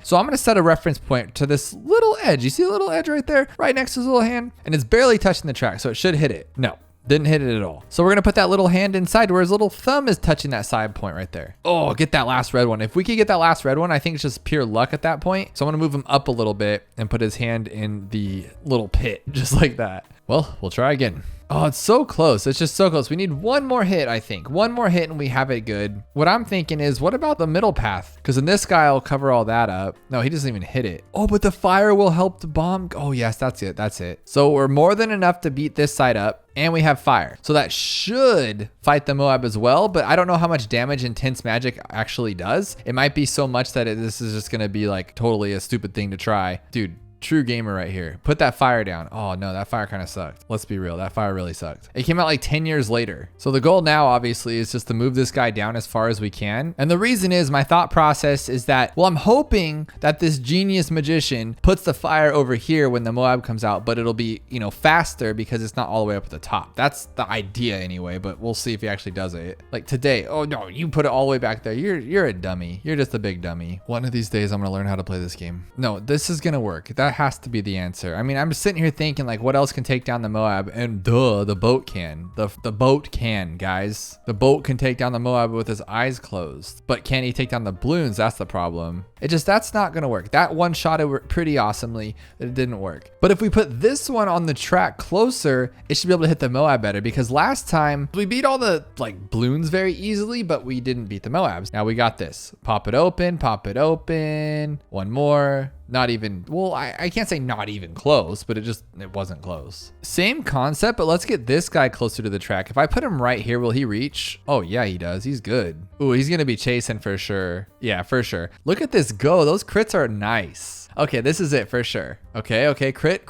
So I'm going to set a reference point to this little edge. You see the little edge right there, right next to his little hand? And it's barely touching the track, so it should hit it. No. Didn't hit it at all. So we're going to put that little hand inside where his little thumb is touching that side point right there. Oh, get that last red one. If we could get that last red one, I think it's just pure luck at that point. So I'm going to move him up a little bit and put his hand in the little pit just like that. Well, we'll try again. Oh, it's so close. It's just so close. We need one more hit, I think. One more hit and we have it good. What I'm thinking is, what about the middle path? Because then this guy will cover all that up. No, he doesn't even hit it. Oh, but the fire will help the bomb. Oh, yes, that's it. That's it. So we're more than enough to beat this side up. And we have fire. So that should fight the MOAB as well, but I don't know how much damage Intense Magic actually does. It might be so much that this is just gonna be like totally a stupid thing to try. Dude, true gamer right here. Put that fire down. Oh no, that fire kind of sucked. Let's be real, that fire really sucked. It came out like 10 years later. So the goal now obviously is just to move this guy down as far as we can. And the reason is, my thought process is that, well, I'm hoping that this genius magician puts the fire over here when the MOAB comes out, but it'll be, you know, faster because it's not all the way up at the top. That's the idea anyway, but we'll see if he actually does it. Like today, oh no, you put it all the way back there. You're a dummy. You're just a big dummy. One of these days I'm gonna learn how to play this game. No, this is gonna work. That has to be the answer. I mean, I'm just sitting here thinking like, what else can take down the MOAB? And duh, the boat can. The boat can, guys. The boat can take down the MOAB with his eyes closed. But can he take down the balloons? That's the problem. That's not gonna work. That one shot it pretty awesomely. It didn't work. But if we put this one on the track closer, it should be able to hit the MOAB better, because last time we beat all the like balloons very easily, but we didn't beat the MOABs. Now we got this. Pop it open, pop it open. One more. Not even, well, I can't say not even close, but it wasn't close. Same concept, but let's get this guy closer to the track. If I put him right here, will he reach? Oh yeah, he does. He's good. Ooh, he's gonna be chasing for sure. Yeah, for sure. Look at this go. Those crits are nice. Okay, this is it for sure. Okay, crit.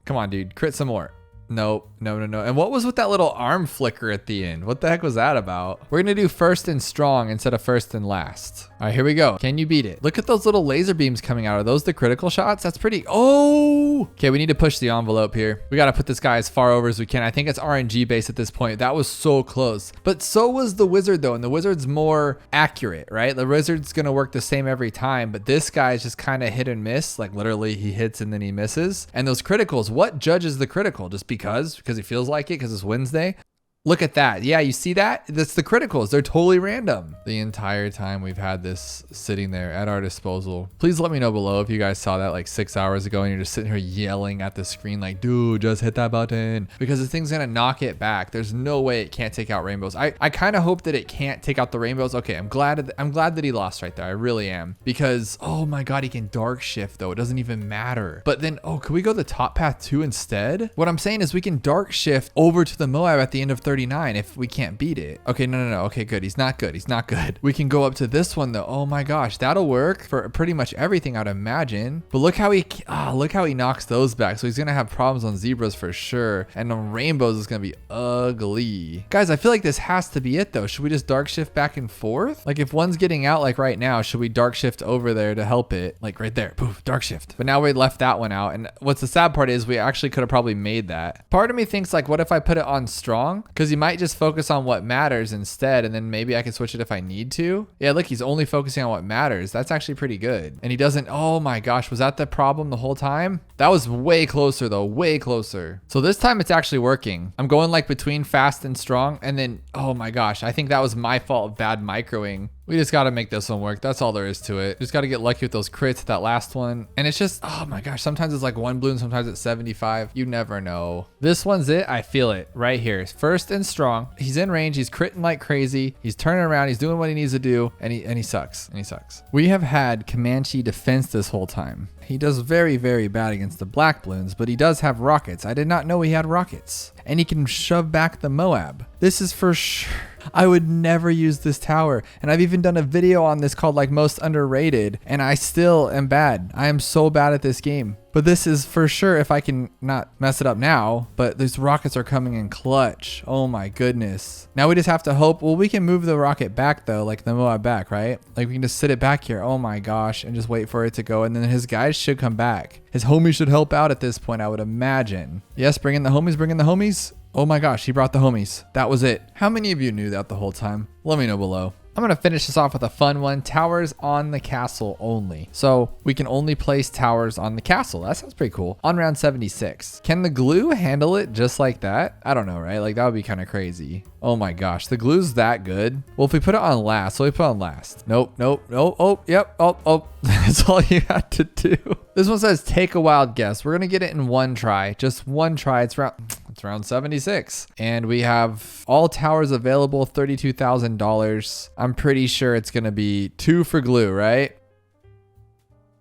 Come on, dude, crit some more. Nope, no. And what was with that little arm flicker at the end? What the heck was that about? We're gonna do first and strong instead of first and last. All right, here we go. Can you beat it? Look at those little laser beams coming out. Are those the critical shots? That's pretty, oh! Okay, we need to push the envelope here. We gotta put this guy as far over as we can. I think it's RNG based at this point. That was so close. But so was the wizard though, and the wizard's more accurate, right? The wizard's gonna work the same every time, but this guy is just kind of hit and miss. Like literally he hits and then he misses. And those criticals, what judges the critical? Just because he feels like it, because it's Wednesday? Look at that. Yeah, you see that? That's the criticals. They're totally random. The entire time we've had this sitting there at our disposal. Please let me know below if you guys saw that like 6 hours ago and you're just sitting here yelling at the screen like, dude, just hit that button. Because the thing's gonna knock it back. There's no way it can't take out rainbows. I kind of hope that it can't take out the rainbows. Okay, I'm glad that he lost right there. I really am. Because, oh my God, he can dark shift though. It doesn't even matter. But then, oh, could we go the top path 2 instead? What I'm saying is we can dark shift over to the MOAB at the end of 39 if we can't beat it. Okay, no. Okay, good. He's not good. We can go up to this one though. Oh my gosh, that'll work for pretty much everything, I'd imagine. But look how he knocks those back. So he's gonna have problems on zebras for sure. And on rainbows is gonna be ugly. Guys, I feel like this has to be it though. Should we just dark shift back and forth? Like if one's getting out like right now, should we dark shift over there to help it? Like right there, poof, dark shift. But now we left that one out. And what's the sad part is we actually could have probably made that. Part of me thinks like, what if I put it on strong? Because he might just focus on what matters instead, and then maybe I can switch it if I need to. Yeah, look, he's only focusing on what matters. That's actually pretty good. And he doesn't, oh my gosh, was that the problem the whole time? That was way closer though, way closer. So this time it's actually working. I'm going like between fast and strong, and then, oh my gosh, I think that was my fault, bad microing. We just got to make this one work. That's all there is to it. Just got to get lucky with those crits, that last one. And it's just, oh my gosh, sometimes it's like 1 balloon, sometimes it's 75. You never know. This one's it. I feel it right here. First and strong. He's in range. He's critting like crazy. He's turning around. He's doing what he needs to do. And he sucks. And he sucks. We have had Comanche defense this whole time. He does very, very bad against the black balloons, but he does have rockets. I did not know he had rockets. And he can shove back the MOAB. This is for sure. I would never use this tower. And I've even done a video on this called like most underrated, and I still am bad. I am so bad at this game. But this is for sure, if I can not mess it up now, but these rockets are coming in clutch. Oh my goodness. Now we just have to hope, well, we can move the rocket back though, like the MOAB back, right? Like we can just sit it back here. Oh my gosh, and just wait for it to go. And then his guys should come back. His homies should help out at this point, I would imagine. Yes, bring in the homies, bring in the homies. Oh my gosh, he brought the homies. That was it. How many of you knew that the whole time? Let me know below. I'm gonna finish this off with a fun one. Towers on the castle only. So we can only place towers on the castle. That sounds pretty cool. On round 76. Can the glue handle it just like that? I don't know, right? Like that would be kind of crazy. Oh my gosh, the glue's that good. Well, if we put it on last, so we put it on last. Nope. Oh, yep. Oh. That's all you had to do. This one says take a wild guess. We're gonna get it in one try. Just one try. It's round 76. And we have all towers available, $32,000. I'm pretty sure it's gonna be 2 for glue, right?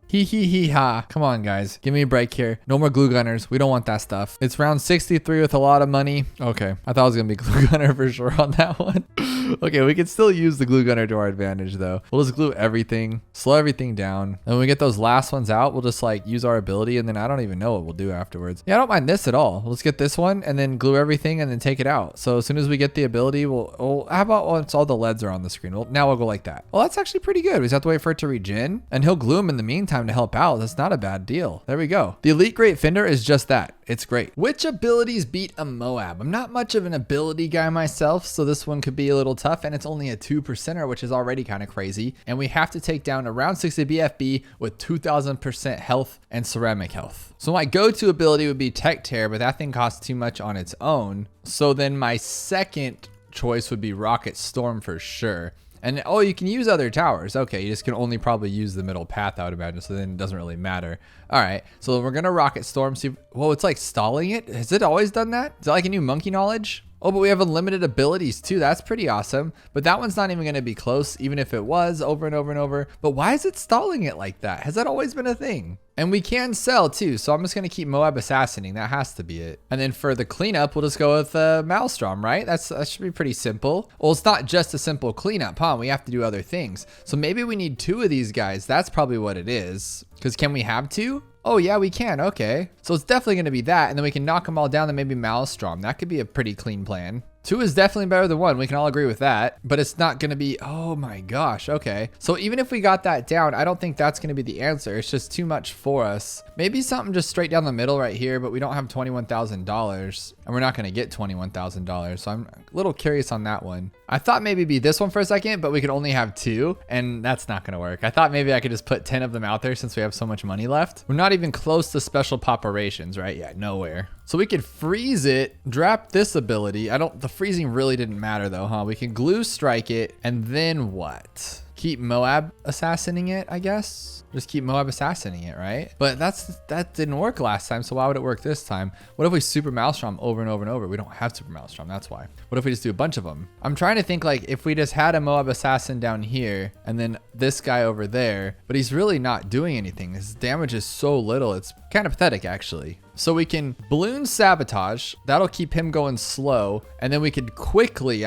Hee ha. Come on, guys. Give me a break here. No more glue gunners. We don't want that stuff. It's round 63 with a lot of money. Okay. I thought it was going to be glue gunner for sure on that one. Okay, we can still use the glue gunner to our advantage though. We'll just glue everything, slow everything down. And when we get those last ones out, we'll just like use our ability and then I don't even know what we'll do afterwards. Yeah, I don't mind this at all. Let's get this one and then glue everything and then take it out. So as soon as we get the ability, how about once all the LEDs are on the screen? Well, now we'll go like that. Well, that's actually pretty good. We just have to wait for it to regen and he'll glue them in the meantime to help out. That's not a bad deal. There we go. The Elite Great Fender is just that. It's great. Which abilities beat a MOAB? I'm not much of an ability guy myself, so this one could be a little tough, and it's only a 2%er, which is already kind of crazy. And we have to take down around 60 BFB with 2000% health and ceramic health. So my go-to ability would be Tech Tear, but that thing costs too much on its own. So then my second choice would be Rocket Storm for sure. And oh, you can use other towers. Okay, you just can only probably use the middle path, I would imagine, so then it doesn't really matter. All right, so we're gonna Rocket Storm. See, whoa, it's like stalling it. Has it always done that? Is that like a new monkey knowledge? Oh, but we have unlimited abilities too. That's pretty awesome. But that one's not even gonna be close, even if it was over and over and over. But why is it stalling it like that? Has that always been a thing? And we can sell too, so I'm just gonna keep MOAB Assassinating. That has to be it. And then for the cleanup, we'll just go with Maelstrom, right? That should be pretty simple. Well, it's not just a simple cleanup, huh? We have to do other things. So maybe we need 2 of these guys. That's probably what it is. Because can we have 2? Oh yeah, we can. Okay. So it's definitely gonna be that, and then we can knock them all down, then maybe Maelstrom. That could be a pretty clean plan. 2 is definitely better than 1. We can all agree with that, but it's not going to be, oh my gosh. Okay. So even if we got that down, I don't think that's going to be the answer. It's just too much for us. Maybe something just straight down the middle right here, but we don't have $21,000 and we're not going to get $21,000. So I'm a little curious on that one. I thought maybe it'd be this one for a second, but we could only have 2 and that's not going to work. I thought maybe I could just put 10 of them out there since we have so much money left. We're not even close to special poperations, right? Yeah, nowhere. So we could freeze it, drop this ability. The freezing really didn't matter though, huh? We can glue strike it and then what? Keep MOAB assassinating it, I guess. Just keep MOAB assassinating it, right? But that didn't work last time, so why would it work this time? What if we super Maelstrom over and over and over? We don't have super Maelstrom, that's why. What if we just do a bunch of them? I'm trying to think like if we just had a MOAB assassin down here and then this guy over there, but he's really not doing anything. His damage is so little, it's kind of pathetic actually. So we can balloon sabotage, that'll keep him going slow, and then we could quickly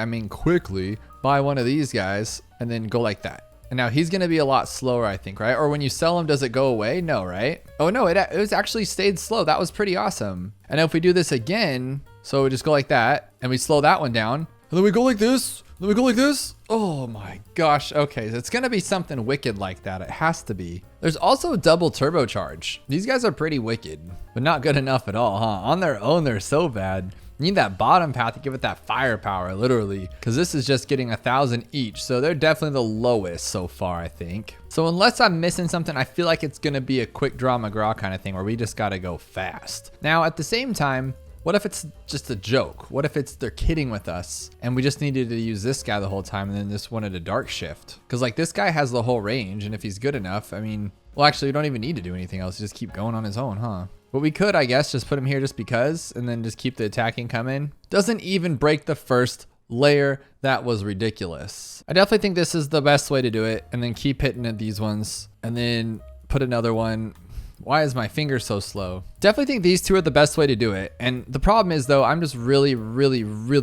buy one of these guys and then go like that. And now he's going to be a lot slower, I think, right? Or when you sell him, does it go away? No, right? Oh no, it was actually stayed slow. That was pretty awesome. And if we do this again, so we just go like that and we slow that one down and then we go like this, then we go like this. Oh my gosh. Okay, so it's going to be something wicked like that. It has to be. There's also double turbocharge. These guys are pretty wicked, but not good enough at all, huh? On their own, they're so bad. You need that bottom path to give it that firepower, literally, because this is just getting 1,000 each. So they're definitely the lowest so far, I think. So unless I'm missing something, I feel like it's going to be a quick draw McGraw kind of thing where we just got to go fast. Now, at the same time, what if it's just a joke? What if they're kidding with us and we just needed to use this guy the whole time and then just wanted a dark shift? Because like this guy has the whole range, and if he's good enough, I mean, well, actually, you don't even need to do anything else. You just keep going on his own, huh? But we could, I guess, just put him here just because, and then just keep the attacking coming. Doesn't even break the first layer. That was ridiculous. I definitely think this is the best way to do it, and then keep hitting at these ones, and then put another one. Why is my finger so slow? Definitely think these 2 are the best way to do it. And the problem is though, I'm just really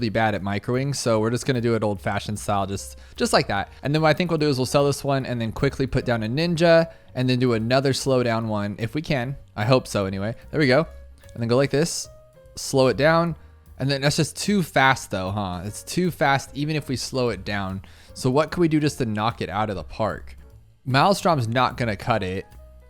bad at microing. So we're just gonna do it old fashioned style, just like that. And then what I think we'll do is we'll sell this one and then quickly put down a ninja and then do another slow down one if we can. I hope so anyway. There we go. And then go like this, slow it down. And then that's just too fast though, huh? It's too fast even if we slow it down. So what can we do just to knock it out of the park? Maelstrom's not gonna cut it.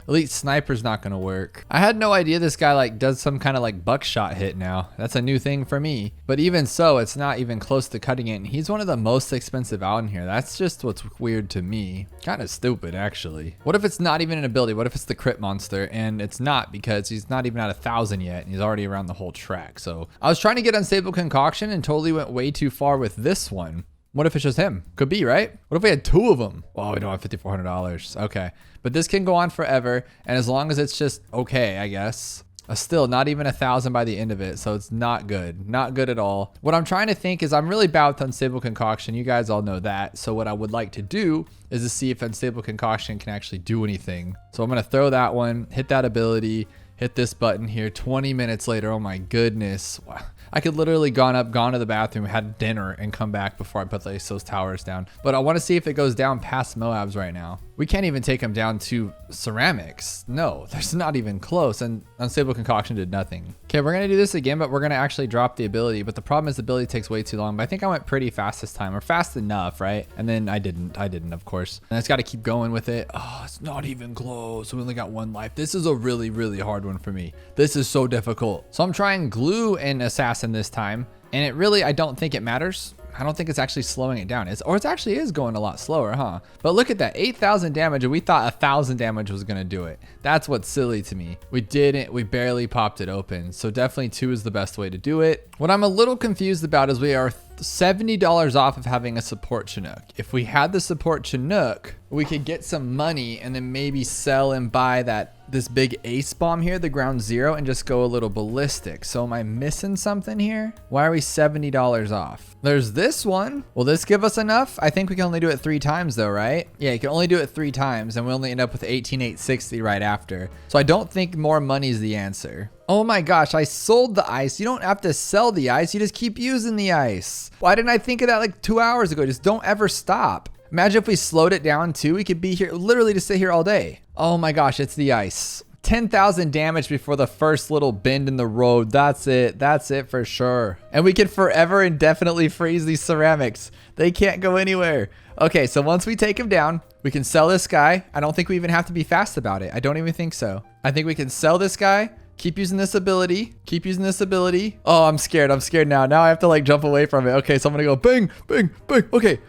Elite sniper's not gonna work. I had no idea this guy like does some kind of like buckshot hit now. That's a new thing for me. But even so, it's not even close to cutting it. And he's one of the most expensive out in here. That's just what's weird to me. Kind of stupid, actually. What if it's not even an ability? What if it's the crit monster? And it's not, because he's not even at 1,000 yet. And he's already around the whole track. So I was trying to get Unstable Concoction and totally went way too far with this one. What if it's just him? Could be, right? What if we had 2 of them? Oh, we don't have $5,400. Okay. But this can go on forever. And as long as it's just okay, I guess. Still, not even 1,000 by the end of it. So it's not good. Not good at all. What I'm trying to think is I'm really bad with Unstable Concoction. You guys all know that. So what I would like to do is to see if Unstable Concoction can actually do anything. So I'm going to throw that one, hit that ability, hit this button here. 20 minutes later. Oh my goodness. Wow. I could literally gone to the bathroom, had dinner, and come back before I put those towers down. But I want to see if it goes down past MOABs right now. We can't even take them down to ceramics. No, there's not even close. And Unstable Concoction did nothing. Okay, we're going to do this again, but we're going to actually drop the ability. But the problem is the ability takes way too long. But I think I went pretty fast this time, or fast enough, right? And then I didn't, of course. And I just got to keep going with it. Oh, it's not even close. We only got 1 life. This is a really, really hard one for me. This is so difficult. So I'm trying glue and assassin this time. And it really, I don't think it matters. I don't think it's actually slowing it down. It actually is going a lot slower, huh? But look at that, 8,000 damage, and we thought 1,000 damage was gonna do it. That's what's silly to me. We didn't, we barely popped it open. So definitely 2 is the best way to do it. What I'm a little confused about is we are $70 off of having a support Chinook. If we had the support Chinook, we could get some money and then maybe sell and buy this big ace bomb here, the ground 0, and just go a little ballistic. So am I missing something here? Why are we $70 off? There's this one. Will this give us enough? I think we can only do it 3 times though, right? Yeah, you can only do it 3 times and we only end up with 18,860 right after. So I don't think more money is the answer. Oh my gosh, I sold the ice. You don't have to sell the ice. You just keep using the ice. Why didn't I think of that like 2 hours ago? Just don't ever stop. Imagine if we slowed it down too. We could be here literally to sit here all day. Oh my gosh, it's the ice. 10,000 damage before the first little bend in the road. That's it. That's it for sure. And we can forever indefinitely freeze these ceramics. They can't go anywhere. Okay, so once we take him down, we can sell this guy. I don't think we even have to be fast about it. I don't even think so. I think we can sell this guy. Keep using this ability. Keep using this ability. Oh, I'm scared. I'm scared now. Now I have to like jump away from it. Okay, so I'm gonna go bang, bang, bang. Okay,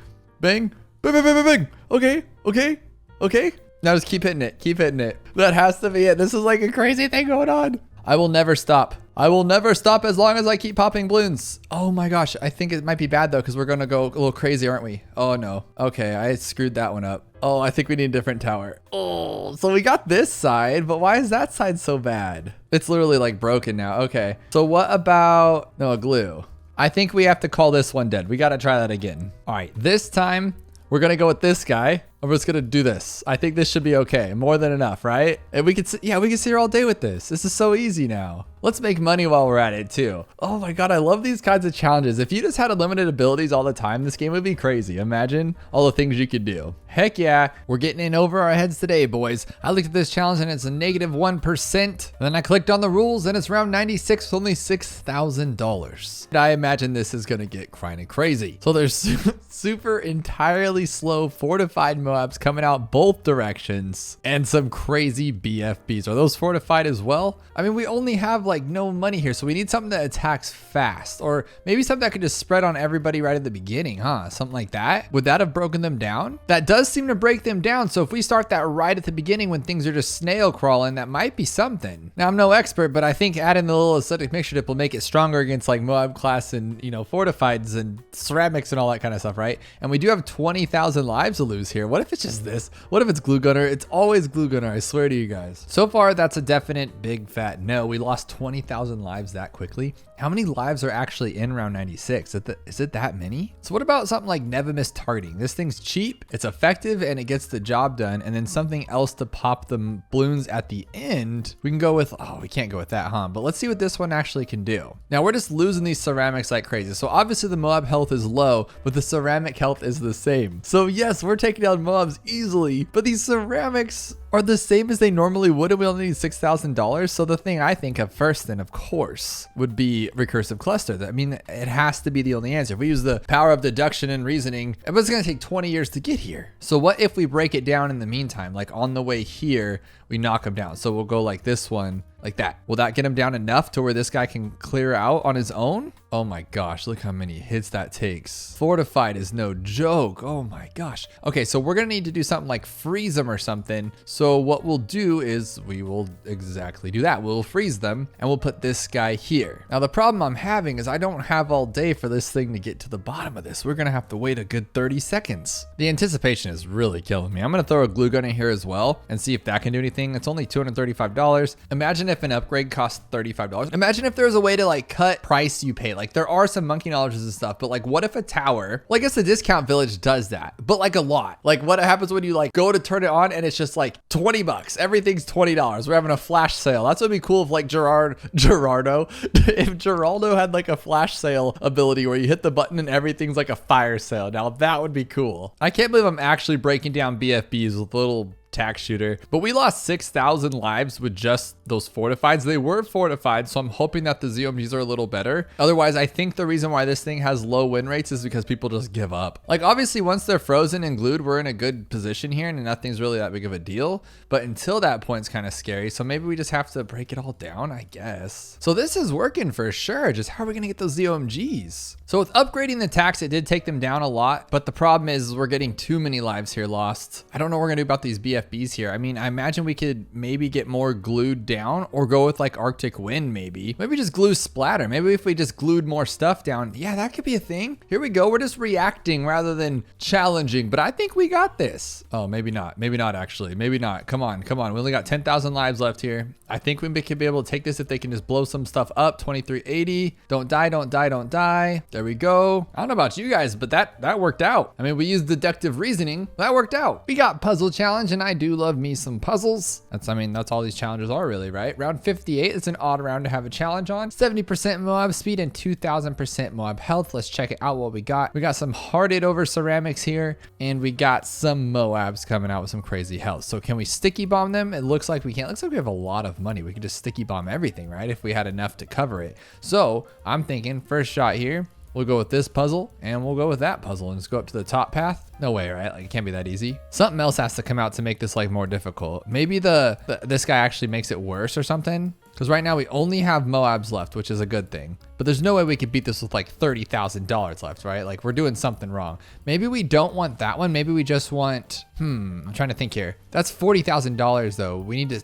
bang, bang, bang, bang, bang, bang. Okay, okay, okay. Now just keep hitting it. Keep hitting it. That has to be it. This is like a crazy thing going on. I will never stop. I will never stop as long as I keep popping balloons. Oh my gosh. I think it might be bad though, because we're going to go a little crazy, aren't we? Oh no. Okay. I screwed that one up. Oh, I think we need a different tower. Oh, so we got this side, but why is that side so bad? It's literally like broken now. Okay. So what about, no, a glue. I think we have to call this one dead. We got to try that again. All right. This time we're going to go with this guy. I'm just gonna do this. I think this should be okay. More than enough, right? And we could, yeah, we can sit here all day with this. This is so easy now. Let's make money while we're at it too. Oh my God, I love these kinds of challenges. If you just had unlimited abilities all the time, this game would be crazy. Imagine all the things you could do. Heck yeah, we're getting in over our heads today, boys. I looked at this challenge and it's a -1%. Then I clicked on the rules and it's round 96 with only $6,000. I imagine this is gonna get kind of crazy. So there's super entirely slow fortified MOABs coming out both directions and some crazy BFBs. Are those fortified as well? I mean, we only have like no money here, so we need something that attacks fast, or maybe something that could just spread on everybody right at the beginning, huh? Something like that. Would that have broken them down? That does seem to break them down. So if we start that right at the beginning when things are just snail crawling, that might be something. Now I'm no expert, but I think adding the little acidic mixture dip will make it stronger against like MOAB class and, you know, fortifieds and ceramics and all that kind of stuff, right? And we do have 20,000 lives to lose here. What if it's just this? What if it's glue gunner? It's always glue gunner, I swear to you guys. So far, that's a definite big fat no. We lost 20,000 lives that quickly. How many lives are actually in round 96? Is it that many? So what about something like never miss targeting? This thing's cheap, it's effective, and it gets the job done. And then something else to pop the balloons at the end. We can go with, oh, we can't go with that, huh? But let's see what this one actually can do. Now we're just losing these ceramics like crazy. So obviously the MOAB health is low, but the ceramic health is the same. So yes, we're taking down MOABs easily, but these ceramics are the same as they normally would, and we only need $6,000. So the thing I think of first then, of course, would be recursive cluster. I mean, it has to be the only answer. If we use the power of deduction and reasoning, it was going to take 20 years to get here. So what if we break it down in the meantime? Like on the way here, we knock them down. So we'll go like this one, like that. Will that get him down enough to where this guy can clear out on his own? Oh my gosh, look how many hits that takes. Fortified is no joke. Oh my gosh. Okay, so we're gonna need to do something like freeze them or something. So what we'll do is we will exactly do that. We'll freeze them and we'll put this guy here. Now the problem I'm having is I don't have all day for this thing to get to the bottom of this. We're gonna have to wait a good 30 seconds. The anticipation is really killing me. I'm gonna throw a glue gun in here as well and see if that can do anything. It's only $235. Imagine if an upgrade costs $35. Imagine if there was a way to like cut price you pay. Like there are some monkey knowledges and stuff, but like what if a tower, well, I guess the discount village does that, but like a lot. Like what happens when you like go to turn it on and it's just like 20 bucks, everything's $20. We're having a flash sale. That's what would be cool if like Gerardo, if Geraldo had like a flash sale ability where you hit the button and everything's like a fire sale. Now that would be cool. I can't believe I'm actually breaking down BFBs with little tack shooter, but we lost 6,000 lives with just those fortifieds. They were fortified, so I'm hoping that the ZOMGs are a little better. Otherwise, I think the reason why this thing has low win rates is because people just give up. Like obviously once they're frozen and glued, we're in a good position here and nothing's really that big of a deal, but until that point it's kind of scary. So maybe we just have to break it all down, I guess. So this is working for sure. Just how are we gonna get those ZOMGs? So with upgrading the tax, it did take them down a lot, but the problem is we're getting too many lives here lost. I don't know what we're gonna do about these BFBs here. I mean, I imagine we could maybe get more glued down or go with like Arctic Wind maybe. Maybe just glue splatter. Maybe if we just glued more stuff down, yeah, that could be a thing. Here we go. We're just reacting rather than challenging, but I think we got this. Oh, maybe not. Maybe not actually. Maybe not. Come on, come on. We only got 10,000 lives left here. I think we could be able to take this if they can just blow some stuff up. 2380. Don't die, don't die, don't die. There we go. I don't know about you guys, but that worked out. I mean, we used deductive reasoning. That worked out. We got puzzle challenge, and I do love me some puzzles. That's all these challenges are really, right? Round 58 is an odd round to have a challenge on. 70% MOAB speed and 2000% MOAB health. Let's check it out what we got. We got some hearted over ceramics here, and we got some MOABs coming out with some crazy health. So can we sticky bomb them? It looks like we can't. It looks like we have a lot of money. We could just sticky bomb everything, right? If we had enough to cover it. So I'm thinking first shot here, we'll go with this puzzle and we'll go with that puzzle and just go up to the top path. No way, right? Like it can't be that easy. Something else has to come out to make this like more difficult. Maybe this guy actually makes it worse or something. Because right now we only have MOABs left, which is a good thing. But there's no way we could beat this with like $30,000 left, right? Like we're doing something wrong. Maybe we don't want that one. Maybe we just want, I'm trying to think here. That's $40,000 though. We need to,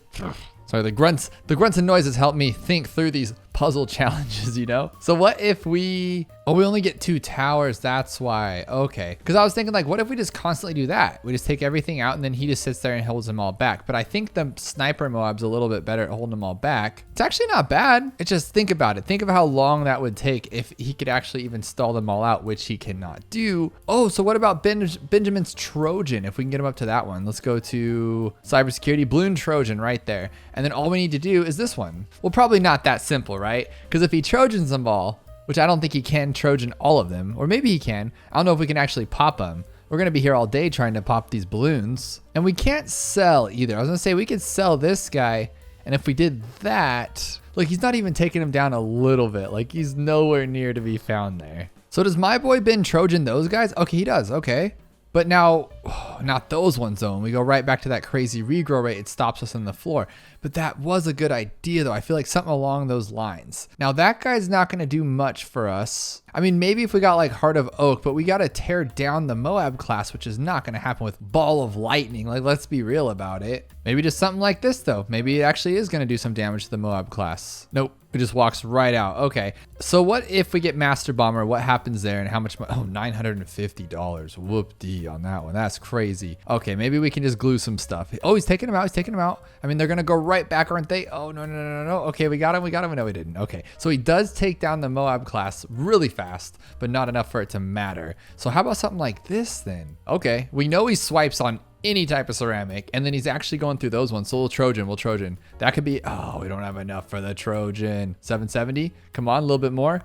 sorry, the grunts and noises help me think through these puzzle challenges, you know? So what if we only get 2 towers, that's why. Okay, because I was thinking like, what if we just constantly do that? We just take everything out and then he just sits there and holds them all back. But I think the sniper MOAB's a little bit better at holding them all back. It's actually not bad. It's just, think about it. Think of how long that would take if he could actually even stall them all out, which he cannot do. Oh, so what about Benjamin's Trojan? If we can get him up to that one, let's go to cybersecurity, Bloon Trojan right there. And then all we need to do is this one. Well, probably not that simple, right? Because if he Trojans them all, which I don't think he can Trojan all of them, or maybe he can. I don't know if we can actually pop them. We're gonna be here all day trying to pop these balloons. And we can't sell either. I was gonna say we could sell this guy, and if we did that, look, he's not even taking him down a little bit. Like he's nowhere near to be found there. So does my boy Ben Trojan those guys? Okay, he does, okay. But now, not those ones though. And we go right back to that crazy regrow rate. It stops us on the floor. But that was a good idea though. I feel like something along those lines. Now that guy's not gonna do much for us. I mean, maybe if we got like Heart of Oak, but we gotta tear down the MOAB class, which is not gonna happen with Ball of Lightning. Like, let's be real about it. Maybe just something like this though. Maybe it actually is gonna do some damage to the MOAB class. Nope. It just walks right out. Okay. So what if we get Master Bomber? What happens there and how much? Oh, $950. Whoop-dee on that one. That's crazy. Okay, maybe we can just glue some stuff. Oh, he's taking him out. He's taking him out. I mean, they're going to go right back, aren't they? Oh, no. Okay, we got him. We got him. No, we didn't. Okay. So he does take down the MOAB class really fast, but not enough for it to matter. So how about something like this then? Okay. We know he swipes on any type of ceramic. And then he's actually going through those ones. So we'll Trojan. That could be, oh, we don't have enough for the Trojan. 770. Come on, a little bit more.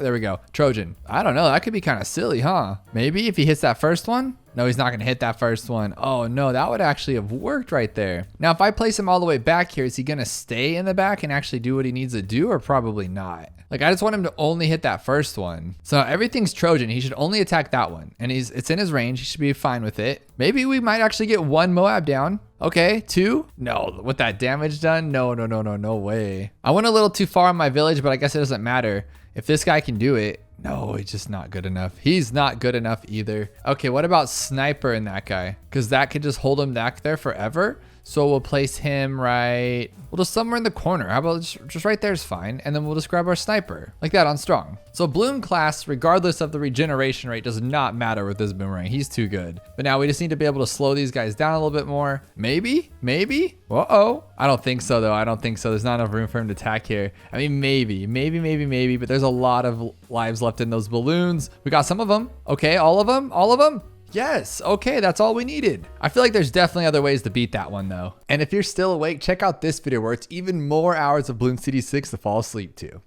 There we go. Trojan. I don't know. That could be kind of silly, huh? Maybe if he hits that first one. No, he's not going to hit that first one. Oh, no, that would actually have worked right there. Now, if I place him all the way back here, is he going to stay in the back and actually do what he needs to do, or probably not? Like, I just want him to only hit that first one. So everything's Trojan. He should only attack that one. And it's in his range. He should be fine with it. Maybe we might actually get 1 MOAB down. Okay, 2? No, with that damage done? No way. I went a little too far on my village, but I guess it doesn't matter. If this guy can do it. No, he's just not good enough. He's not good enough either. Okay, what about sniper in that guy? Because that could just hold him back there forever. So we'll place him right, well, just somewhere in the corner. How about just right there is fine. And then we'll just grab our sniper like that on strong. So Bloon class, regardless of the regeneration rate, does not matter with this boomerang. He's too good. But now we just need to be able to slow these guys down a little bit more. Maybe. Uh-oh. I don't think so though. There's not enough room for him to attack here. I mean, maybe, but there's a lot of lives left in those balloons. We got some of them. Okay, all of them. Yes, okay, that's all we needed. I feel like there's definitely other ways to beat that one though. And if you're still awake, check out this video where it's even more hours of Bloons TD6 to fall asleep to.